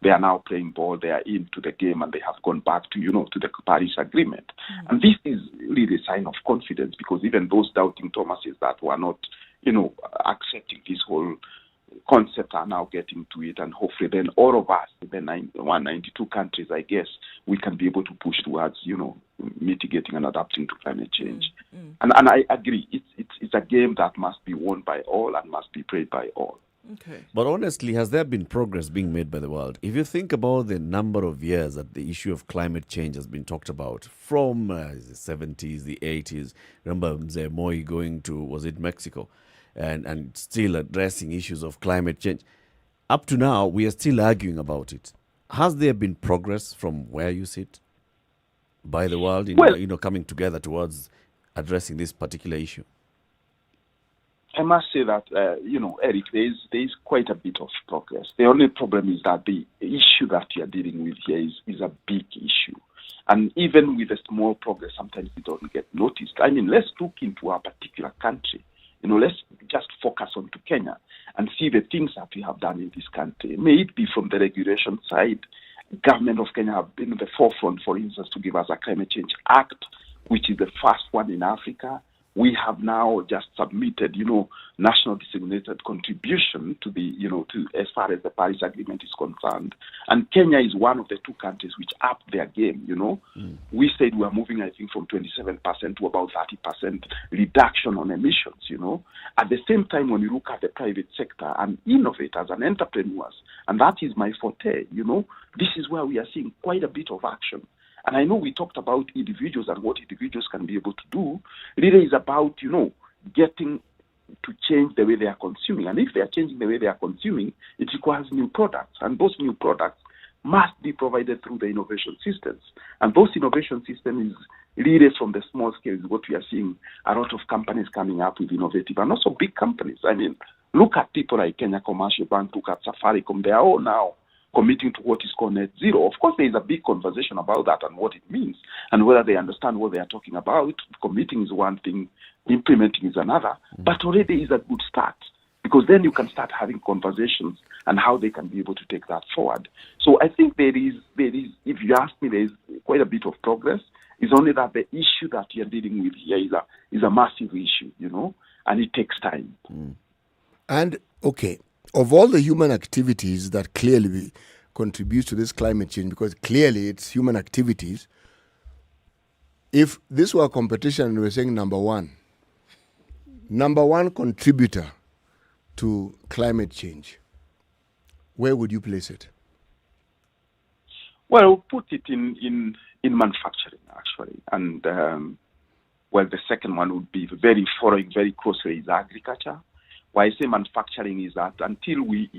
they are now playing ball, they are into the game, and they have gone back to, to the Paris Agreement. And this is really a sign of confidence, because even those doubting Thomases that were not, accepting this whole concepts are now getting to it, and hopefully then all of us, the 192 countries, I guess, we can be able to push towards, mitigating and adapting to climate change. And I agree, it's a game that must be won by all and must be played by all. Okay. But honestly, has there been progress being made by the world? If you think about the number of years that the issue of climate change has been talked about, from the 70s, the 80s, remember Mzee Moi going to, was it Mexico, and still addressing issues of climate change. Up to now, we are still arguing about it. Has there been progress from where you sit by the world in coming together towards addressing this particular issue? I must say that, Eric, there is quite a bit of progress. The only problem is that the issue that you are dealing with here is a big issue. And even with a small progress, sometimes it doesn't get noticed. I mean, let's look into a particular country. Let's just focus on to Kenya and see the things that we have done in this country. May it be from the regulation side. Government of Kenya have been in the forefront, for instance, to give us a Climate Change Act, which is the first one in Africa. We have now just submitted, national designated contribution to the, to as far as the Paris Agreement is concerned. And Kenya is one of the two countries which upped their game, We said we are moving, I think, from 27% to about 30% reduction on emissions, At the same time, when you look at the private sector and innovators and entrepreneurs, and that is my forte, this is where we are seeing quite a bit of action. And I know we talked about individuals and what individuals can be able to do. Really is about, getting to change the way they are consuming. And if they are changing the way they are consuming, it requires new products. And those new products must be provided through the innovation systems. And those innovation systems is really from the small scale is what we are seeing a lot of companies coming up with innovative and also big companies. I mean, look at people like Kenya Commercial Bank, look at Safaricom. They are all now committing to what is called net zero. Of course, there is a big conversation about that and what it means and whether they understand what they are talking about. Committing is one thing, implementing is another, but already is a good start because then you can start having conversations and how they can be able to take that forward. So I think there is, if you ask me, there is quite a bit of progress. It's only that the issue that you're dealing with here is a massive issue, and it takes time. And, okay, of all the human activities that clearly contribute to this climate change, because clearly it's human activities, if this were a competition and we're saying number one contributor to climate change, where would you place it? Well, we'll put it in manufacturing, actually. And, the second one would be following very closely is agriculture. Why I say manufacturing is that until we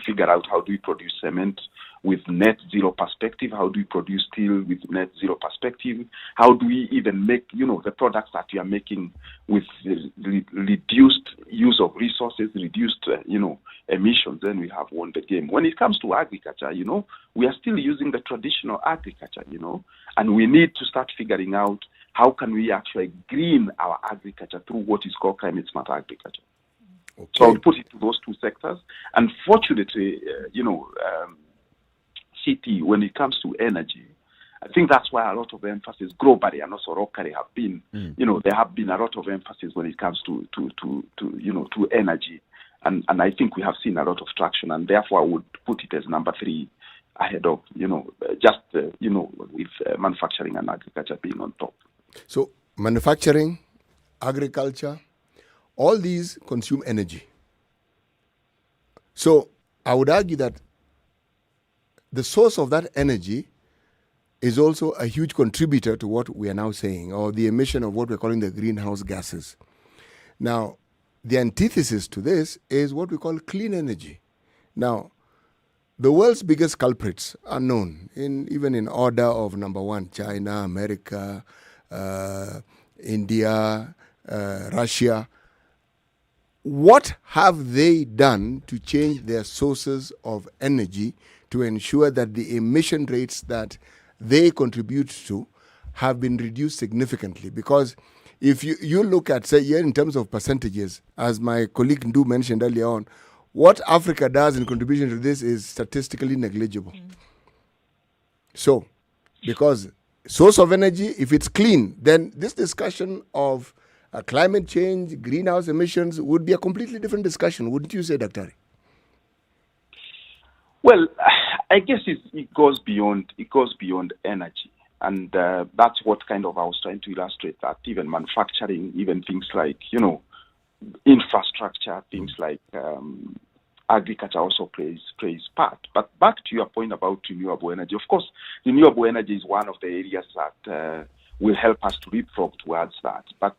figure out how do we produce cement with net zero perspective, how do we produce steel with net zero perspective, how do we even make, the products that we are making with reduced use of resources, reduced, emissions, then we have won the game. When it comes to agriculture, we are still using the traditional agriculture, and we need to start figuring out how can we actually green our agriculture through what is called climate smart agriculture. Okay. So I'll put it to those two sectors. Unfortunately, city, when it comes to energy, I think that's why a lot of emphasis globally and also locally have been, there have been a lot of emphasis when it comes to energy. And I think we have seen a lot of traction, and therefore I would put it as number 3 ahead of, with manufacturing and agriculture being on top. So manufacturing, agriculture, all these consume energy. So I would argue that the source of that energy is also a huge contributor to what we are now saying, or the emission of what we're calling the greenhouse gases. Now, the antithesis to this is what we call clean energy. Now, the world's biggest culprits are known, even in order of number 1, China, America, India, Russia. What have they done to change their sources of energy to ensure that the emission rates that they contribute to have been reduced significantly? Because if you look at, say, here in terms of percentages, as my colleague Ndu mentioned earlier on, what Africa does in contribution to this is statistically negligible. So, because source of energy, if it's clean, then this discussion of climate change, greenhouse emissions would be a completely different discussion, wouldn't you say, Dr.? Well, I guess it goes beyond energy, and that's what kind of I was trying to illustrate, that even manufacturing, even things like infrastructure, things like agriculture also plays part. But back to your point about renewable energy, of course, renewable energy is one of the areas that will help us to leapfrog towards that. But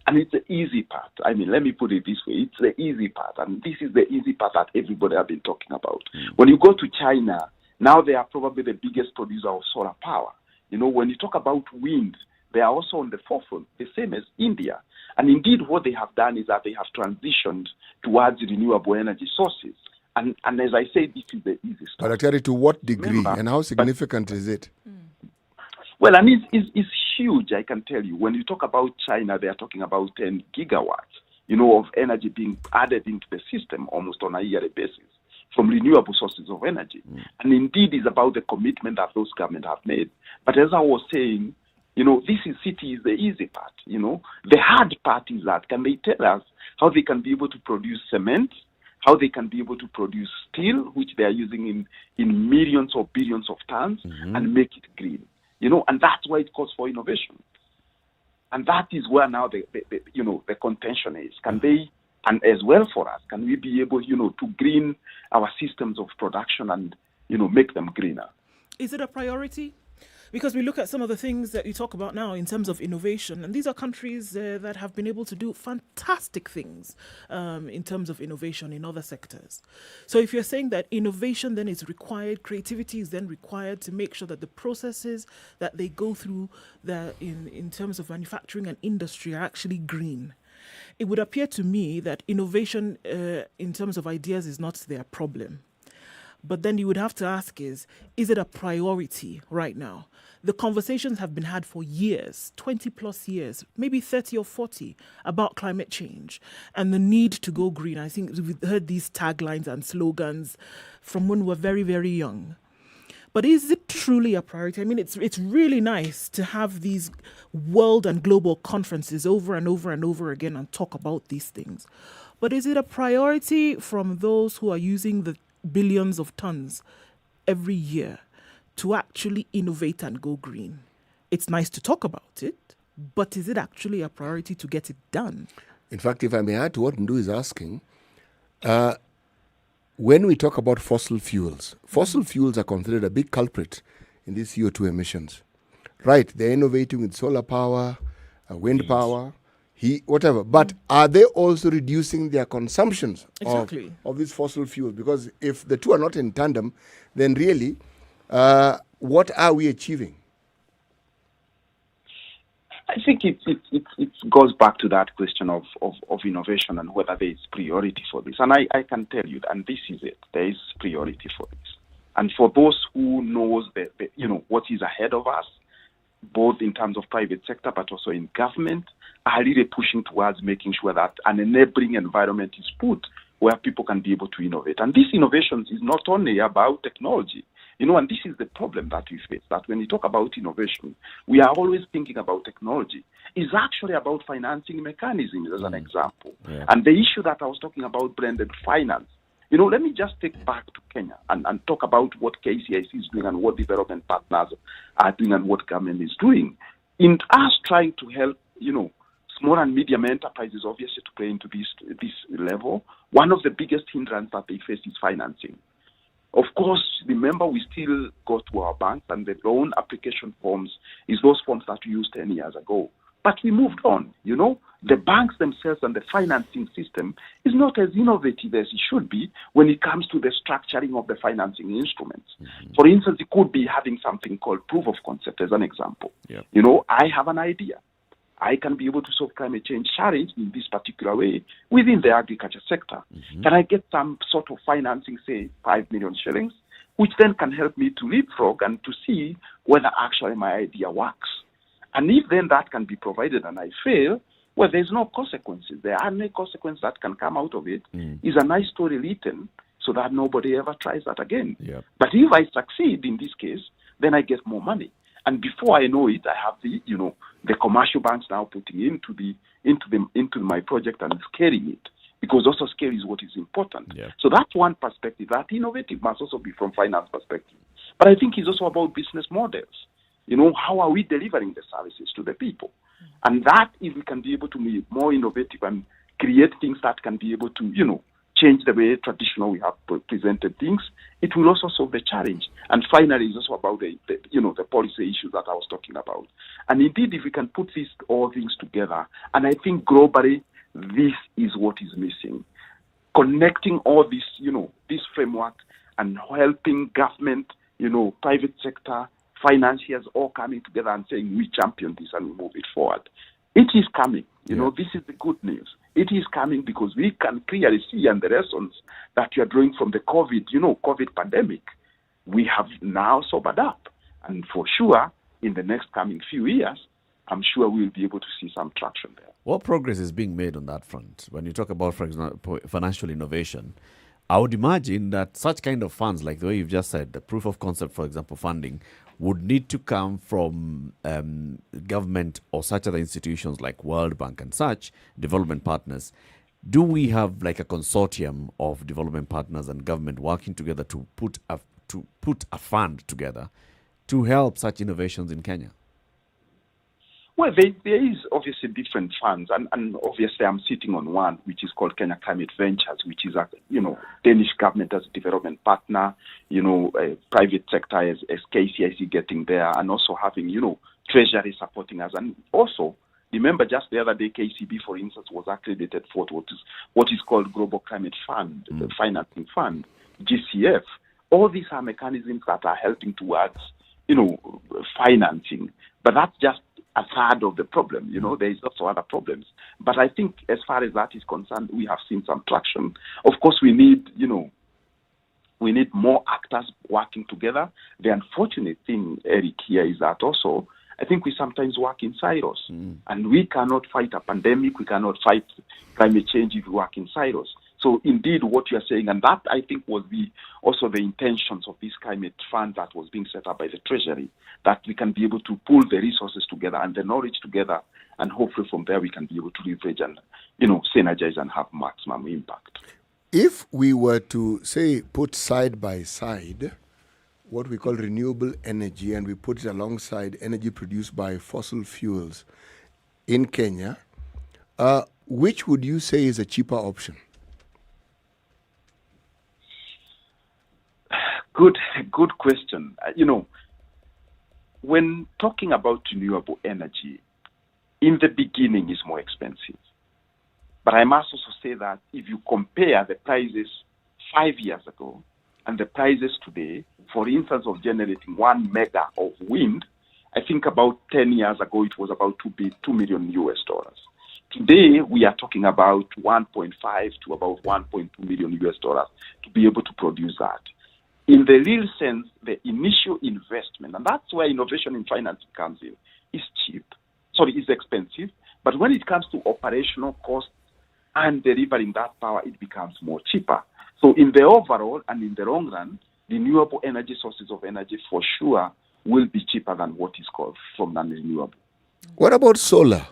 and it's the easy part. I mean, let me put it this way. It's the easy part. And this is the easy part that everybody has been talking about. When you go to China, now they are probably the biggest producer of solar power. When you talk about wind, they are also on the forefront, the same as India. And indeed, what they have done is that they have transitioned towards renewable energy sources. And as I say, this is the easiest. But actually, to what degree and how significant is it? Well, I mean, it's huge, I can tell you. When you talk about China, they are talking about 10 gigawatts, of energy being added into the system almost on a yearly basis from renewable sources of energy. And indeed, it's about the commitment that those governments have made. But as I was saying, city is the easy part, The hard part is that, can they tell us how they can be able to produce cement, how they can be able to produce steel, which they are using in millions or billions of tons, and make it green? And that's why it calls for innovation. And that is where now the contention is. Can they, and as well for us, can we be able, to green our systems of production and, make them greener? Is it a priority? Because we look at some of the things that you talk about now in terms of innovation, and these are countries that have been able to do fantastic things in terms of innovation in other sectors. So if you're saying that innovation then is required, creativity is then required to make sure that the processes that they go through that in terms of manufacturing and industry are actually green, it would appear to me that innovation in terms of ideas is not their problem. But then you would have to ask is it a priority right now? The conversations have been had for years, 20 plus years, maybe 30 or 40, about climate change and the need to go green. I think we've heard these taglines and slogans from when we were very, very young. But is it truly a priority? I mean, it's really nice to have these world and global conferences over and over and over again and talk about these things. But is it a priority from those who are using the billions of tons every year to actually innovate and go green? It's nice to talk about it, but is it actually a priority to get it done? In fact, if I may add to what Ndu is asking, when we talk about fossil fuels are considered a big culprit in these CO2 emissions. Right, they're innovating with solar power, wind power, heat, whatever. But are they also reducing their consumptions of these fossil fuels? Because if the two are not in tandem, then really, what are we achieving? I think it goes back to that question of innovation and whether there is priority for this. And I can tell you, and this is it, there is priority for this. And for those who knows what is ahead of us, both in terms of private sector but also in government, are really pushing towards making sure that an enabling environment is put where people can be able to innovate. And these innovations is not only about technology. And this is the problem that we face, that when we talk about innovation, we are always thinking about technology. It's actually about financing mechanisms, as an example. Yeah. And the issue that I was talking about, blended finance, let me just take back to Kenya and talk about what KCIC is doing and what development partners are doing and what government is doing. In us trying to help, small and medium enterprises, obviously, to play into this level, one of the biggest hindrances that they face is financing. Of course, remember, we still go to our banks, and the loan application forms is those forms that we used 10 years ago. But we moved on, The banks themselves and the financing system is not as innovative as it should be when it comes to the structuring of the financing instruments. Mm-hmm. For instance, it could be having something called proof of concept as an example. Yep. I have an idea. I can be able to solve climate change challenge in this particular way within the agriculture sector. Mm-hmm. Can I get some sort of financing, say 5 million shillings, which then can help me to leapfrog and to see whether actually my idea works? And if then that can be provided and I fail, well, there's no consequences. There are no consequences that can come out of it. It's a nice story written so that nobody ever tries that again. Yep. But if I succeed in this case, then I get more money. And before I know it, I have the commercial banks now putting into my project and scaling it, because also scale is what is important. Yeah. So that's one perspective. That innovative must also be from finance perspective. But I think it's also about business models. How are we delivering the services to the people? And that, if we can be able to be more innovative and create things that can be able to, change the way traditional we have presented things, it will also solve the challenge. And finally, it's also about the policy issues that I was talking about. And indeed, if we can put all things together, and I think globally, this is what is missing. Connecting all this, this framework and helping government, private sector, financiers all coming together and saying, we champion this and we move it forward. It is coming. This is the good news. It is coming because we can clearly see, and the lessons that you are drawing from the COVID pandemic, we have now sobered up. And for sure, in the next coming few years, I'm sure we'll be able to see some traction there. What progress is being made on that front? When you talk about, for example, financial innovation, I would imagine that such kind of funds, like the way you've just said, the proof of concept, for example, funding, would need to come from government or such other institutions like World Bank and such, development partners. Do we have like a consortium of development partners and government working together to put a fund together to help such innovations in Kenya? Well, there is obviously different funds, and obviously I'm sitting on one, which is called Kenya Climate Ventures, which is a Danish government as a development partner, private sector as KCIC getting there, and also having Treasury supporting us, and also remember just the other day KCB, for instance, was accredited for what is called Global Climate Fund, the financing fund, GCF. All these are mechanisms that are helping towards financing, but that's just a third of the problem. There is also other problems. But I think as far as that is concerned, we have seen some traction. Of course, we need more actors working together. The unfortunate thing, Eric, here is that also, I think we sometimes work in silos. And we cannot fight a pandemic, we cannot fight climate change if we work in silos. So indeed, what you are saying, and that I think was also the intentions of this climate fund that was being set up by the Treasury, that we can be able to pull the resources together and the knowledge together, and hopefully from there we can be able to leverage and synergize and have maximum impact. If we were to say put side by side what we call renewable energy, and we put it alongside energy produced by fossil fuels in Kenya, which would you say is a cheaper option? Good question. When talking about renewable energy, in the beginning is more expensive. But I must also say that if you compare the prices 5 years ago and the prices today, for instance, of generating 1 mega of wind, I think about 10 years ago it was about $2 million. Today we are talking about 1.5 to about 1.2 million US dollars to be able to produce that. In the real sense, the initial investment, and that's where innovation in finance comes in, is is expensive. But when it comes to operational costs and delivering that power, it becomes more cheaper. So in the overall and in the long run, renewable energy sources of energy for sure will be cheaper than what is called from non-renewable. What about solar?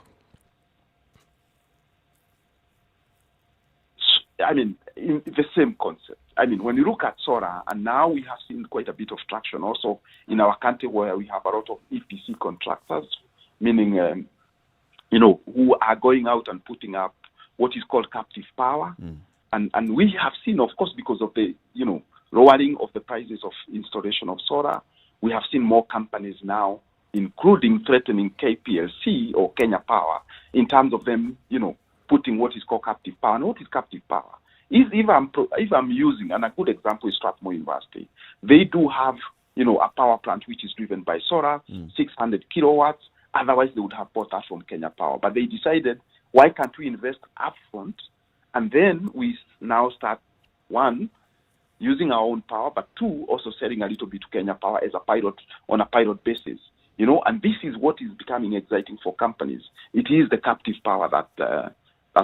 I mean, in the same concept. I mean, when you look at solar, and now we have seen quite a bit of traction also in our country where we have a lot of EPC contractors, meaning, who are going out and putting up what is called captive power. And we have seen, of course, because of the, lowering of the prices of installation of solar, we have seen more companies now, including threatening KPLC or Kenya Power, in terms of them, putting what is called captive power. And what is captive power? If I'm using, and a good example is Strathmore University, they do have, a power plant which is driven by solar, 600 kilowatts. Otherwise, they would have bought that from Kenya Power. But they decided, why can't we invest upfront? And then we now start, one, using our own power, but two, also selling a little bit to Kenya Power as on a pilot basis. And this is what is becoming exciting for companies. It is the captive power that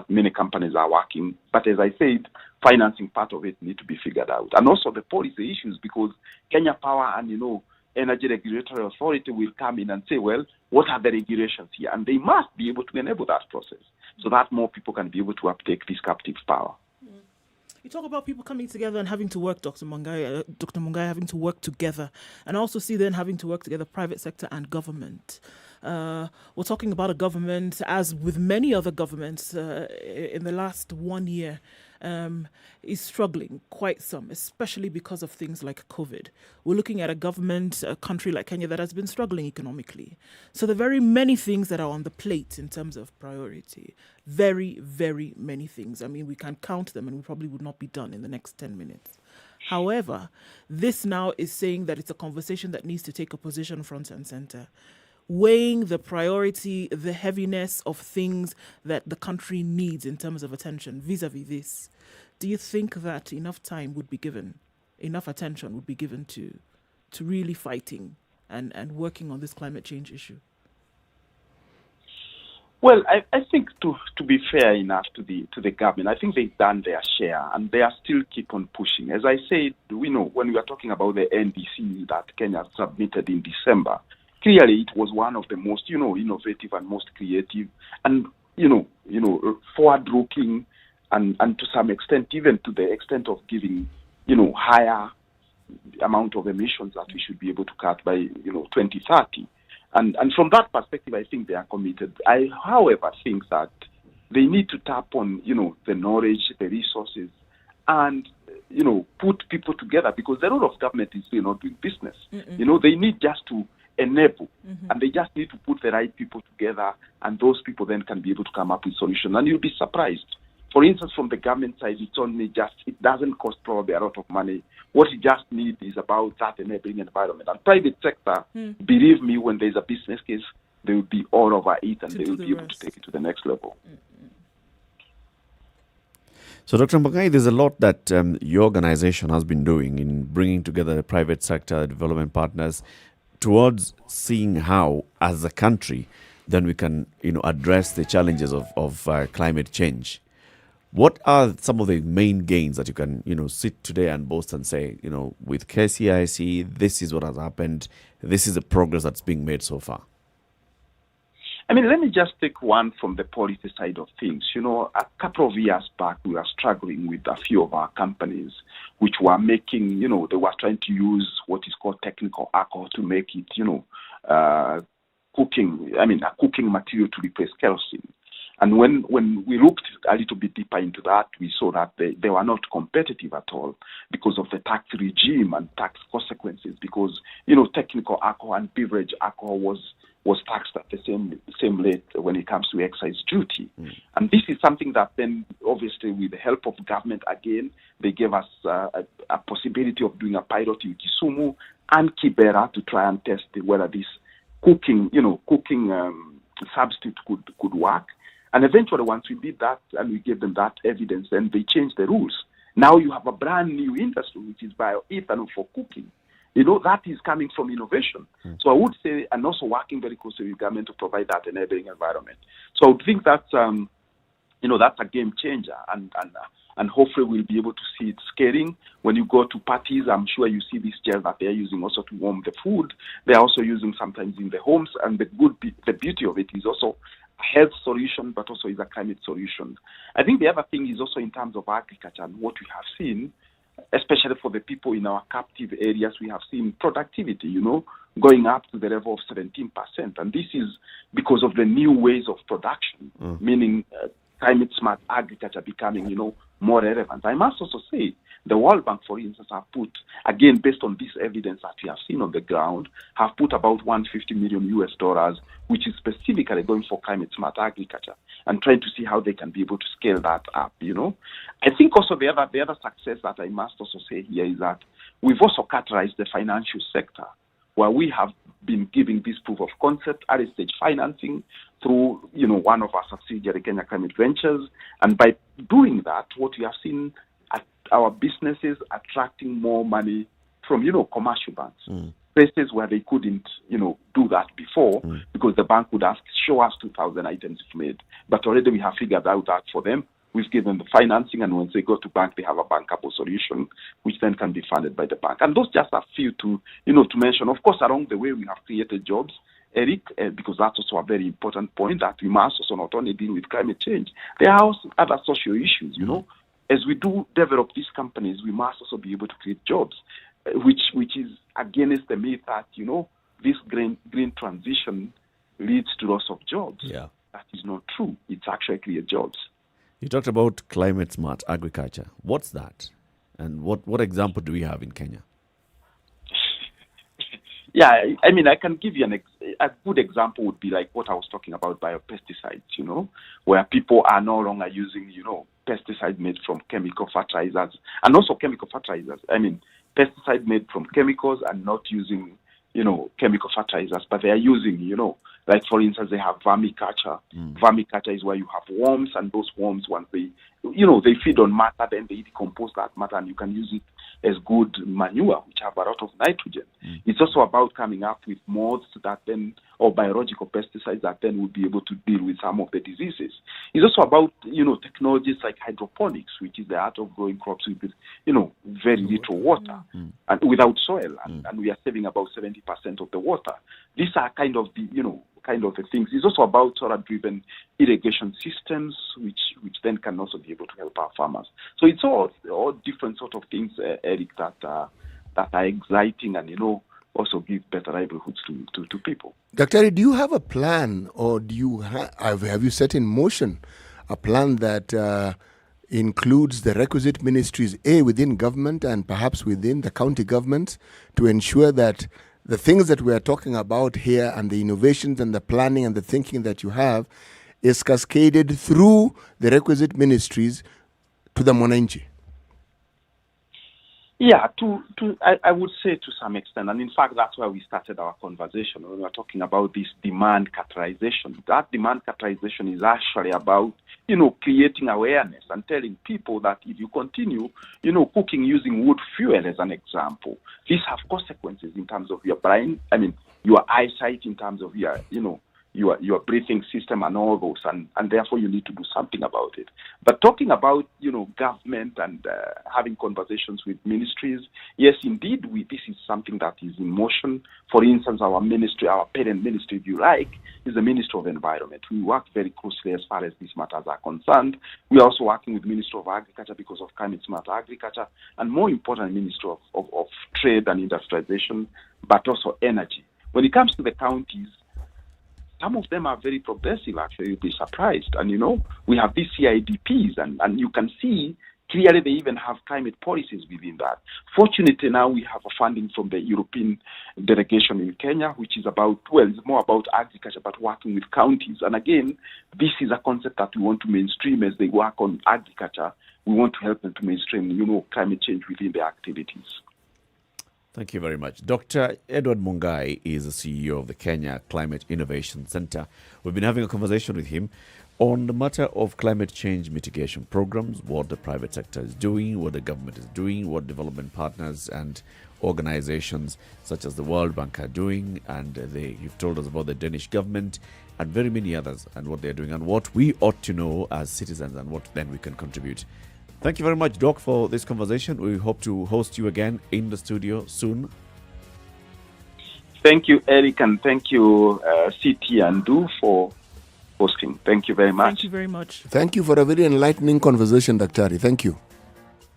many companies are working. But as I said, financing part of it need to be figured out. And also the policy issues, because Kenya Power and, Energy Regulatory Authority will come in and say, well, what are the regulations here? And they must be able to enable that process so that more people can be able to uptake this captive power. You talk about people coming together and having to work, Dr. Mungai having to work together, and also see then having to work together, private sector and government. We're talking about a government, as with many other governments in the last 1 year, is struggling quite some, especially because of things like COVID. We're looking at a government, a country like Kenya, that has been struggling economically. So there are very many things that are on the plate in terms of priority. Very, very many things. I mean, we can count them and we probably would not be done in the next 10 minutes. However, this now is saying that it's a conversation that needs to take a position front and center, weighing the priority, the heaviness of things that the country needs in terms of attention vis-a-vis this. Do you think that enough time would be given, enough attention would be given to really fighting and working on this climate change issue? Well, I think to be fair enough to the government, I think they've done their share and they are still keep on pushing. As I said, we know when we are talking about the NDC that Kenya submitted in December, clearly it was one of the most, innovative and most creative and, forward-looking and to some extent, even to the extent of giving, higher amount of emissions that we should be able to cut by, 2030. And from that perspective, I think they are committed. I, however, think that they need to tap on, the knowledge, the resources, and, put people together because the role of government is still not doing business. They need just to enable, and they just need to put the right people together, and those people then can be able to come up with solutions. And you'll be surprised. For instance, from the government side, it doesn't cost probably a lot of money. What it just needs is about that enabling environment. And private sector, believe me, when there's a business case, they will be all over it and they will be able to take it to the next level. So, Dr. Mungai, there's a lot that your organization has been doing in bringing together the private sector, development partners, towards seeing how, as a country, then we can, address the challenges of climate change. What are some of the main gains that you can, sit today and boast and say, with KCIC, this is what has happened, this is the progress that's being made so far? I mean, let me just take one from the policy side of things. A couple of years back, we were struggling with a few of our companies which were making, they were trying to use what is called technical alcohol to make it, a cooking material to replace kerosene. And when we looked a little bit deeper into that, we saw that they were not competitive at all because of the tax regime and tax consequences because, technical alcohol and beverage alcohol was taxed at the same rate when it comes to excise duty. And this is something that then, obviously, with the help of government, again, they gave us a possibility of doing a pilot in Kisumu and Kibera to try and test whether this cooking substitute could work. And eventually, once we did that and we gave them that evidence, then they changed the rules. Now you have a brand new industry, which is bioethanol for cooking. That is coming from innovation. So I would say, and also working very closely with government to provide that enabling environment. So I would think that's, that's a game changer. And hopefully we'll be able to see it scaling. When you go to parties, I'm sure you see this gel that they're using also to warm the food. They're also using sometimes in the homes. And the beauty of it is also a health solution, but also is a climate solution. I think the other thing is also in terms of agriculture and what we have seen, especially for the people in our captive areas, we have seen productivity, going up to the level of 17%. And this is because of the new ways of production, meaning climate smart agriculture becoming, more relevant. I must also say the World Bank, for instance, have put, again, based on this evidence that we have seen on the ground, have put about $150 million, which is specifically going for climate smart agriculture and trying to see how they can be able to scale that up, I think also the other success that I must also say here is that we've also catalyzed the financial sector where we have been giving this proof of concept, early stage financing through, one of our subsidiary, Kenya Climate Ventures. And by doing that, what we have seen our businesses attracting more money from, commercial banks, places where they couldn't, do that before because the bank would ask, show us 2,000 items you've made. But already we have figured out that for them, We've given them the financing, and once they go to bank, they have a bankable solution, which then can be funded by the bank. And those just a few to mention. Of course, along the way, we have created jobs, Eric, because that's also a very important point, that we must also not only deal with climate change. There are also other social issues, As we do develop these companies, we must also be able to create jobs, which is against the myth that, this green transition leads to loss of jobs. Yeah. That is not true. It's actually create jobs. You talked about climate smart agriculture. What's that? And what example do we have in Kenya? Yeah, I mean, I can give you a good example would be like what I was talking about, biopesticides, where people are no longer using, pesticide made from chemical fertilizers, and also chemical fertilizers. I mean, pesticide made from chemicals and not using, chemical fertilizers, but they are using, like for instance, they have vermiculture. Vermiculture is where you have worms, and those worms, once they feed on matter, then they decompose that matter, and you can use it as good manure, which have a lot of nitrogen. It's also about coming up with modes that then, or biological pesticides that then will be able to deal with some of the diseases. It's also about, technologies like hydroponics, which is the art of growing crops with, very little water and without soil, and we are saving about 70% of the water. These are kind of the things. It's also about solar-driven irrigation systems, which then can also be able to help our farmers. So it's all different sort of things, Eric, that are exciting and also give better livelihoods to people. Dr. Do you have a plan, or do you have you set in motion a plan that includes the requisite ministries, within government and perhaps within the county governments, to ensure that the things that we are talking about here and the innovations and the planning and the thinking that you have is cascaded through the requisite ministries to the mwananchi? Yeah, I would say to some extent, and in fact that's why we started our conversation when we were talking about this demand catalyzation. That demand catalyzation is actually about, creating awareness and telling people that if you continue, cooking using wood fuel as an example, these have consequences in terms of your brain, your eyesight, in terms of your breathing system and all those, and therefore you need to do something about it. But talking about, government and having conversations with ministries, yes, indeed, this is something that is in motion. For instance, our ministry, our parent ministry, if you like, is the Ministry of Environment. We work very closely as far as these matters are concerned. We are also working with Ministry of Agriculture because of climate smart agriculture, and more importantly, Ministry of Trade and Industrialization, but also energy. When it comes to the counties, some of them are very progressive, actually. You'll be surprised. And, we have these CIDPs, and you can see clearly they even have climate policies within that. Fortunately, now we have a funding from the European delegation in Kenya, which is it's more about agriculture, but working with counties. And again, this is a concept that we want to mainstream as they work on agriculture. We want to help them to mainstream, climate change within their activities. Thank you very much. Dr. Edward Mungai is the CEO of the Kenya Climate Innovation Center. We've been having a conversation with him on the matter of climate change mitigation programs, what the private sector is doing, what the government is doing, what development partners and organizations such as the World Bank are doing, and you've told us about the Danish government and very many others and what they're doing and what we ought to know as citizens and what then we can contribute. Thank you very much, Doc, for this conversation. We hope to host you again in the studio soon. Thank you, Eric, and thank you, CT and Du, for hosting. Thank you very much. Thank you very much. Thank you for a very enlightening conversation, Dr. Thank you.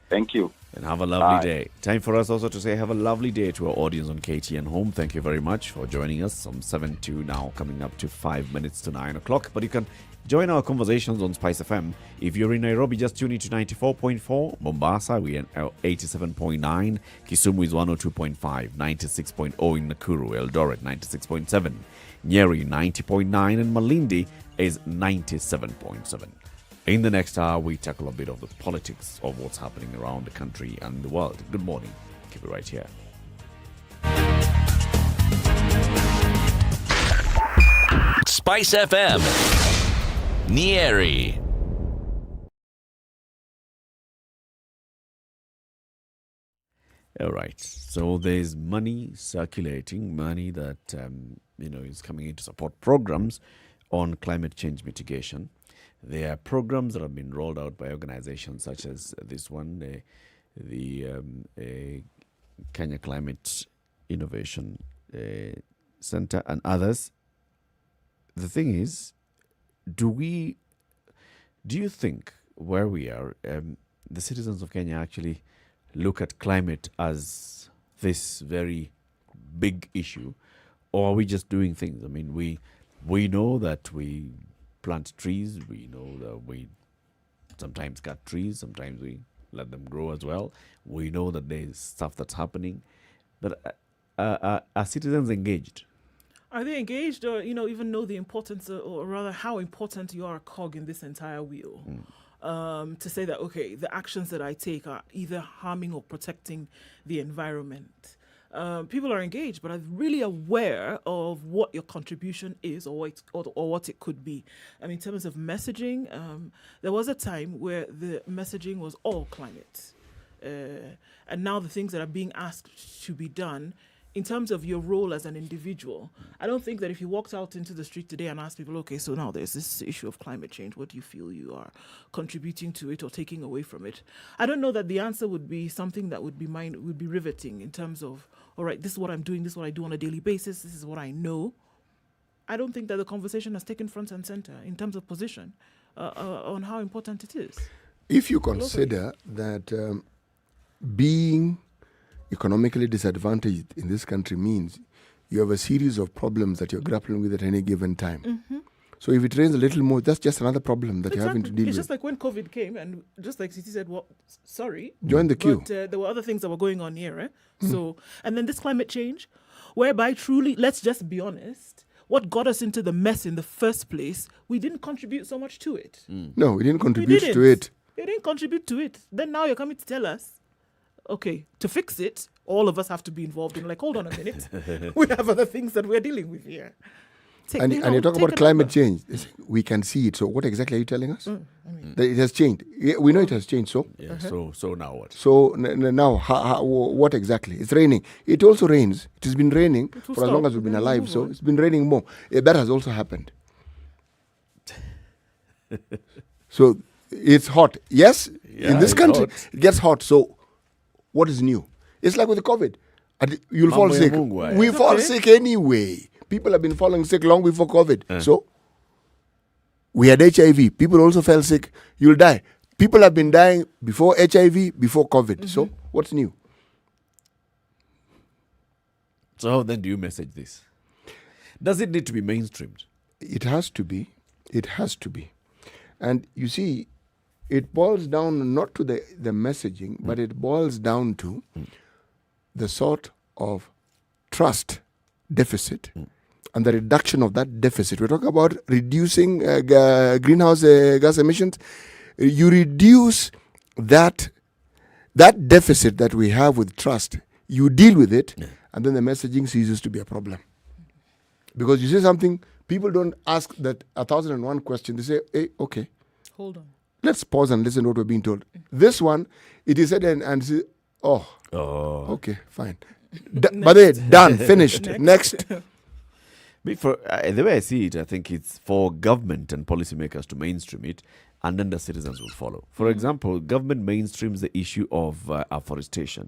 Thank you. And have a lovely day. Time for us also to say have a lovely day to our audience on KTN Home. Thank you very much for joining us. From 7 to now, coming up to 5 minutes to 9 o'clock. But you can join our conversations on Spice FM. If you're in Nairobi, just tune in to 94.4. Mombasa, we are 87.9. Kisumu is 102.5. 96.0 in Nakuru. Eldoret, 96.7. Nyeri, 90.9. And Malindi is 97.7. In the next hour, we tackle a bit of the politics of what's happening around the country and the world. Good morning. Keep it right here. Spice FM. Nyeri. All right. So there's money circulating, money that is coming in to support programs on climate change mitigation. There are programs that have been rolled out by organizations such as this one, the Kenya Climate Innovation Center and others. The thing is, do you think where we are, the citizens of Kenya actually look at climate as this very big issue, or are we just doing things? I mean, we know that we plant trees, we know that we sometimes cut trees, sometimes we let them grow as well. We know that there's stuff that's happening, but are citizens engaged? Are they engaged, or even know the importance, or rather how important you are a cog in this entire wheel? To say that, okay, the actions that I take are either harming or protecting the environment. People are engaged, but are really aware of what your contribution is, or what it could be. I mean, in terms of messaging, there was a time where the messaging was all climate. And now the things that are being asked to be done in terms of your role as an individual, I don't think that if you walked out into the street today and asked people, okay, so now there's this issue of climate change, what do you feel you are contributing to it or taking away from it? I don't know that the answer would be something that would be riveting in terms of, all right, this is what I'm doing, this is what I do on a daily basis, this is what I know. I don't think that the conversation has taken front and center in terms of position on how important it is. If you consider that being economically disadvantaged in this country means you have a series of problems that you're grappling with at any given time. Mm-hmm. So if it rains a little more, that's just another problem that you're having to deal It's with. just like when COVID came, and just like Siti said, well, sorry. Join the queue. But there were other things that were going on here. So, and then this climate change, whereby truly, let's just be honest, what got us into the mess in the first place, we didn't contribute so much to it. No, we didn't contribute to it. We didn't contribute to it. Then now you're coming to tell us, okay, to fix it, all of us have to be involved in. Like, hold on a minute. We have other things that we're dealing with here. And you talk about climate change. We can see it. So what exactly are you telling us? That it has changed. We know it has changed. So so now what? So now, what exactly? It's raining. It also rains. It has been raining for as long as we've been alive. So it's been raining more. That has also happened. So it's hot. Yes, in this country, it gets hot. So what is new? It's like with the COVID. You'll fall sick. We fall sick anyway. People have been falling sick long before COVID. So we had HIV. People also fell sick. You'll die. People have been dying before HIV, before COVID. So what's new? So how then do you message this? Does it need to be mainstreamed? It has to be. It has to be. And you see, it boils down not to the messaging, but it boils down to the sort of trust deficit and the reduction of that deficit. We're talking about reducing greenhouse gas emissions. You reduce that deficit that we have with trust. You deal with it, and then the messaging ceases to be a problem. Because you say something, people don't ask that 1,001 question. They say, hey, okay. Hold on. Let's pause and listen to what we're being told. This one, it is said and say, okay, fine. But then, done, finished. Next. The way I see it, I think it's for government and policymakers to mainstream it, and then the citizens will follow. For example, government mainstreams the issue of afforestation,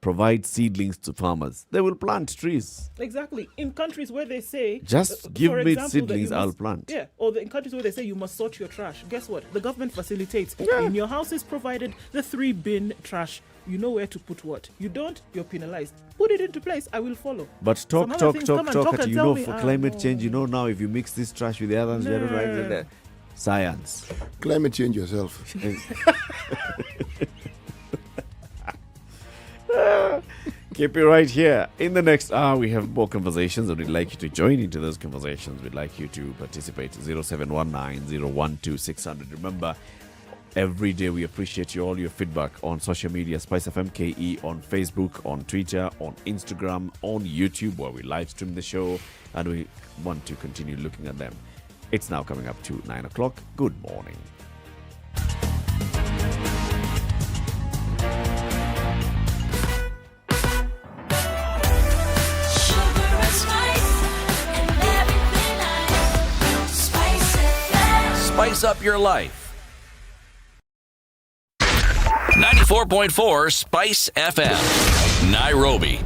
provide seedlings to farmers. They will plant trees. Exactly. In countries where they say, just give me example, seedlings, I'll plant. Yeah, or in countries where they say you must sort your trash. Guess what? The government facilitates. In your house is provided the 3-bin trash. You know where to put what. You don't, you're penalized. Put it into place, I will follow. But talk at you know, for climate change, you know now if you mix this trash with the others, right. Science. Climate change yourself. Keep it right here. In the next hour, we have more conversations, and we'd like you to join into those conversations. We'd like you to participate. 0719-012-600. Remember, every day we appreciate all your feedback on social media. Spice FM KE on Facebook, on Twitter, on Instagram, on YouTube, where we live stream the show, and we want to continue looking at them. It's now coming up to 9 o'clock. Good morning. spice up your life. 94.4 Spice FM, Nairobi.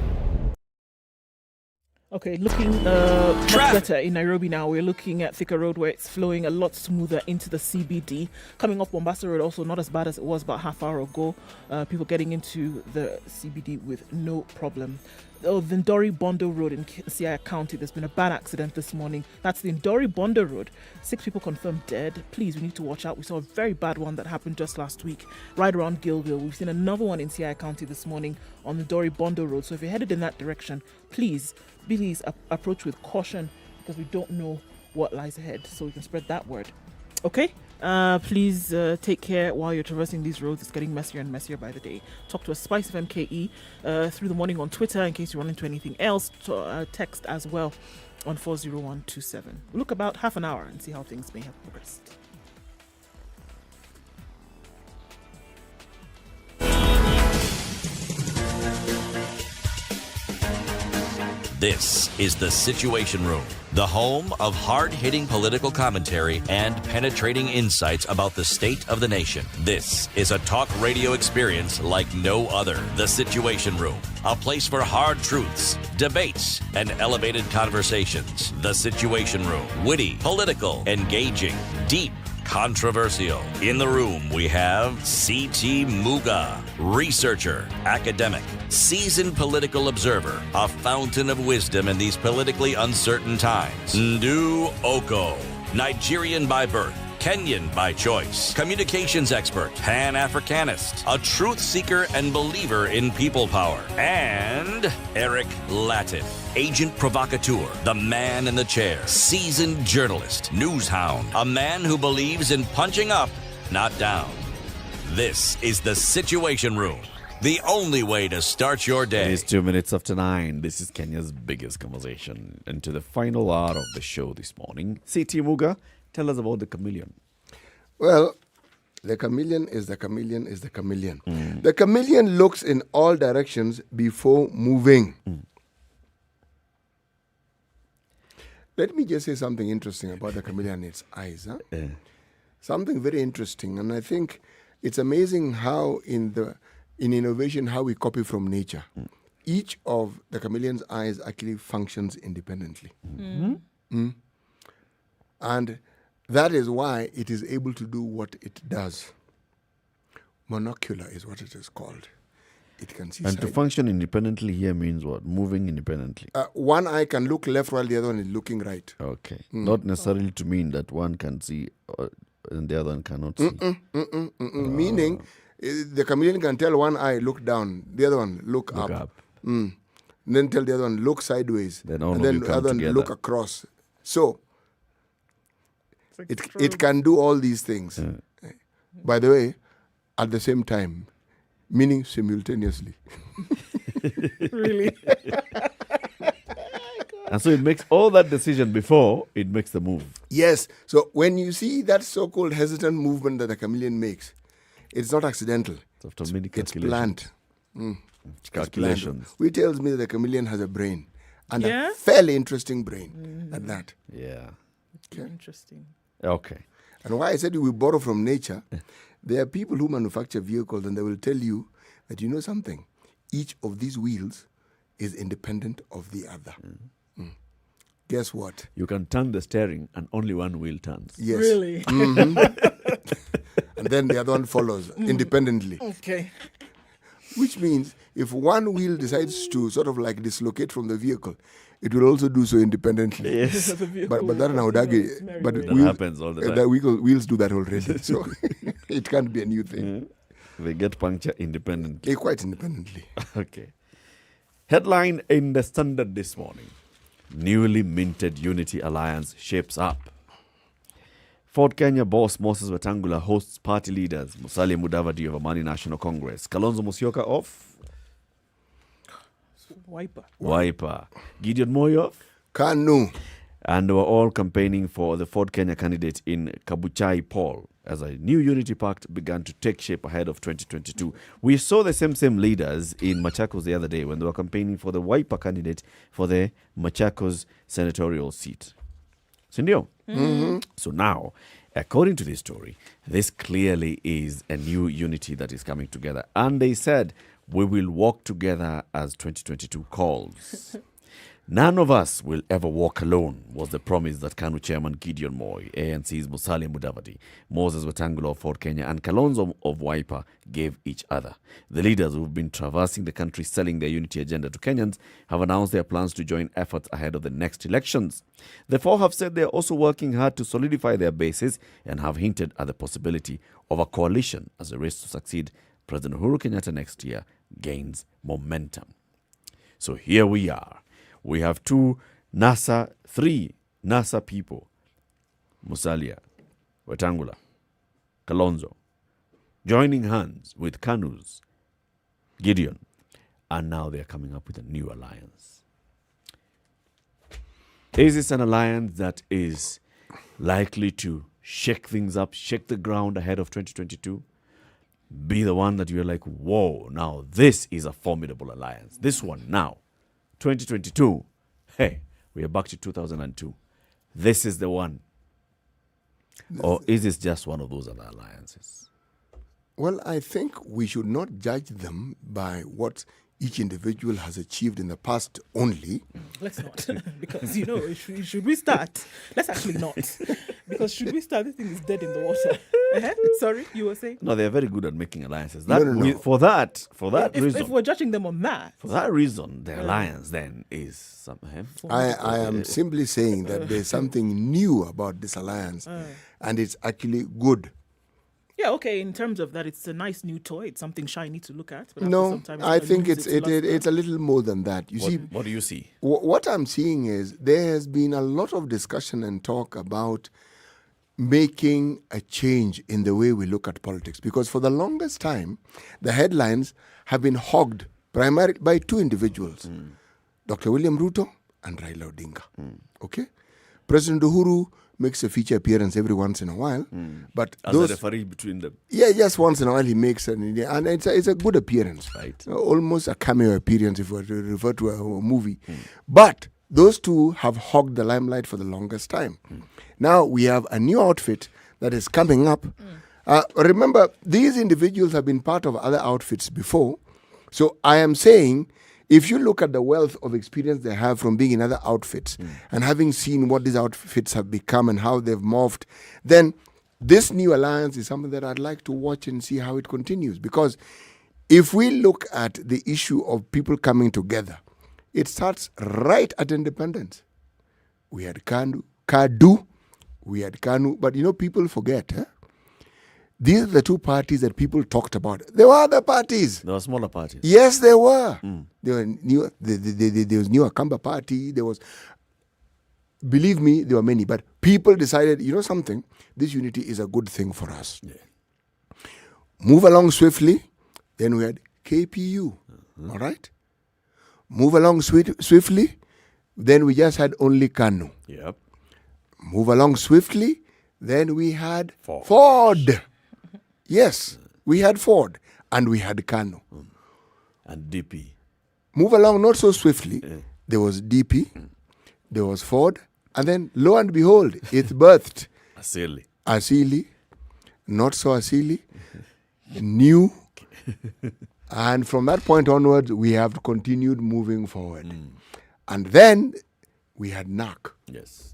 Okay, looking much better in Nairobi now. We're looking at thicker road where it's flowing a lot smoother into the CBD. Coming up Mombasa Road, also not as bad as it was about half hour ago. People getting into the CBD with no problem. Oh, the Ndori Bondo Road in Siaya County, there's been a bad accident this morning. That's the Ndori Bondo Road. 6 people confirmed dead. Please, we need to watch out. We saw a very bad one that happened just last week, right around Gilville. We've seen another one in Siaya County this morning on the Ndori Bondo Road. So if you're headed in that direction, please approach with caution, because we don't know what lies ahead, so we can spread that word. Okay? Please take care while you're traversing these roads. It's getting messier and messier by the day. Talk to us, Spice FM KE, through the morning on Twitter in case you run into anything else. Text as well on 40127. We'll look about half an hour and see how things may have progressed. This is The Situation Room, the home of hard-hitting political commentary and penetrating insights about the state of the nation. This is a talk radio experience like no other. The Situation Room, a place for hard truths, debates, and elevated conversations. The Situation Room, witty, political, engaging, deep, controversial. In the room, we have C.T. Muga, researcher, academic, seasoned political observer, a fountain of wisdom in these politically uncertain times. Ndu Oko, Nigerian by birth, Kenyan by choice, communications expert, Pan-Africanist, a truth seeker and believer in people power, and Eric Latif, agent provocateur, the man in the chair, seasoned journalist, news hound, a man who believes in punching up, not down. This is The Situation Room, the only way to start your day. It is 2 minutes after 9. This is Kenya's biggest conversation. And to the final hour of the show this morning, C.T. Muga, tell us about the chameleon. Well, the chameleon is the chameleon is the chameleon. The chameleon looks in all directions before moving. Let me just say something interesting about the chameleon and its eyes. Something very interesting. And I think it's amazing how in innovation, how we copy from nature. Each of the chameleon's eyes actually functions independently. And that is why it is able to do what it does. Monocular is what it is called. It can see And side. to function independently here means what? Moving independently. One eye can look left while the other one is looking right. Okay. Not necessarily to mean that one can see and the other one cannot see. Meaning, the chameleon can tell one eye, look down, the other one, look up. Then tell the other one, look sideways. Then all and of then you the come other one, together. look across. So, it can do all these things. By the way, at the same time, meaning simultaneously. Really? And so it makes all that decision before it makes the move. Yes. So when you see that so-called hesitant movement that the chameleon makes, it's not accidental. It's after many It's calculations. planned. Calculations. Which tells me that the chameleon has a brain. And Yeah? a fairly interesting brain at that. Yeah. Interesting. Okay. And why I said we borrow from nature, there are people who manufacture vehicles and they will tell you that, you know something, each of these wheels is independent of the other. Guess what? You can turn the steering and only one wheel turns. Yes. Really? And then the other one follows independently. Okay. Which means if one wheel decides to sort of like dislocate from the vehicle, it will also do so independently. Yes. But that nowadays, but That wheels, happens all the time. the wheels do that already. So it can't be a new thing. They get puncture independently. Quite independently. Okay. Headline in the Standard this morning. Newly minted Unity Alliance shapes up. Ford Kenya boss Moses Wetangula hosts party leaders Musalia Mudavadi of Amani National Congress, Kalonzo Musyoka of Wiper, Gideon Moyo of KANU, and were all campaigning for the Ford Kenya candidate in Kabuchai poll as a new unity pact began to take shape ahead of 2022. We saw the same leaders in Machakos the other day when they were campaigning for the Wiper candidate for the Machakos senatorial seat. Sindio? Mm-hmm. So now, according to this story, this clearly is a new unity that is coming together. And they said, we will walk together as 2022 calls. None of us will ever walk alone, was the promise that KANU chairman Gideon Moi, ANC's Musalia Mudavadi, Moses Wetangula of Ford Kenya, and Kalonzo of Wiper gave each other. The leaders who've been traversing the country selling their unity agenda to Kenyans have announced their plans to join efforts ahead of the next elections. The four have said they're also working hard to solidify their bases and have hinted at the possibility of a coalition as the race to succeed President Uhuru Kenyatta next year gains momentum. So here we are. We have three NASA people, Musalia, Wetangula, Kalonzo, joining hands with KANU's Gideon, and now they're coming up with a new alliance. Is this an alliance that is likely to shake things up, shake the ground ahead of 2022? Be the one that you're like, whoa, now this is a formidable alliance. This one now. 2022, hey, we are back to 2002. This is the one. Or is this just one of those other alliances? Well, I think we should not judge them by what each individual has achieved in the past only. Let's not, because, should we start? Let's actually not, because should we start, this thing is dead in the water. Sorry, you were saying? No, they're very good at making alliances. No. For that reason. If we're judging them on that. For that reason, the alliance then is something. I am simply saying that there's something new about this alliance, and it's actually good. Yeah, okay, in terms of that, it's a nice new toy. It's something shiny to look at. But No, I think it's a little more than that. What do you see? What I'm seeing is there has been a lot of discussion and talk about making a change in the way we look at politics. Because for the longest time, the headlines have been hogged primarily by two individuals, Dr. William Ruto and Raila Odinga. Okay? President Uhuru makes a feature appearance every once in a while, but as a referee between them. Yeah, just once in a while he makes and it's a good appearance, right? Almost a cameo appearance if we were to refer to a movie. But those two have hogged the limelight for the longest time. Now we have a new outfit that is coming up. Remember, these individuals have been part of other outfits before, so I am saying, if you look at the wealth of experience they have from being in other outfits and having seen what these outfits have become and how they've morphed, then this new alliance is something that I'd like to watch and see how it continues. Because if we look at the issue of people coming together, it starts right at independence. We had KADU, we had KANU, but people forget, these are the two parties that people talked about. There were other parties. There were smaller parties. Yes, there were. There were there was New Akamba Party. There was, believe me, there were many. But people decided, something, this unity is a good thing for us. Yeah. Move along swiftly. Then we had KPU. All right? Move along swiftly. Then we just had only KANU. Yep. Move along swiftly. Then we had Ford. Yes, we had Ford and we had KANU. And DP. Move along not so swiftly. There was DP, there was Ford, and then lo and behold, it birthed Asili, not so Asili, new, and from that point onwards, we have continued moving forward. And then we had NAC. Yes.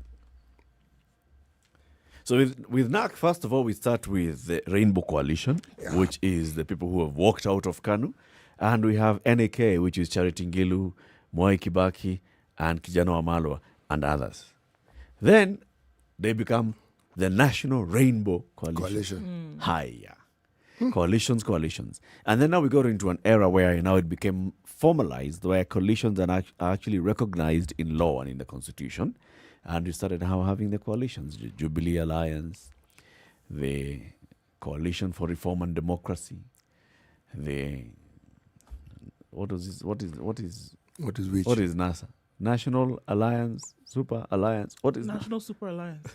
So with NAC, first of all, we start with the Rainbow Coalition, which is the people who have walked out of KANU. And we have NAK, which is Charity Ngilu, Mwai Kibaki, and Kijana Wamalwa, and others. Then they become the National Rainbow Coalition. Hiya. Coalitions. And then now we got into an era where now it became formalized, where coalitions are actually recognized in law and in the Constitution. And we started now having the coalitions, the Jubilee Alliance, the Coalition for Reform and Democracy, what is NASA? National Alliance, Super Alliance. What is National Super Alliance?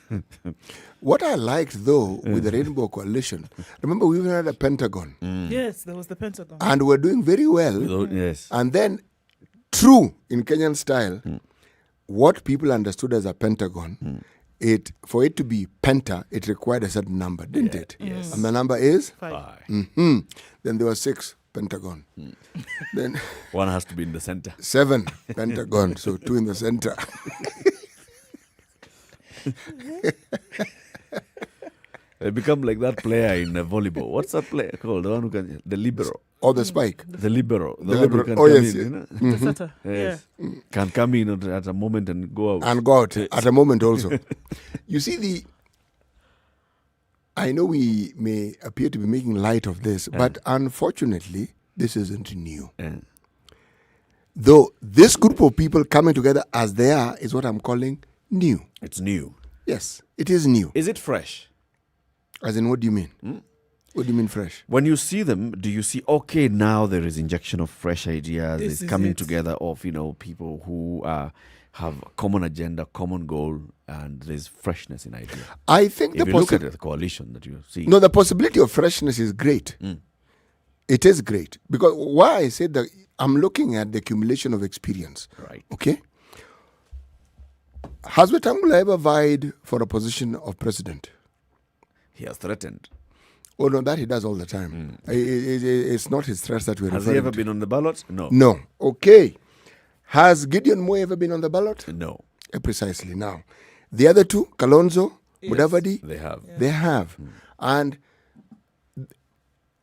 What I liked though with the Rainbow Coalition, remember we even had a Pentagon. Yes, there was the Pentagon. And we're doing very well. Yes. And then, true in Kenyan style, what people understood as a Pentagon for it to be penta, it required a certain number, didn't it? Yes. And the number is 5. Then there were 6 pentagon. Then one has to be in the center. 7 pentagon, so 2 in the center. They become like that player in volleyball. What's that player called? The one who can, the libero. Or the spike. The libero. The one libero. who can Oh, come yes, in, yes. you know? The setter. Yes. Can come in at a moment and go out. And go out at a moment also. You see, I know we may appear to be making light of this, but unfortunately, this isn't new. Though this group of people coming together as they are is what I'm calling new. It's new. Yes, it is new. Is it fresh? As in, what do you mean? What do you mean fresh? When you see them, do you see, okay, now there is injection of fresh ideas, This there's is coming it. together of, people who have a common agenda, common goal, and there's freshness in idea. I think if you look at the coalition that you see. No, the possibility of freshness is great. It is great. Because why I said that I'm looking at the accumulation of experience. Right. Okay? Has Wetangula ever vied for a position of president? He has threatened. Oh, no, that he does all the time. It's not his threats that we're Has he referring ever to. been on the ballot? No. No. Okay. Has Gideon Moy ever been on the ballot? No. Precisely. Now, the other two, Kalonzo, Mudavadi, They have. they have. And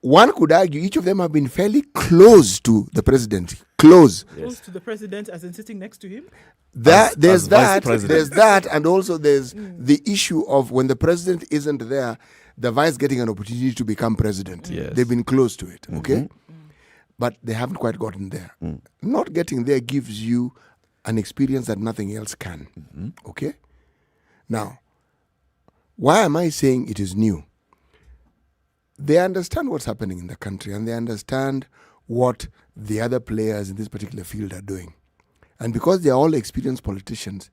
one could argue each of them have been fairly close to the presidency. Close. Close to the president, as in sitting next to him. There's as vice that, president. and also there's the issue of when the president isn't there, the vice getting an opportunity to become president. Yes. They've been close to it, okay? But they haven't quite gotten there. Not getting there gives you an experience that nothing else can, okay? Now, why am I saying it is new? They understand what's happening in the country and they understand what the other players in this particular field are doing. And because they are all experienced politicians,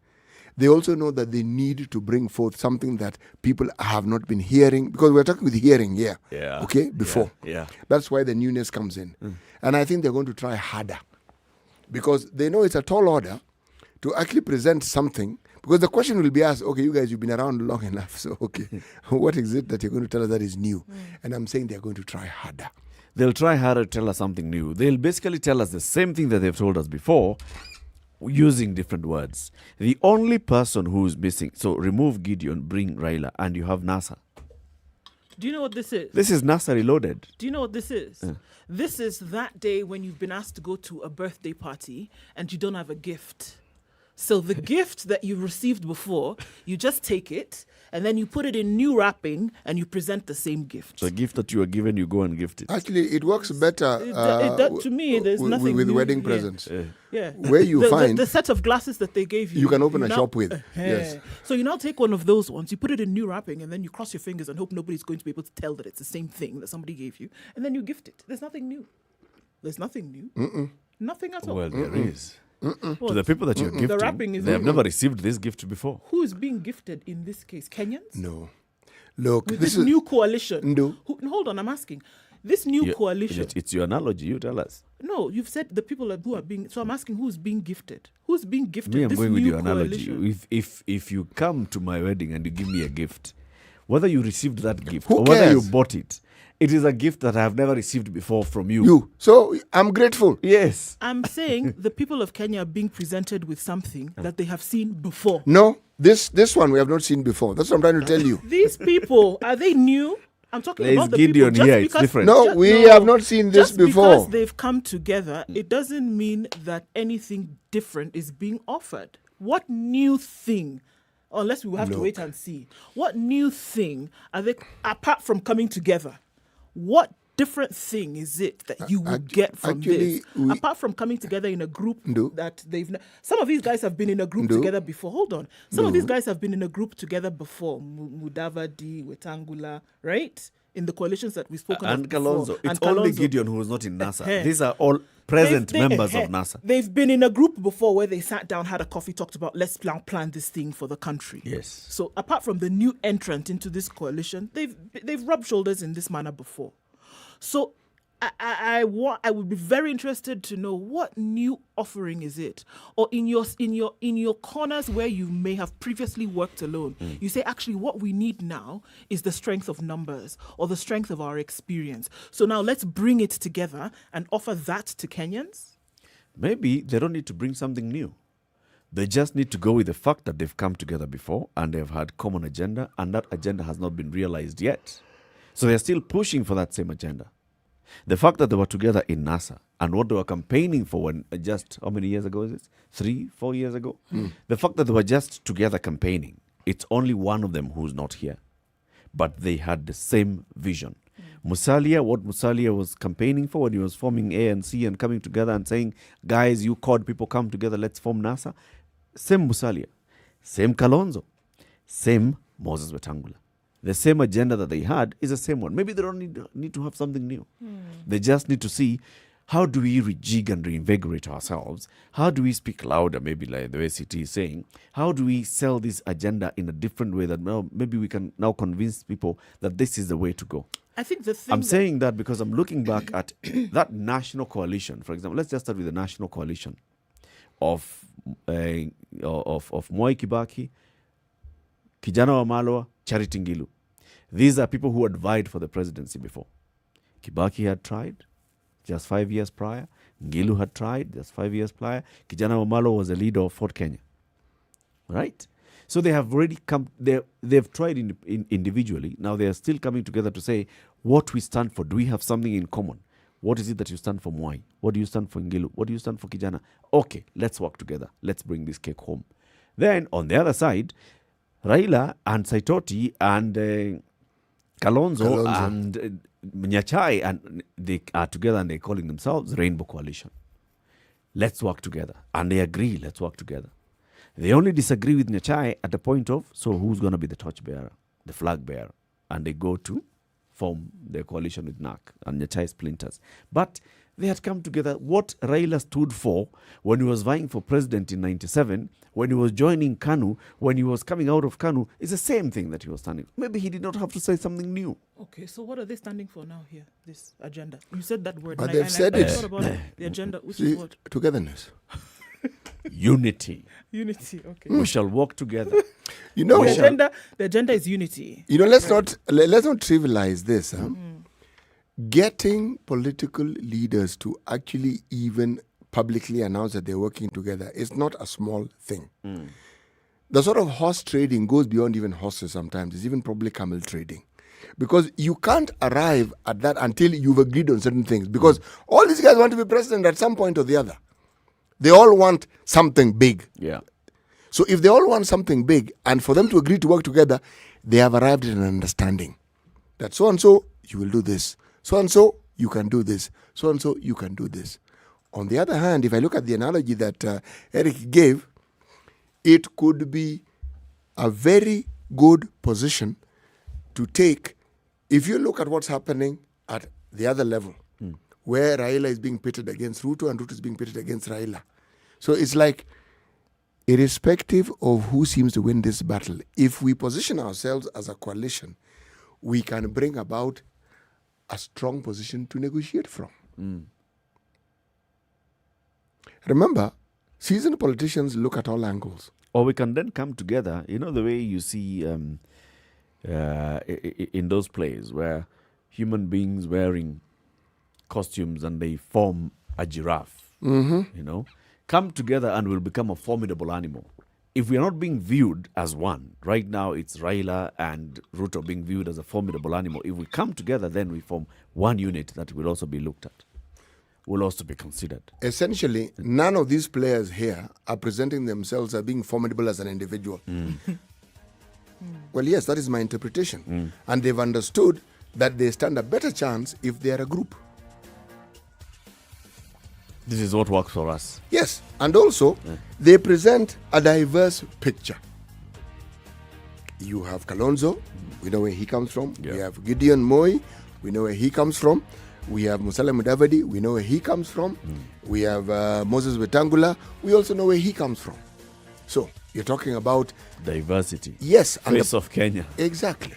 they also know that they need to bring forth something that people have not been hearing, because we're talking with hearing here, okay, before. Yeah. That's why the newness comes in. And I think they're going to try harder, because they know it's a tall order to actually present something, because the question will be asked, okay, you guys, you've been around long enough, so okay, what is it that you're going to tell us that is new? And I'm saying they're going to try harder. They'll try harder to tell us something new. They'll basically tell us the same thing that they've told us before, using different words. The only person who's missing, so remove Gideon, bring Raila, and you have NASA. Do you know what this is? This is NASA reloaded. Do you know what this is? This is that day when you've been asked to go to a birthday party and you don't have a gift. So the gift that you received before, you just take it and then you put it in new wrapping and you present the same gift. The gift that you were given, you go and gift it. Actually, it works better To me, there's nothing with new wedding here. presents. Yeah. Where you find the set of glasses that they gave you. you can open a now- shop with. Yes. So you now take one of those ones, you put it in new wrapping, and then you cross your fingers and hope nobody's going to be able to tell that it's the same thing that somebody gave you, and then you gift it. There's nothing new. There's nothing new. Nothing at all. Well, there is. To the people that you're gifting, The wrapping is they have new. never received this gift before. Who is being gifted in this case? Kenyans? No. Look, With this this is new coalition. No. Hold on, I'm asking. This new coalition. It's your analogy. You tell us. No, you've said the people who are being. So I'm asking who's being gifted? Who's being gifted? Me, I'm this going with new your analogy. coalition? If you come to my wedding and you give me a gift, whether you received that gift Who or whether you cares? bought it, it is a gift that I have never received before from you. So I'm grateful. Yes. I'm saying the people of Kenya are being presented with something that they have seen before. No, this one we have not seen before. That's what I'm trying to tell you. These people, are they new? I'm talking There's about the Gideon people. here, it's different. No, we have not seen this just before. Because they've come together, it doesn't mean that anything different is being offered. What new thing? Unless we will have to wait and see. What new thing are they, apart from coming together? What different thing is it that you would get from actually, this? Apart from coming together in a group that they've... Some of these guys have been in a group together before. Hold on. Some of these guys have been in a group together before. Mudavadi, Wetangula, right? In the coalitions that we've spoken And of before. Kalonzo. It's And only Kalonzo. Gideon who is not in NASA. Eh. These are all present They've- members of NASA. They've been in a group before where they sat down, had a coffee, talked about let's plan this thing for the country. Yes. So apart from the new entrant into this coalition, they've rubbed shoulders in this manner before. So I would be very interested to know what new offering is it, or in your corners where you may have previously worked alone. You say actually what we need now is the strength of numbers or the strength of our experience. So now let's bring it together and offer that to Kenyans. Maybe they don't need to bring something new. They just need to go with the fact that they've come together before and they've had common agenda, and that agenda has not been realized yet. So they're still pushing for that same agenda. The fact that they were together in NASA and what they were campaigning for when just, how many years ago is it? 3-4 years ago? The fact that they were just together campaigning, it's only one of them who's not here. But they had the same vision. Musalia, what Musalia was campaigning for when he was forming ANC and coming together and saying, guys, you CORD people come together, let's form NASA. Same Musalia, same Kalonzo, same Moses Wetangula. The same agenda that they had is the same one. Maybe they don't need to have something new. They just need to see, how do we rejig and reinvigorate ourselves? How do we speak louder, maybe like the way CT is saying? How do we sell this agenda in a different way that maybe we can now convince people that this is the way to go? I think the thing I'm saying that because I'm looking back at that national coalition. For example, let's just start with the national coalition of Mwai Kibaki, Kijana Wamalwa, Charity Ngilu. These are people who had vied for the presidency before. Kibaki had tried just 5 years prior. Ngilu had tried just 5 years prior. Kijana Wamalwa was the leader of Fort Kenya. Right? So they have already come, they've tried individually. Now they are still coming together to say what we stand for. Do we have something in common? What is it that you stand for, Mwai? What do you stand for, Ngilu? What do you stand for, Kijana? Okay, let's work together. Let's bring this cake home. Then on the other side, Raila and Saitoti and Kalonzo and Nyachai, and they are together and they're calling themselves Rainbow Coalition. Let's work together. And they agree, let's work together. They only disagree with Nyachai at the point of, so who's going to be the torchbearer, the flag bearer? And they go to form their coalition with NAC and Nyachai splinters. But they had come together. What Raila stood for when he was vying for president in 97, when he was joining KANU, when he was coming out of KANU, is the same thing that he was standing for. Maybe he did not have to say something new. Okay, so what are they standing for now here, this agenda? You said that word. But they've said it. What about the agenda, which is what? Togetherness. Unity. Unity, okay. We shall work together. You know, the agenda is unity. You know, let's not trivialize this. Huh? Getting political leaders to actually even publicly announce that they're working together is not a small thing. The sort of horse trading goes beyond even horses sometimes. It's even probably camel trading. Because you can't arrive at that until you've agreed on certain things. Because all these guys want to be president at some point or the other. They all want something big. Yeah. So if they all want something big, and for them to agree to work together, they have arrived at an understanding that so-and-so, you will do this. So-and-so, you can do this. So-and-so, you can do this. On the other hand, if I look at the analogy that Eric gave, it could be a very good position to take if you look at what's happening at the other level, where Raila is being pitted against Ruto and Ruto is being pitted against Raila. So it's like, irrespective of who seems to win this battle, if we position ourselves as a coalition, we can bring about a strong position to negotiate from. Remember, seasoned politicians look at all angles. Or we can then come together, you know, the way you see in those plays where human beings wearing costumes and they form a giraffe, you know, come together and will become a formidable animal. If we are not being viewed as one, right now it's Raila and Ruto being viewed as a formidable animal. If we come together, then we form one unit that will also be looked at, will also be considered. Essentially, none of these players here are presenting themselves as being formidable as an individual. Well, yes, that is my interpretation. And they've understood that they stand a better chance if they are a group. This is what works for us. Yes, and also they present a diverse picture. You have Kalonzo, we know where he comes from. We have Gideon Moi, we know where he comes from. We have Musalia Mudavadi, we know where he comes from. We have Moses Wetangula, we also know where he comes from. So, you're talking about diversity. Yes. Face of Kenya. Exactly.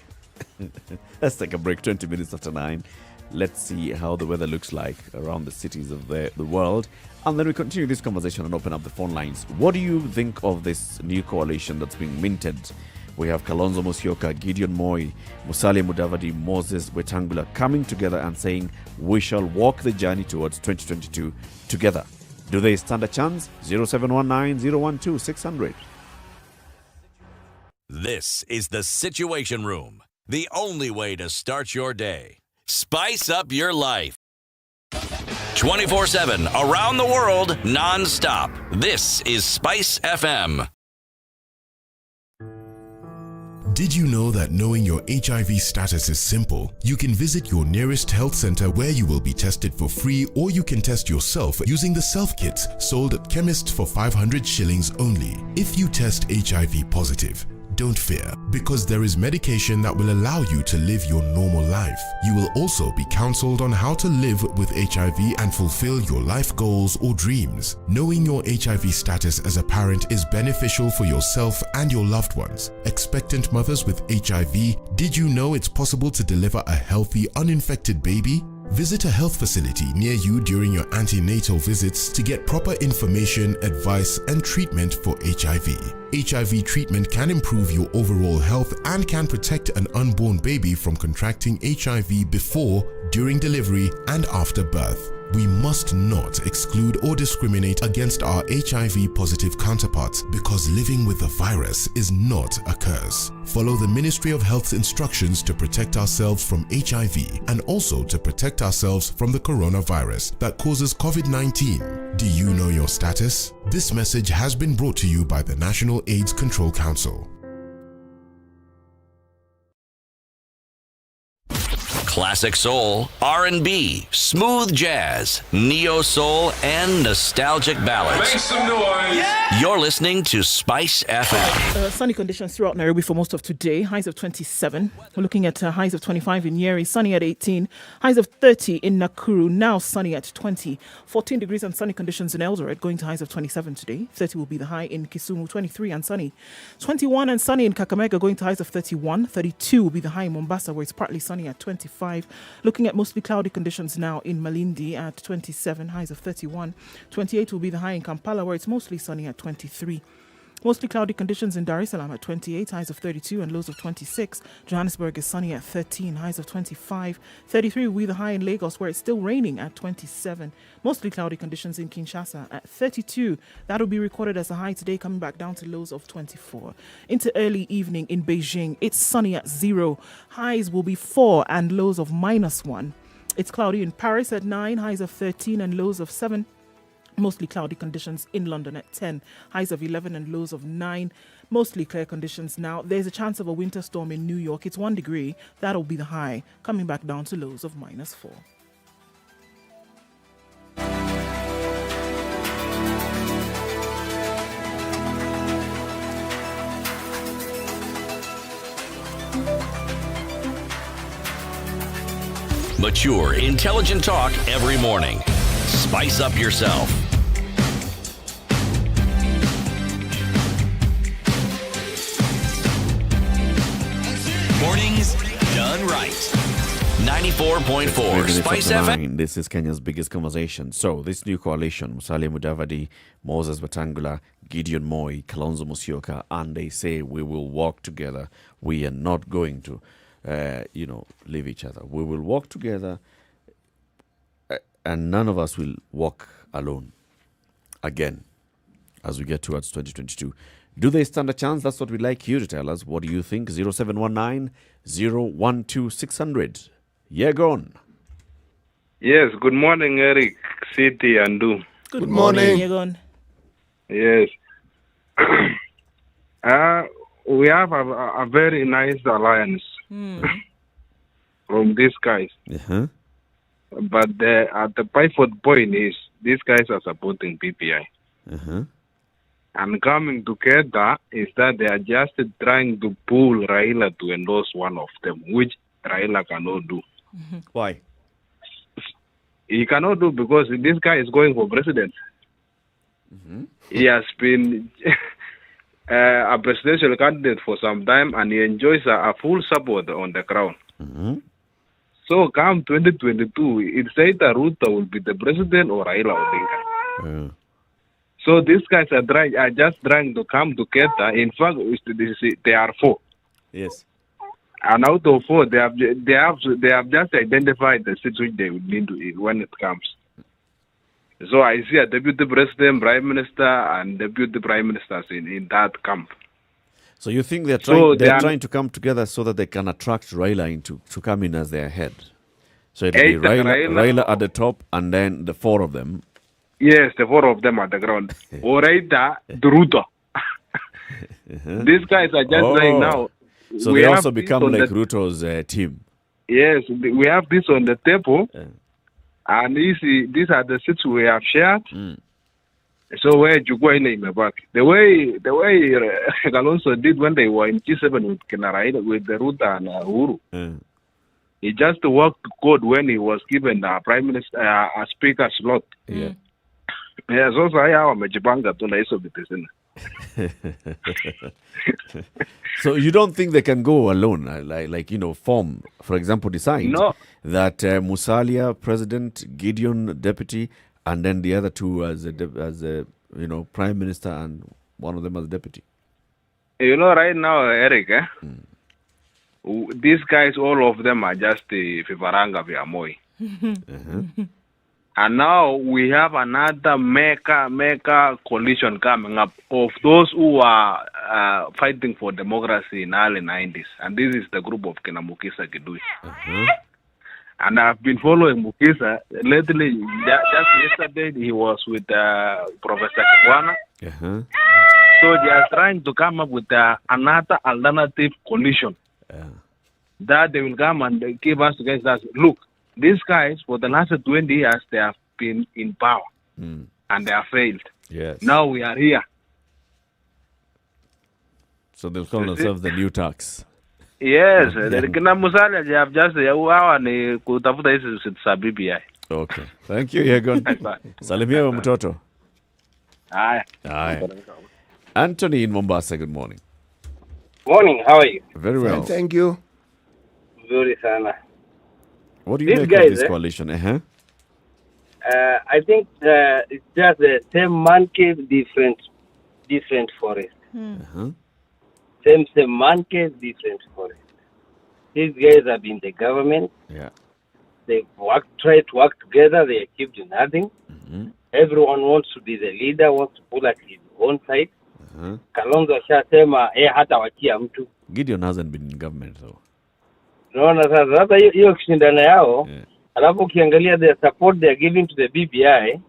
Let's take a break, 20 minutes after 9. Let's see how the weather looks like around the cities of the world. And then we continue this conversation and open up the phone lines. What do you think of this new coalition that's being minted? We have Kalonzo Musyoka, Gideon Moi, Musalia Mudavadi, Moses Wetangula coming together and saying we shall walk the journey towards 2022 together. Do they stand a chance? 0719-012-600. This is the Situation Room, the only way to start your day. Spice up your life. 24/7, around the world, non-stop. This is Spice FM. Did you know that knowing your HIV status is simple? You can visit your nearest health center where you will be tested for free, or you can test yourself using the self-kits sold at chemists for 500 shillings only. If you test HIV positive, don't fear, because there is medication that will allow you to live your normal life. You will also be counseled on how to live with HIV and fulfill your life goals or dreams. Knowing your HIV status as a parent is beneficial for yourself and your loved ones. Expectant mothers with HIV, did you know it's possible to deliver a healthy, uninfected baby? Visit a health facility near you during your antenatal visits to get proper information, advice, and treatment for HIV. HIV treatment can improve your overall health and can protect an unborn baby from contracting HIV before, during delivery, and after birth. We must not exclude or discriminate against our HIV-positive counterparts because living with the virus is not a curse. Follow the Ministry of Health's instructions to protect ourselves from HIV and also to protect ourselves from the coronavirus that causes COVID-19. Do you know your status? This message has been brought to you by the National AIDS Control Council. Classic soul, R&B, smooth jazz, neo soul, and nostalgic ballads. Make some noise. Yeah. You're listening to Spice FM. Sunny conditions throughout Nairobi for most of today. Highs of 27. We're looking at highs of 25 in Nyeri, sunny at 18. Highs of 30 in Nakuru, now sunny at 20. 14 degrees and sunny conditions in Eldoret, going to highs of 27 today. 30 will be the high in Kisumu, 23 and sunny. 21 and sunny in Kakamega, going to highs of 31. 32 will be the high in Mombasa, where it's partly sunny at 25. Looking at mostly cloudy conditions now in Malindi at 27, highs of 31. 28 will be the high in Kampala, where it's mostly sunny at 23. Mostly cloudy conditions in Dar es Salaam at 28, highs of 32 and lows of 26. Johannesburg is sunny at 13, highs of 25. 33 will be the high in Lagos, where it's still raining at 27. Mostly cloudy conditions in Kinshasa at 32. That will be recorded as a high today, coming back down to lows of 24. Into early evening in Beijing, it's sunny at 0. Highs will be 4 and lows of -1. It's cloudy in Paris at 9, highs of 13 and lows of 7. Mostly cloudy conditions in London at 10, highs of 11 and lows of 9. Mostly clear conditions now. There's a chance of a winter storm in New York. It's 1 degree. That'll be the high, coming back down to lows of -4. Mature, intelligent talk every morning. Spice up yourself. Mornings done right. 94.4 Spice FM. This is Kenya's biggest conversation. So, this new coalition, Musalia Mudavadi, Moses Wetangula, Gideon Moi, Kalonzo Musyoka, and they say we will walk together. We are not going to, leave each other. We will walk together, and none of us will walk alone again as we get towards 2022. Do they stand a chance? That's what we'd like you to tell us. What do you think? 0719-012-600. Yeah, go on. Yes, good morning, Eric, City, and Du. Good morning. Yeah, go on. Yes. We have a very nice alliance from these guys. Uh-huh. But the pivot point is these guys are supporting PPI. Uh-huh. And coming together is that they are just trying to pull Raila to endorse one of them, which Raila cannot do. Mm-hmm. Why? He cannot do because this guy is going for president. Mm-hmm. He has been a presidential candidate for some time, and he enjoys a full support on the ground. Mm-hmm. So come 2022, it's either Ruto will be the president or Raila Odinga. So these guys are just trying to come together. In fact, they are 4. Yes. And out of 4, they have just identified the seats which they would need to when it comes. So I see a deputy president, prime minister, and deputy prime ministers in that camp. So you think they're trying to come together so that they can attract Raila to come in as their head? So it'll be Raila at the top, and then the 4 of them. Yes, the 4 of them at the ground. Or either Ruto. These guys are just saying now. So they also become like Ruto's team. Yes, we have this on the table, and these are the seats we have shared. So where Jugwaile in the back, the way Kalonzo did when they were in G7 with Kenaraida, with the Ruta and Uhuru. He just worked code when he was given a prime minister, a speaker slot. Yeah. Yes, also I have a Majibanga to So you don't think they can go alone, form, for example, decide that Musalia president, Gideon deputy, and then the other 2 as prime minister, and one of them as deputy. Right now, Eric, these guys, all of them are just the Fifaranga Viamoi. And now we have another mega coalition coming up of those who are fighting for democracy in early 90s. And this is the group of Kina Mukisa Kidui. And I've been following Mukisa lately. Just yesterday, he was with Professor Kibwana. So they are trying to come up with another alternative coalition that they will come and give us against us. Look, these guys, for the last 20 years, they have been in power and they have failed. Yes. Now we are here. So they'll call themselves the new tax. Yes. Kina Musalia, they have just kutafuta hizi za BBI. Okay. Thank you, Yegon. Salimia wa mtoto. Aye. Anthony in Mombasa, good morning. Morning, how are you? Very well. Thank you. Very sana. What do you make of this coalition? I think it's just the same monkey, different forest. Same monkey, different forest. These guys have been the government. Yeah. They've tried to work together. They achieved nothing. Everyone wants to be the leader, wants to pull at his own side. Kalonzo ashasema hata wachia mtu. Gideon hasn't been in government though. Naona sasa hiyo kishindana yao, alafu ukiangalia the support they are giving to the BBI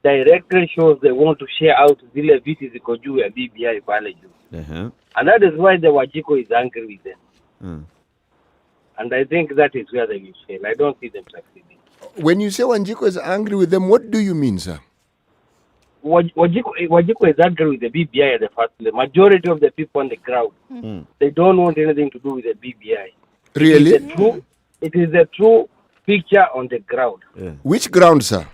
directly shows they want to share out zile viti ziko juu ya BBI pale juu. And that is why the Wajiko is angry with them. And I think that is where they will fail. I don't see them succeeding. When you say Wanjiko is angry with them, what do you mean, sir? Wajiko is angry with the BBI at the first. The majority of the people on the ground, they don't want anything to do with the BBI. Really? It is the true picture on the ground. Which ground, sir?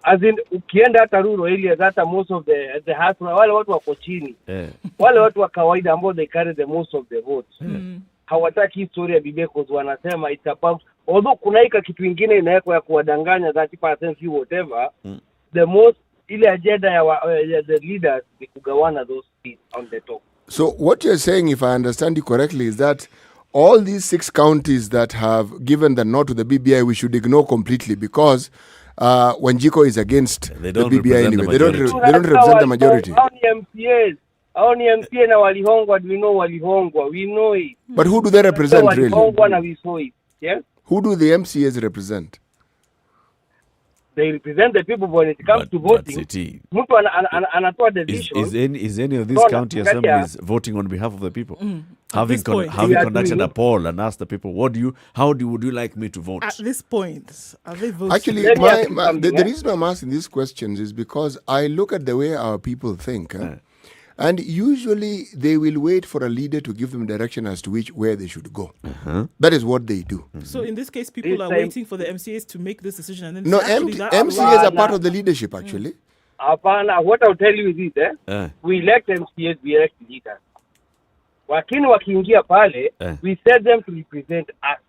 As in, ukienda hata rural areas, hata most of the hustle, wale watu wako chini. Wale watu wa kawaida ambao they carry the most of the votes. Hawataki historia BBI because wanasema it's about, although kunaika kitu ingine inawekwa ya kuwadanganya 30% few whatever, the most ile agenda ya the leaders ni kugawana those seats on the top. So what you're saying, if I understand you correctly, is that all these 6 counties that have given the nod to the BBI, we should ignore completely because Wanjiko is against the BBI anyway. They don't represent the majority. Only MPA na walihongwa, we know walihongwa, we know it. But who do they represent really? Walihongwa na we saw it. Yes? Who do the MCAs represent? They represent the people when it comes to voting. Mtu anatoa decision. Is any of these county assemblies voting on behalf of the people? Having conducted a poll and asked the people, would you like me to vote? At this point, are they voting? Actually, the reason I'm asking these questions is because I look at the way our people think. And usually they will wait for a leader to give them direction as to where they should go. That is what they do. So in this case, people are waiting for the MCAs to make this decision. And then no, MCAs are part of the leadership, actually. What I'll tell you is this. We elect MCAs, we elect leaders. Wakini wakiingia pale, we set them to represent us.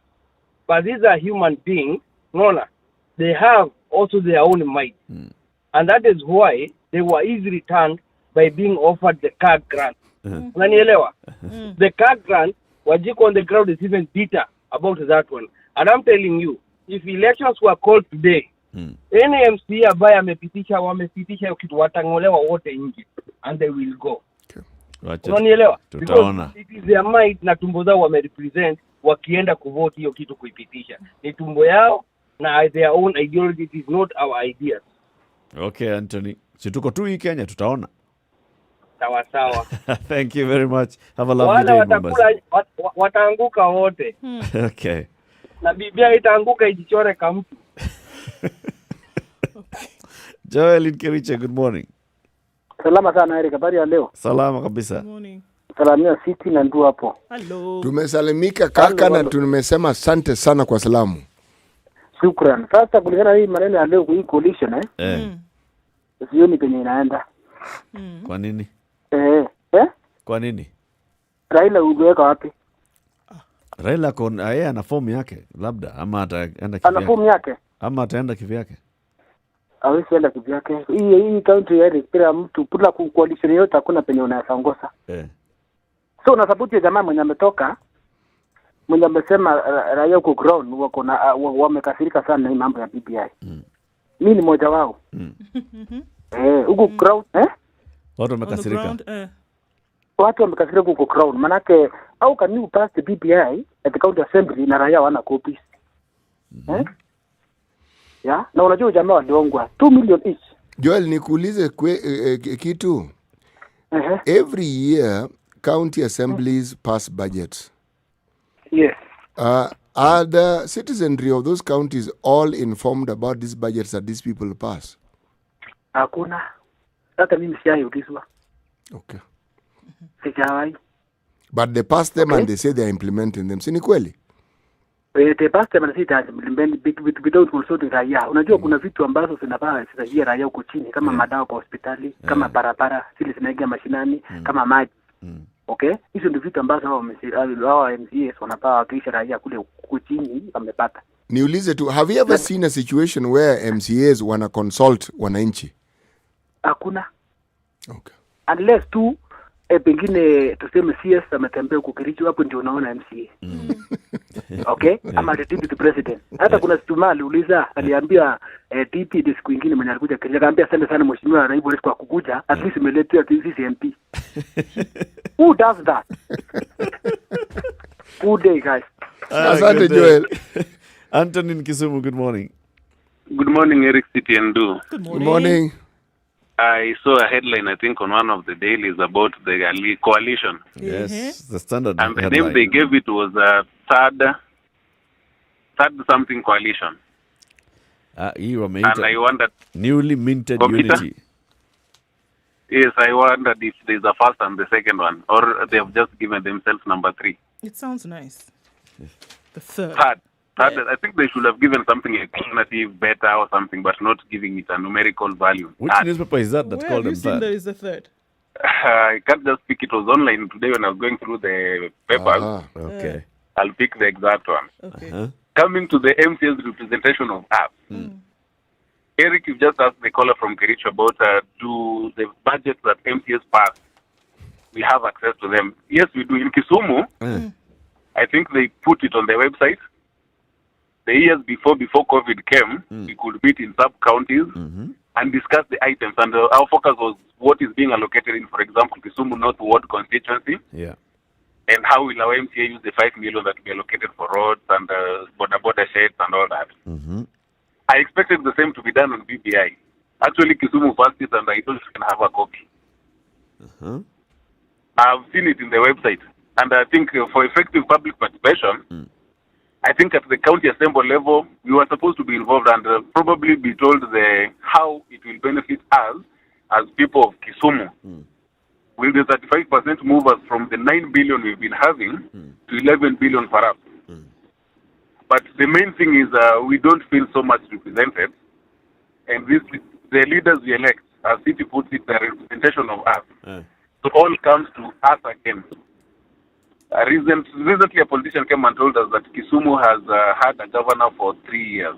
but these are human beings. Nona, they have also their own might, and that is why they were easily turned by being offered the car grant. Unanielewa? The car grant, Wajiko on the ground is even bitter about that one. And I'm telling you, if elections were called today, any MC ambaye wamepitisha hiyo kitu watang'olewa wote nje and they will go. Unanielewa? Because it is their might na tumbo zao wamerepresent wakienda kuvote hiyo kitu kuipitisha. Ni tumbo yao na their own ideology, it is not our ideas. Okay, Anthony. Si tuko tu hii Kenya tutaona. Sawa. Thank you very much. Have a lovely day, Mombasa. Wataanguka wote. Okay. Na Biblia itaanguka ijichore kama mtu. Joel in Kericho, good morning. Salama sana Eric, habari ya leo? Salama kabisa. Good morning. Salamia City na ndu hapo. Hello. Tumesalimika kaka na tumesema asante sana kwa salamu. Shukran. Sasa kulingana hii maneno ya leo hii coalition sioni penye inaenda. Kwa nini? Kwa nini? Raila uweka wapi? Raila yeye ana fomu yake labda ama ataenda kivyake. Ana fomu yake? Ama ataenda kivyake. Hawezi enda kivyake. Hii country ya kila mtu pula coalition yote hakuna penye unasangosa. So una support ya jamaa mwenye ametoka mwenye amesema raia huko ground wako na wamekasirika sana na hii mambo ya BBI. Mimi ni mmoja wao. Huko ground watu wamekasirika. Watu wamekasirika huko ground manake how can you pass the BBI at the county assembly na raia wana copies? Ya, na unajua jamaa waliongwa 2 million each. Joel, nikuulize kitu. Every year county assemblies pass budgets. Yes. Are the citizenry of those counties all informed about these budgets that these people pass? Hakuna. Hata mimi sijaulizwa. Okay. Sijawahi. But they pass them and they say they are implementing them. Si ni kweli? They pass them and say that without consulting raia. Unajua kuna vitu ambazo zinafaa zisaidia raia huko chini kama madawa kwa hospitali, kama barabara, zile zinaingia mashinani, kama maji. Okay? Hizo ndio vitu ambazo hao MCAs wanafaa wakiisha raia kule huko chini wamepata. Niulize tu, have you ever seen a situation where MCAs wana consult wananchi? Hakuna. Okay. Unless tu pengine tuseme CS ametembea huko Kericho, hapo ndio unaona MCA. Okay? Ama the deputy president. Hata kuna Stuma aliuliza, aliambia DP siku nyingine mwenye alikuja Kericho, akaambia asante sana mheshimiwa naibu rais kwa kukuja, at least umeletea sisi MP. Who does that? Good day, guys. Asante Joel. Anthony in Kisumu, good morning. Good morning, Eric City and Do. Good morning. I saw a headline, I think, on one of the dailies about the Ali coalition. Yes, the standard and the headline. name they gave it was third something coalition. And I wondered... Newly minted unity. Yes, I wondered if there's a first and the second one, or they have just given themselves number 3. It sounds nice. The third. Third, I think they should have given something alternative, better or something, but not giving it a numerical value. Which newspaper is that Where called have you them seen third? there is a third? I can't just pick it. Was online today when I was going through the papers. Okay. I'll pick the exact one. Okay. Coming to the MCA's representation of apps. Eric, you just asked the caller from Kericho about do the budgets that MCAs pass, we have access to them. Yes, we do. In Kisumu, I think they put it on their website. The years before COVID came, we could meet in sub-counties and discuss the items. And our focus was what is being allocated in, for example, Kisumu North Ward constituency. Yeah. And how will our MCA use the 5 million that will be allocated for roads and border sheds and all that. I expected the same to be done on BBI. Actually, Kisumu passed it and I don't even have a copy. I've seen it in the website. And I think for effective public participation, I think at the county assembly level, we were supposed to be involved and probably be told how it will benefit us as people of Kisumu. Will the 35% move us from the 9 billion we've been having to 11 billion perhaps? But the main thing is we don't feel so much represented. And the leaders we elect, as City puts it, the representation of us. So all comes to us again. Recently, a politician came and told us that Kisumu has had a governor for 3 years.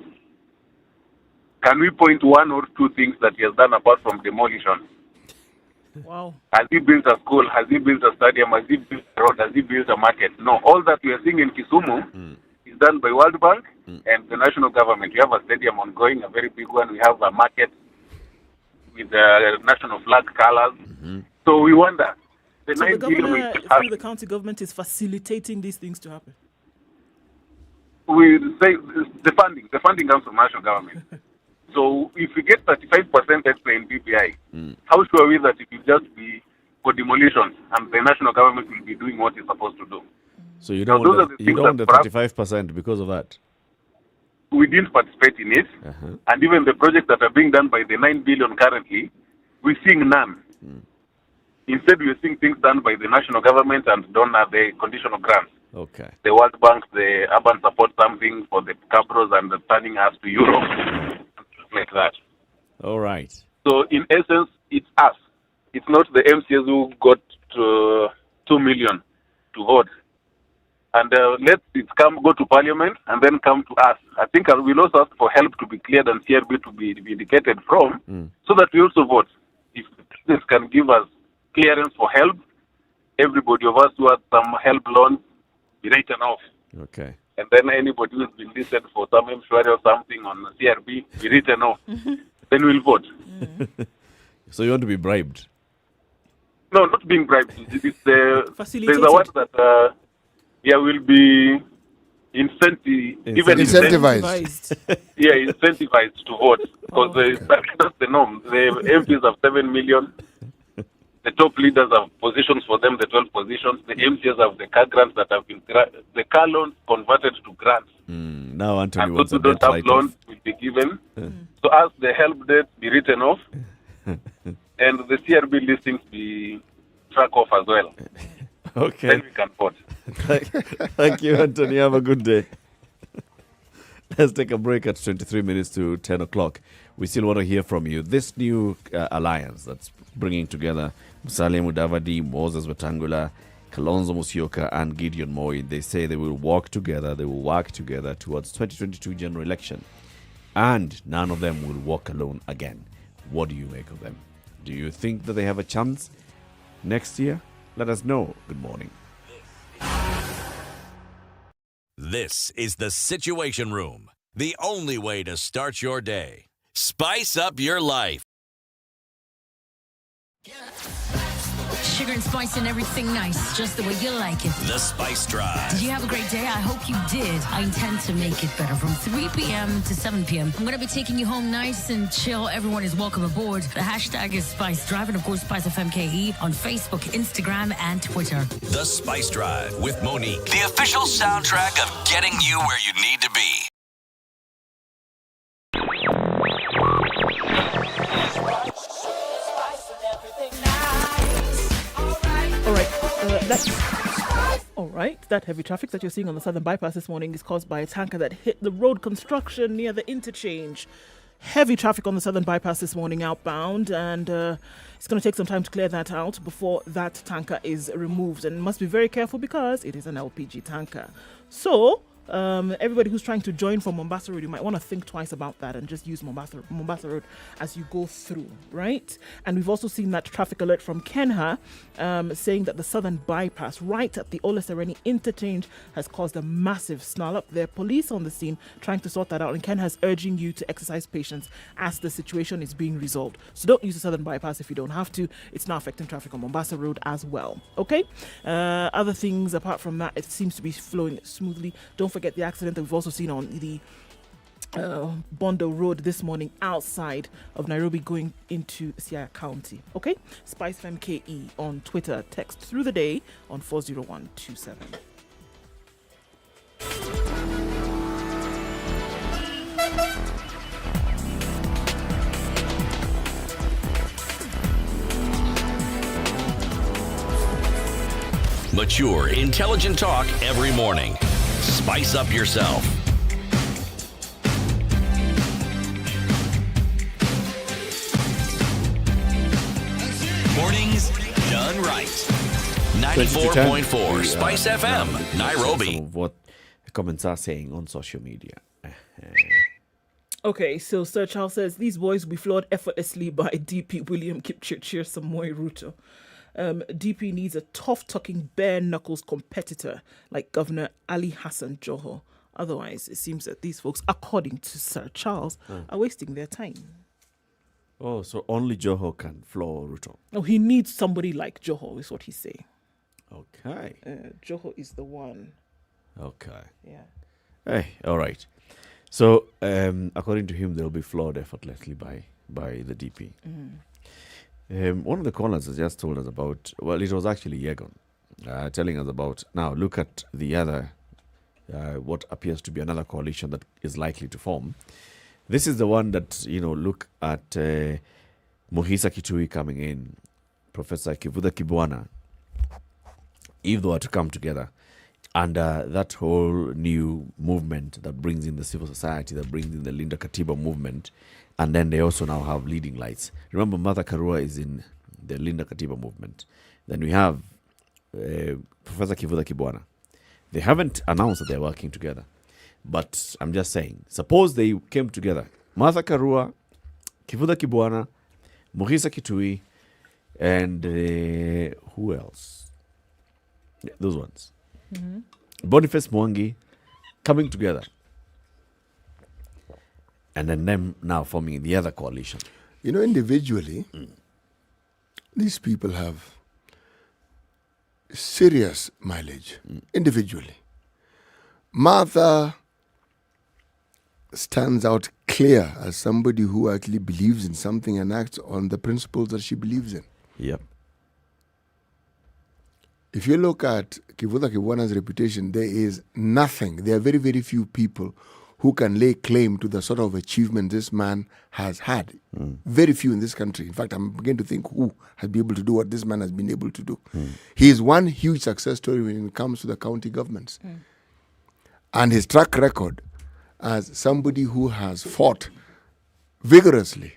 Can we point one or two things that he has done apart from demolition? Wow. Has he built a school? Has he built a stadium? Has he built a road? Has he built a market? No. All that we are seeing in Kisumu is done by World Bank and the national government. We have a stadium ongoing, a very big one. We have a market with the national flag colors. So we wonder. So the governor, through the county government, is facilitating these things to happen. We say the funding comes from national government. So if we get 35% extra in BPI, how sure are we that it will just be for demolition and the national government will be doing what it's supposed to do? So you don't want the 35% because of that? We didn't participate in it. And even the projects that are being done by the 9 billion currently, we're seeing none. Instead, we're seeing things done by the national government and donor the conditional grants. Okay. The World Bank, the urban support something for the cabros and the turning us to Europe, like that. All right. So in essence, it's us. It's not the MCs who got 2 million to vote. And let it go to Parliament and then come to us. I think we'll also ask for help to be cleared and CRB to be vindicated from, so that we also vote. If the president can give us clearance for help, everybody of us who has some help loans be written off. Okay. And then anybody who has been listed for some insurance or something on CRB be written off. Then we'll vote. So you want to be bribed? No, not being bribed. It's there's a word that will be incentivized. Incentivized to vote. Because that's the norm. The MPs have 7 million. The top leaders have positions for them, the 12 positions. The MCs have the car grants that have been the car loans converted to grants. Now Anthony and wants those who don't have loans will be given. So as the help debt be written off, and the CRB listings be track off as well. Okay. Then we can vote. Thank you, Anthony. Have a good day. Let's take a break at 23 minutes to 10 o'clock. We still want to hear from you. This new alliance that's bringing together Musalia Mudavadi, Moses Wetangula, Kalonzo Musyoka, and Gideon Moi. They say they will work together towards 2022 general election. And none of them will walk alone again. What do you make of them? Do you think that they have a chance next year? Let us know. Good morning. This is the Situation Room, the only way to start your day. Spice up your life. Sugar and spice and everything nice, just the way you like it. The Spice Drive. Did you have a great day? I hope you did. I intend to make it better from 3 p.m. to 7 p.m. I'm going to be taking you home nice and chill. Everyone is welcome aboard. The hashtag is Spice Drive and, of course, Spice FMKE on Facebook, Instagram, and Twitter. The Spice Drive with Monique. The official soundtrack of getting you where you need to be. That heavy traffic that you're seeing on the southern bypass this morning is caused by a tanker that hit the road construction near the interchange. Heavy traffic on the southern bypass this morning outbound, and it's going to take some time to clear that out before that tanker is removed. And must be very careful because it is an LPG tanker. So everybody who's trying to join from Mombasa Road, you might want to think twice about that and just use Mombasa Road as you go through, right? And we've also seen that traffic alert from Kenha saying that the southern bypass right at the Ole Sereni interchange has caused a massive snarl up there. Police on the scene trying to sort that out, and Kenha is urging you to exercise patience as the situation is being resolved. So don't use the southern bypass if you don't have to. It's now affecting traffic on Mombasa Road as well, okay? Other things apart from that, it seems to be flowing smoothly. Don't forget the accident that we've also seen on the Bondo Road this morning outside of Nairobi going into Siaya County. Okay? Spice FMKE on Twitter. Text through the day on 40127. Mature, intelligent talk every morning. Spice up yourself. Mornings done right. 94.4 Spice FM, Nairobi. Some of what the comments are saying on social media. Okay, so Sir Charles says, these boys will be flawed effortlessly by DP William Kipchirchir Samoei Ruto. DP needs a tough-talking, bare-knuckles competitor like Governor Ali Hassan Joho. Otherwise, it seems that these folks, according to Sir Charles, are wasting their time. Oh, so only Joho can floor Ruto. No, he needs somebody like Joho, is what he's saying. Okay. Joho is the one. Okay. Yeah. Hey, all right. So, according to him, they'll be flawed effortlessly by the DP. One of the callers has just told us about, well, it was actually Yegon telling us about, now look at the other, what appears to be another coalition that is likely to form. This is the one that, look at Muhisa Kitui coming in, Professor Kivuda Kibwana, if they were to come together, and that whole new movement that brings in the civil society, that brings in the Linda Katiba movement, and then they also now have leading lights. Remember, Martha Karua is in the Linda Katiba movement. Then we have Professor Kivuda Kibwana. They haven't announced that they're working together. But I'm just saying, suppose they came together. Martha Karua, Kivuda Kibwana, Muhisa Kitui, and who else? Yeah, those ones. Boniface Mwangi coming together. And then them now forming the other coalition. Individually, these people have serious mileage. Individually. Martha stands out clear as somebody who actually believes in something and acts on the principles that she believes in. Yep. If you look at Kivuda Kibwana's reputation, there is nothing. There are very, very few people who can lay claim to the sort of achievement this man has had. Very few in this country. In fact, I'm beginning to think who has been able to do what this man has been able to do. He is one huge success story when it comes to the county governments. And his track record as somebody who has fought vigorously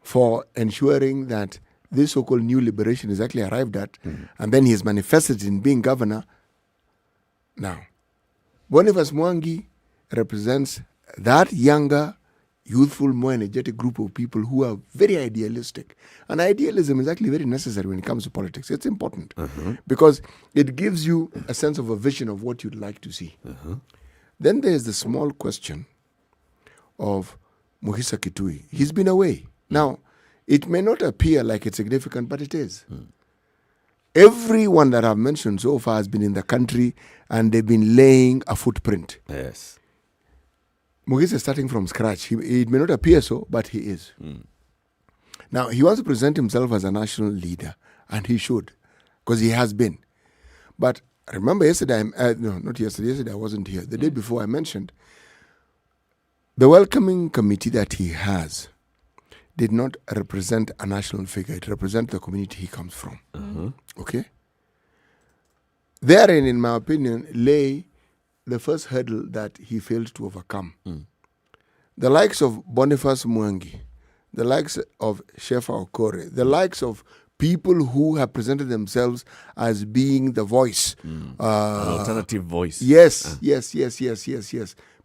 for ensuring that this so-called new liberation is actually arrived at, and then he has manifested in being governor. Now, Boniface Mwangi represents that younger, youthful, more energetic group of people who are very idealistic. And idealism is actually very necessary when it comes to politics. It's important because it gives you a sense of a vision of what you'd like to see. Then there's the small question of Muhisa Kitui. He's been away. Now, it may not appear like it's significant, but it is. Everyone that I've mentioned so far has been in the country and they've been laying a footprint. Yes. Muhisa is starting from scratch. It may not appear so, but he is. Now, he wants to present himself as a national leader, and he should, because he has been. But remember yesterday, not yesterday I wasn't here. The day before I mentioned, the welcoming committee that he has did not represent a national figure. It represents the community he comes from. Okay? Therein, in my opinion, lay the first hurdle that he failed to overcome. The likes of Boniface Mwangi, the likes of Shefa Okore, the likes of people who have presented themselves as being the voice. An alternative voice. Yes.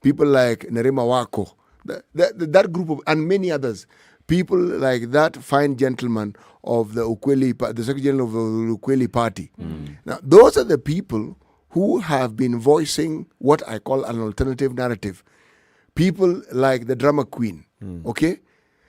People like Nerima Wako, that group of, and many others. People like that fine gentleman of the Ukweli, the Secretary General of the Ukweli Party. Now, those are the people who have been voicing what I call an alternative narrative. People like the drama queen, okay?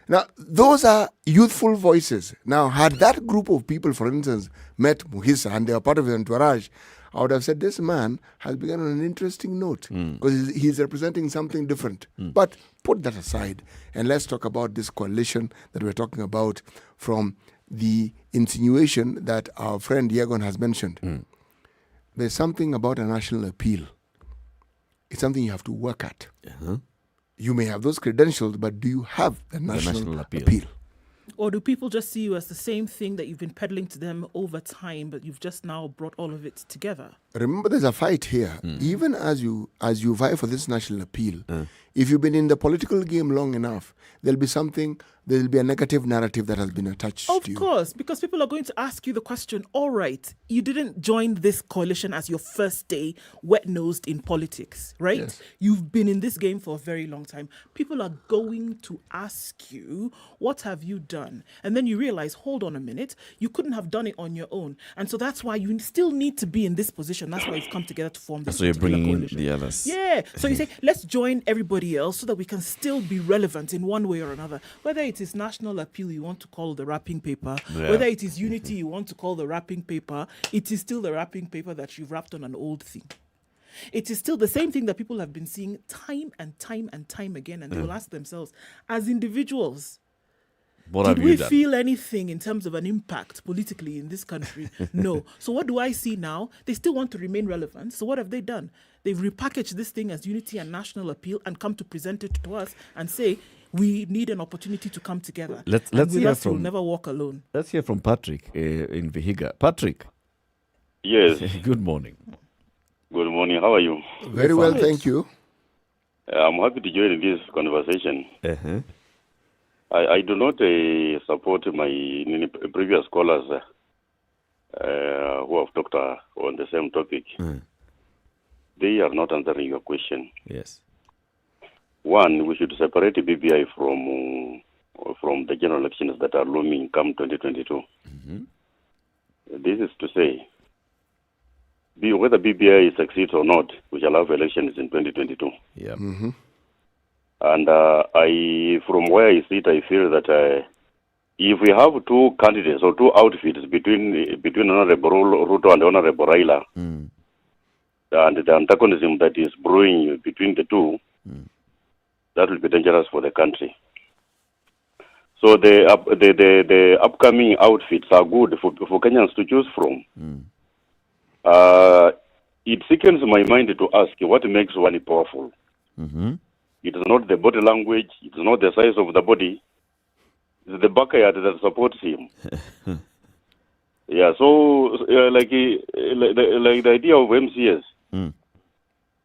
Now, those are youthful voices. Now, had that group of people, for instance, met Muhisa and they are part of the entourage, I would have said this man has begun on an interesting note because he's representing something different. But put that aside and let's talk about this coalition that we're talking about from the insinuation that our friend Yegon has mentioned. There's something about a national appeal. It's something you have to work at. You may have those credentials, but do you have the national appeal? Or do people just see you as the same thing that you've been peddling to them over time, but you've just now brought all of it together? remember, there's a fight here. Even as you vie for this national appeal, if you've been in the political game long enough, there'll be a negative narrative that has been attached to you. Of course, because people are going to ask you the question, all right, you didn't join this coalition as your first day wet-nosed in politics, right? Yes. You've been in this game for a very long time. People are going to ask you, what have you done? And then you realize, hold on a minute, you couldn't have done it on your own. And so that's why you still need to be in this position. That's why you've come together to form this So you're particular bringing in coalition. the others. Yeah. So you say, let's join everybody else so that we can still be relevant in one way or another. Whether it is national appeal you want to call the wrapping paper, whether it is unity you want to call the wrapping paper, it is still the wrapping paper that you've wrapped on an old thing. It is still the same thing that people have been seeing time and time and time again, and they will ask themselves, as individuals, What did have we you done? feel anything in terms of an impact politically in this country? No. So what do I see now? They still want to remain relevant. So what have they done? They've repackaged this thing as unity and national appeal and come to present it to us and say, we need an opportunity to come together. Let's And with hear us, we'll from never walk alone. Let's hear from Patrick in Vihiga. Patrick. Yes. Good morning. Good morning. How are you? Very well, thank you. I'm happy to join this conversation. Uh-huh. I do not support my previous scholars who have talked on the same topic. They are not answering your question. Yes. One, we should separate BBI from the general elections that are looming come 2022. This is to say, whether BBI succeeds or not, we shall have elections in 2022. Yeah. And from where I sit, I feel that if we have two candidates or two outfits between Honorable Ruto and Honorable Raila, and the antagonism that is brewing between the two, that will be dangerous for the country. So the upcoming outfits are good for Kenyans to choose from. It sickens my mind to ask what makes one powerful. It is not the body language, it is not the size of the body, it's the backyard that supports him. Yeah, so like the idea of MCS,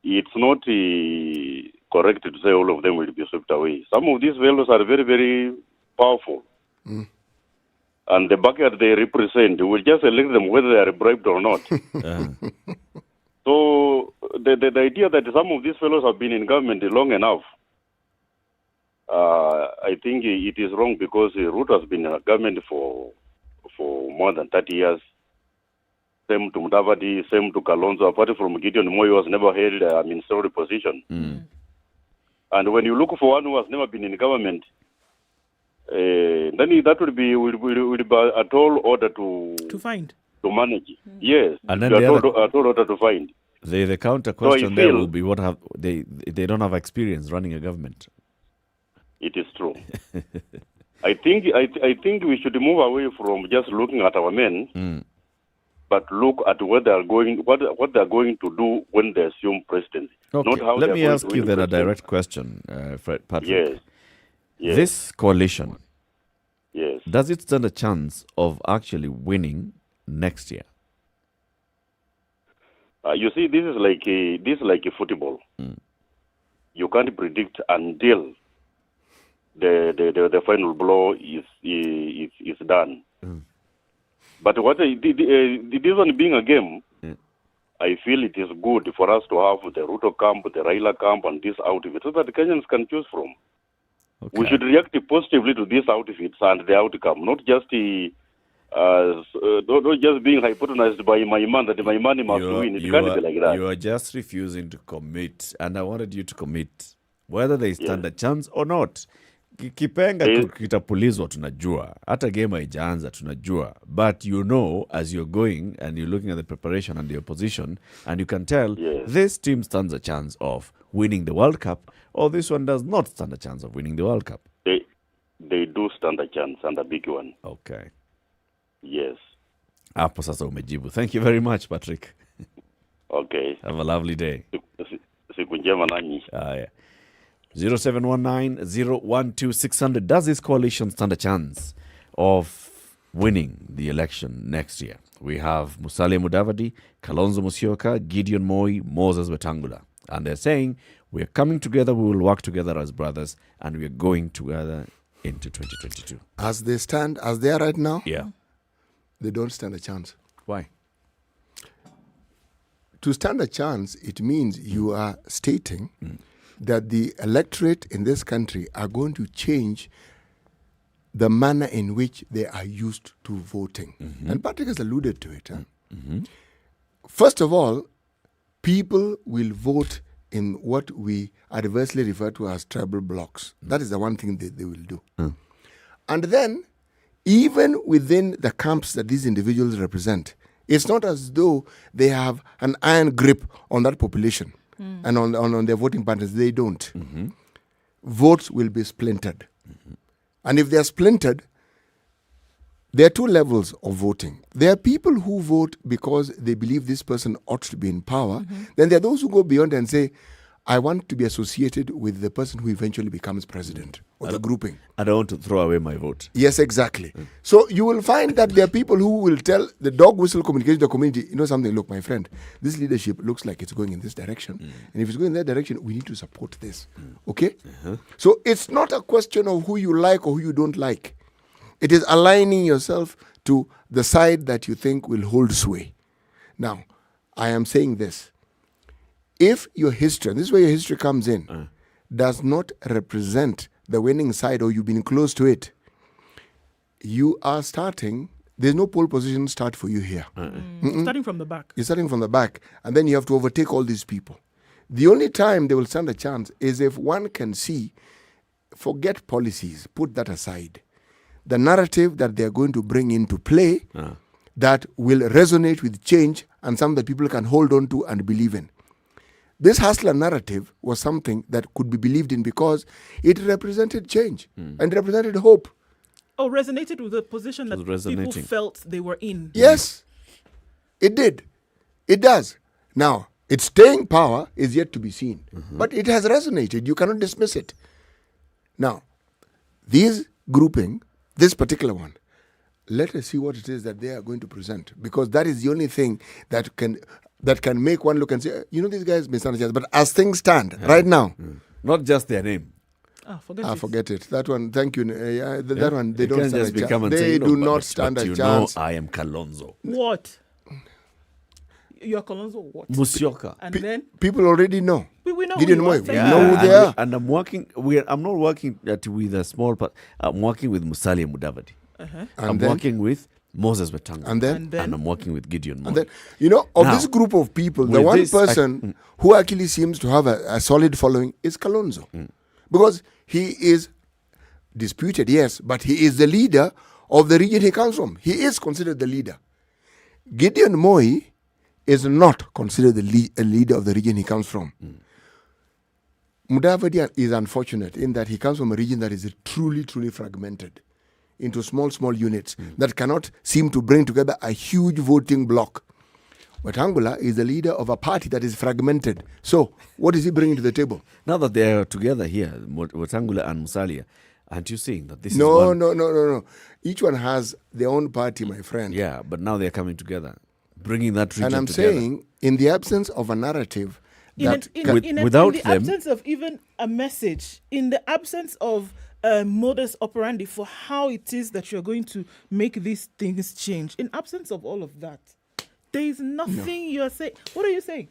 it's not correct to say all of them will be swept away. Some of these fellows are very, very powerful. And the backyard they represent, we just elect them whether they are bribed or not. So the idea that some of these fellows have been in government long enough, I think it is wrong because Ruto has been in government for more than 30 years. Same to Mudavadi, same to Kalonzo. Apart from Gideon Moi, was never held a ministerial position. And when you look for one who has never been in government, then that would be a tall order to manage. Yes, And then a the tall order to find. The counter So I question there feel- will be what have they don't have experience running a government. It is true. I think we should move away from just looking at our men, but look at what they are going to do when they assume presidency. Okay. Not how Let they are me going ask to you win then a presidency. direct question, Patrick. Yes. Yes. This coalition, Yes. does it stand a chance of actually winning next year? You see, this is like a football. You can't predict until the final blow is done. But what this one being a game, I feel it is good for us to have the Ruto camp, the Raila camp, and this outfit so that the Kenyans can choose from. We should react positively to these outfits and the outcome, not just being hypnotized by my man that my money must win. It can't be like that. You are just refusing to commit, and I wanted you to commit, whether they stand a chance or not. Kipenga kitapulizwa tunajua, hata game haijaanza tunajua, but you know as you're going and you're looking at the preparation and the opposition, and you can tell this team stands a chance of winning the World Cup, or this one does not stand a chance of winning the World Cup. They do stand a chance, and a big one. Okay. Yes. Hapo sasa umejibu. Thank you very much, Patrick. Okay. Have a lovely day. Siku njema nanyi. 0719-012-600. Does this coalition stand a chance of winning the election next year? We have Musalia Mudavadi, Kalonzo Musyoka, Gideon Moi, Moses Wetangula. And they're saying, we're coming together, we will work together as brothers, and we're going together into 2022. As they stand, as they are right now, they don't stand a chance. Why? To stand a chance, it means you are stating that the electorate in this country are going to change the manner in which they are used to voting. And Patrick has alluded to it. First of all, people will vote in what we adversely refer to as tribal blocks. That is the one thing they will do. And then, even within the camps that these individuals represent, it's not as though they have an iron grip on that population and on their voting patterns. They don't. Votes will be splintered. And if they are splintered, there are two levels of voting. There are people who vote because they believe this person ought to be in power. Then there are those who go beyond and say, I want to be associated with the person who eventually becomes president or the grouping. I don't want to throw away my vote. Yes, exactly. So you will find that there are people who will tell the dog whistle communication to the community, you know something, look, my friend, this leadership looks like it's going in this direction. And if it's going in that direction, we need to support this. Okay? So it's not a question of who you like or who you don't like. It is aligning yourself to the side that you think will hold sway. Now, I am saying this. If your history, and this is where your history comes in, does not represent the winning side or you've been close to it, you are starting, there's no pole position start for you here. Starting from the back. You're starting from the back, and then you have to overtake all these people. The only time they will stand a chance is if one can see, forget policies, put that aside, the narrative that they're going to bring into play that will resonate with change and something that people can hold on to and believe in. This hustler narrative was something that could be believed in because it represented change and represented hope. Oh, resonated with the position that people felt they were in. Yes, it did. It does. Now, its staying power is yet to be seen. But it has resonated. You cannot dismiss it. Now, these grouping, this particular one, let us see what it is that they are going to present, because that is the only thing that can make one look and say, you know, these guys may stand a chance. But as things stand right now, not just their name. Forget it. That one, thank you. That one, they don't stand a chance. They do not stand a chance. I am Kalonzo. What? You're Kalonzo what? Musyoka. And then? People already know. We know Gideon who Moi. you are. We know who they are. And I'm working, I'm not working with a small part. I'm working with Musalia Mudavadi. I'm working with Moses Wetangula. And then? And I'm working with Gideon Moi. And then, you know, of this group of people, the one person who actually seems to have a solid following is Kalonzo. Because he is disputed, yes, but he is the leader of the region he comes from. He is considered the leader. Gideon Moi is not considered a leader of the region he comes from. Mudavadi is unfortunate in that he comes from a region that is truly, truly fragmented into small, small units that cannot seem to bring together a huge voting bloc. Wetangula is the leader of a party that is fragmented. So, what is he bringing to the table? Now that they are together here, Wetangula and Musalia, aren't you seeing that this is one? No. Each one has their own party, my friend. Yeah, but now they're coming together, bringing that region together. And I'm saying, in the absence of a narrative, without in the absence of even a message, in the absence of modus operandi for how it is that you're going to make these things change, in absence of all of that, there is nothing you're saying. What are you saying?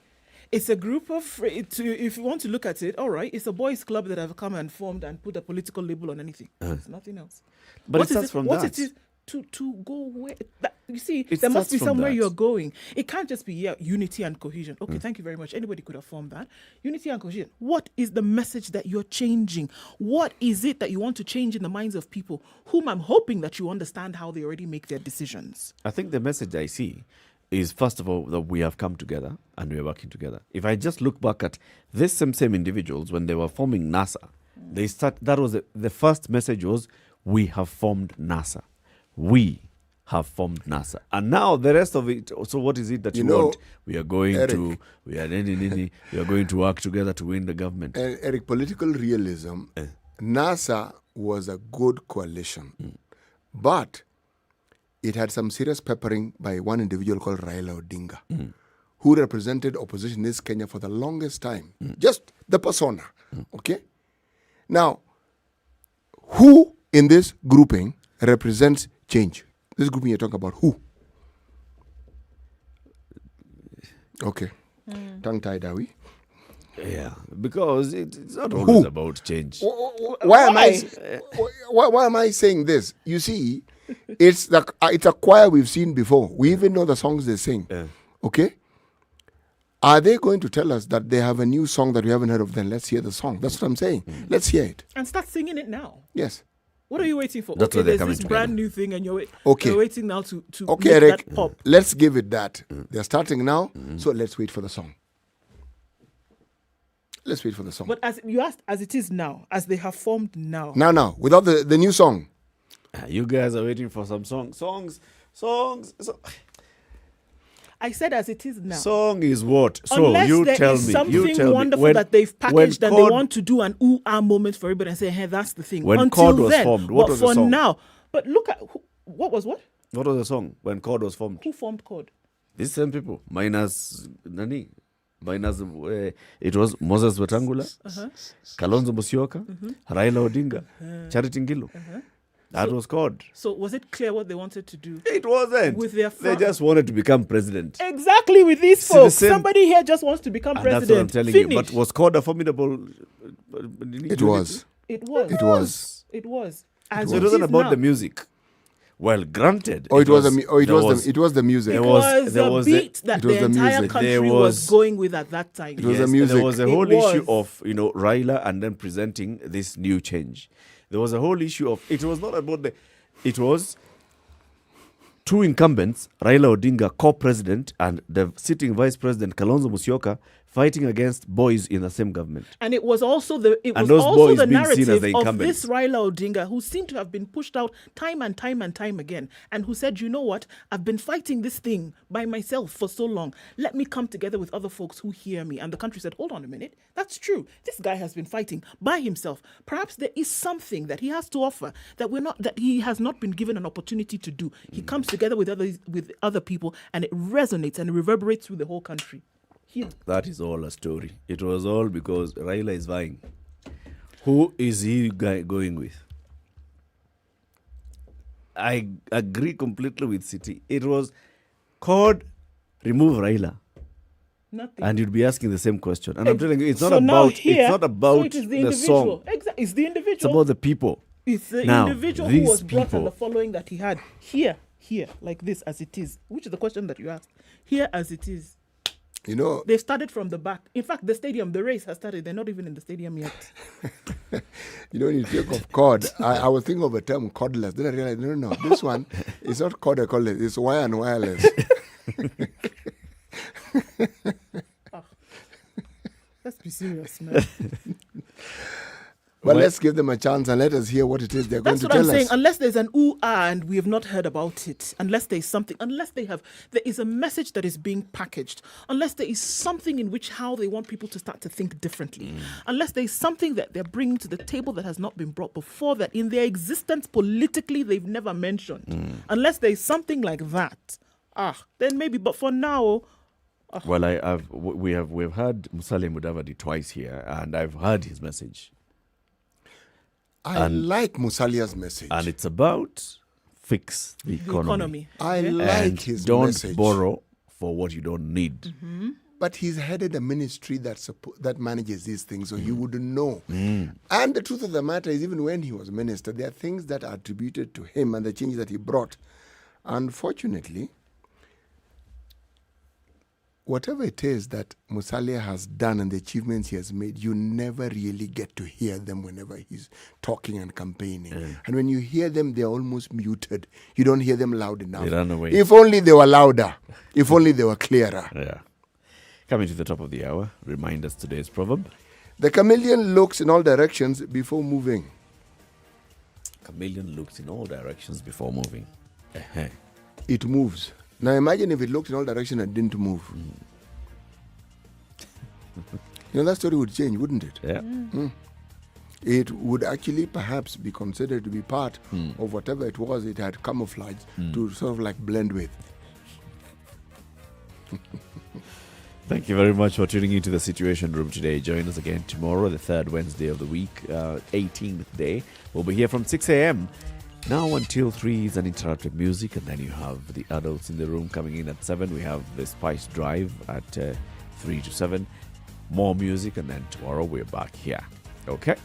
It's a group of, if you want to look at it, all right, it's a boys' club that have come and formed and put a political label on anything. It's nothing else. But it starts from that. What it is to go where? You see, there must be somewhere you're going. It can't just be unity and cohesion. Okay, thank you very much. Anybody could have formed that. Unity and cohesion. What is the message that you're changing? What is it that you want to change in the minds of people whom I'm hoping that you understand how they already make their decisions? I think the message I see is, first of all, that we have come together and we are working together. If I just look back at this same individuals when they were forming NASA, that was the first message was, we have formed NASA. We have formed NASA. And now the rest of it, so what is it that you want? We are going to work together to win the government. Eric, political realism, NASA was a good coalition. But it had some serious peppering by one individual called Raila Odinga, who represented opposition in this Kenya for the longest time. Just the persona. Okay? Now, who in this grouping represents change? This grouping you're talking about, who? Okay. Tongue-tied, are we? Yeah, because it's not always about change. Why am I saying this? You see, it's a choir we've seen before. We even know the songs they sing. Okay? Are they going to tell us that they have a new song that we haven't heard of? Then let's hear the song. That's what I'm saying. Let's hear it. And start singing it now. Yes. What are you waiting for? That's okay, what they're there's this coming brand together. new thing, and you're Okay. waiting now to Okay, make Eric, that pop. let's give it that. They're starting now, so let's wait for the song. Let's wait for the song. But as you asked, as it is now, as they have formed now. Now, without the new song. You guys are waiting for some songs. I said as it is now. Song is what? So Unless you there tell is me. something You tell wonderful me. that they've packaged and they CORD- want to do an ooh-ah moment for everybody and say, hey, that's the thing. When Until CORD was then, formed, what but was the for song? now. But look at, what was what? What was the song when CORD was formed? Who formed CORD? These same people. Minus Nani. Minus it was Moses Wetangula, Kalonzo Musyoka, Raila Odinga, Charity Ngilu. That was CORD. So was it clear what they wanted to do? It wasn't. With their They just wanted to become president. Exactly with these See, the folks. same- Somebody here just wants to become And president. that's what I'm telling Finish. you. But was CORD a formidable? It was. It was. It was. It was. So it wasn't about the music. Well, granted. It was the music. It was the beat that the entire country was going with at that time. It was the music. There was a whole It issue was. of Raila and then presenting this new change. There was a whole issue of it was not about it was two incumbents, Raila Odinga, co-president, and the sitting vice president Kalonzo Musyoka fighting against boys in the same government. And it was also the And those boys being seen as narrative the of incumbents. this Raila Odinga, who seemed to have been pushed out time and time and time again, and who said, you know what, I've been fighting this thing by myself for so long. Let me come together with other folks who hear me. And the country said, hold on a minute, that's true. This guy has been fighting by himself. Perhaps there is something that he has to offer that he has not been given an opportunity to do. He comes together with other people, and it resonates and it reverberates through the whole country. Here. That is all a story. It was all because Raila is vying. Who is he going with? I agree completely with City. It was CORD, remove Raila. Nothing. And you'd be asking the same question. And I'm telling you, it's not So now about here, it's not about so it is the the individual. song. It's the individual. It's about the people. It's the Now, individual who these was brought and people- the following that he had here, like this as it is, which is the question that you asked. Here as it is. They've started from the back. In fact, the race has started. They're not even in the stadium yet. When you think of CORD, I was thinking of a term cordless. Then I realized, no, this one is not CORD cordless. It's wire and wireless. Let's be serious, man. But let's give them a chance and let us hear what it is they're That's going what to I'm tell saying. us. Unless there's an ooh-ah and we have not heard about it, unless there's something, there is a message that is being packaged, unless there is something in which how they want people to start to think differently, unless there's something that they're bringing to the table that has not been brought before, that in their existence politically they've never mentioned, unless there's something like that, then maybe. But for now. Well, we've had Musalia Mudavadi twice here, and I've heard his message. I like Musalia's message. And it's about fix the economy. I And like his don't message. borrow for what you don't need. But he's headed a ministry that manages these things, so he wouldn't know. And the truth of the matter is, even when he was minister, there are things that are attributed to him and the changes that he brought. Unfortunately, whatever it is that Musalia has done and the achievements he has made, you never really get to hear them whenever he's talking and campaigning. And when you hear them, they're almost muted. You don't hear them loud enough. They run away. If only they were louder. If only they were clearer. Yeah. Coming to the top of the hour, remind us today's proverb. The chameleon looks in all directions before moving. Chameleon looks in all directions before moving. It moves. Now imagine if it looked in all directions and didn't move. That story would change, wouldn't it? Yeah. it would actually perhaps be considered to be part of whatever it was it had camouflaged to sort of like blend with. Thank you very much for tuning into the Situation Room today. Join us again tomorrow, the third Wednesday of the week, 18th day. We'll be here from 6 a.m. Now until 3 is uninterrupted music, and then you have the adults in the room coming in at 7. We have the Spice Drive at 3 to 7. More music, and then tomorrow we're back here. Okay?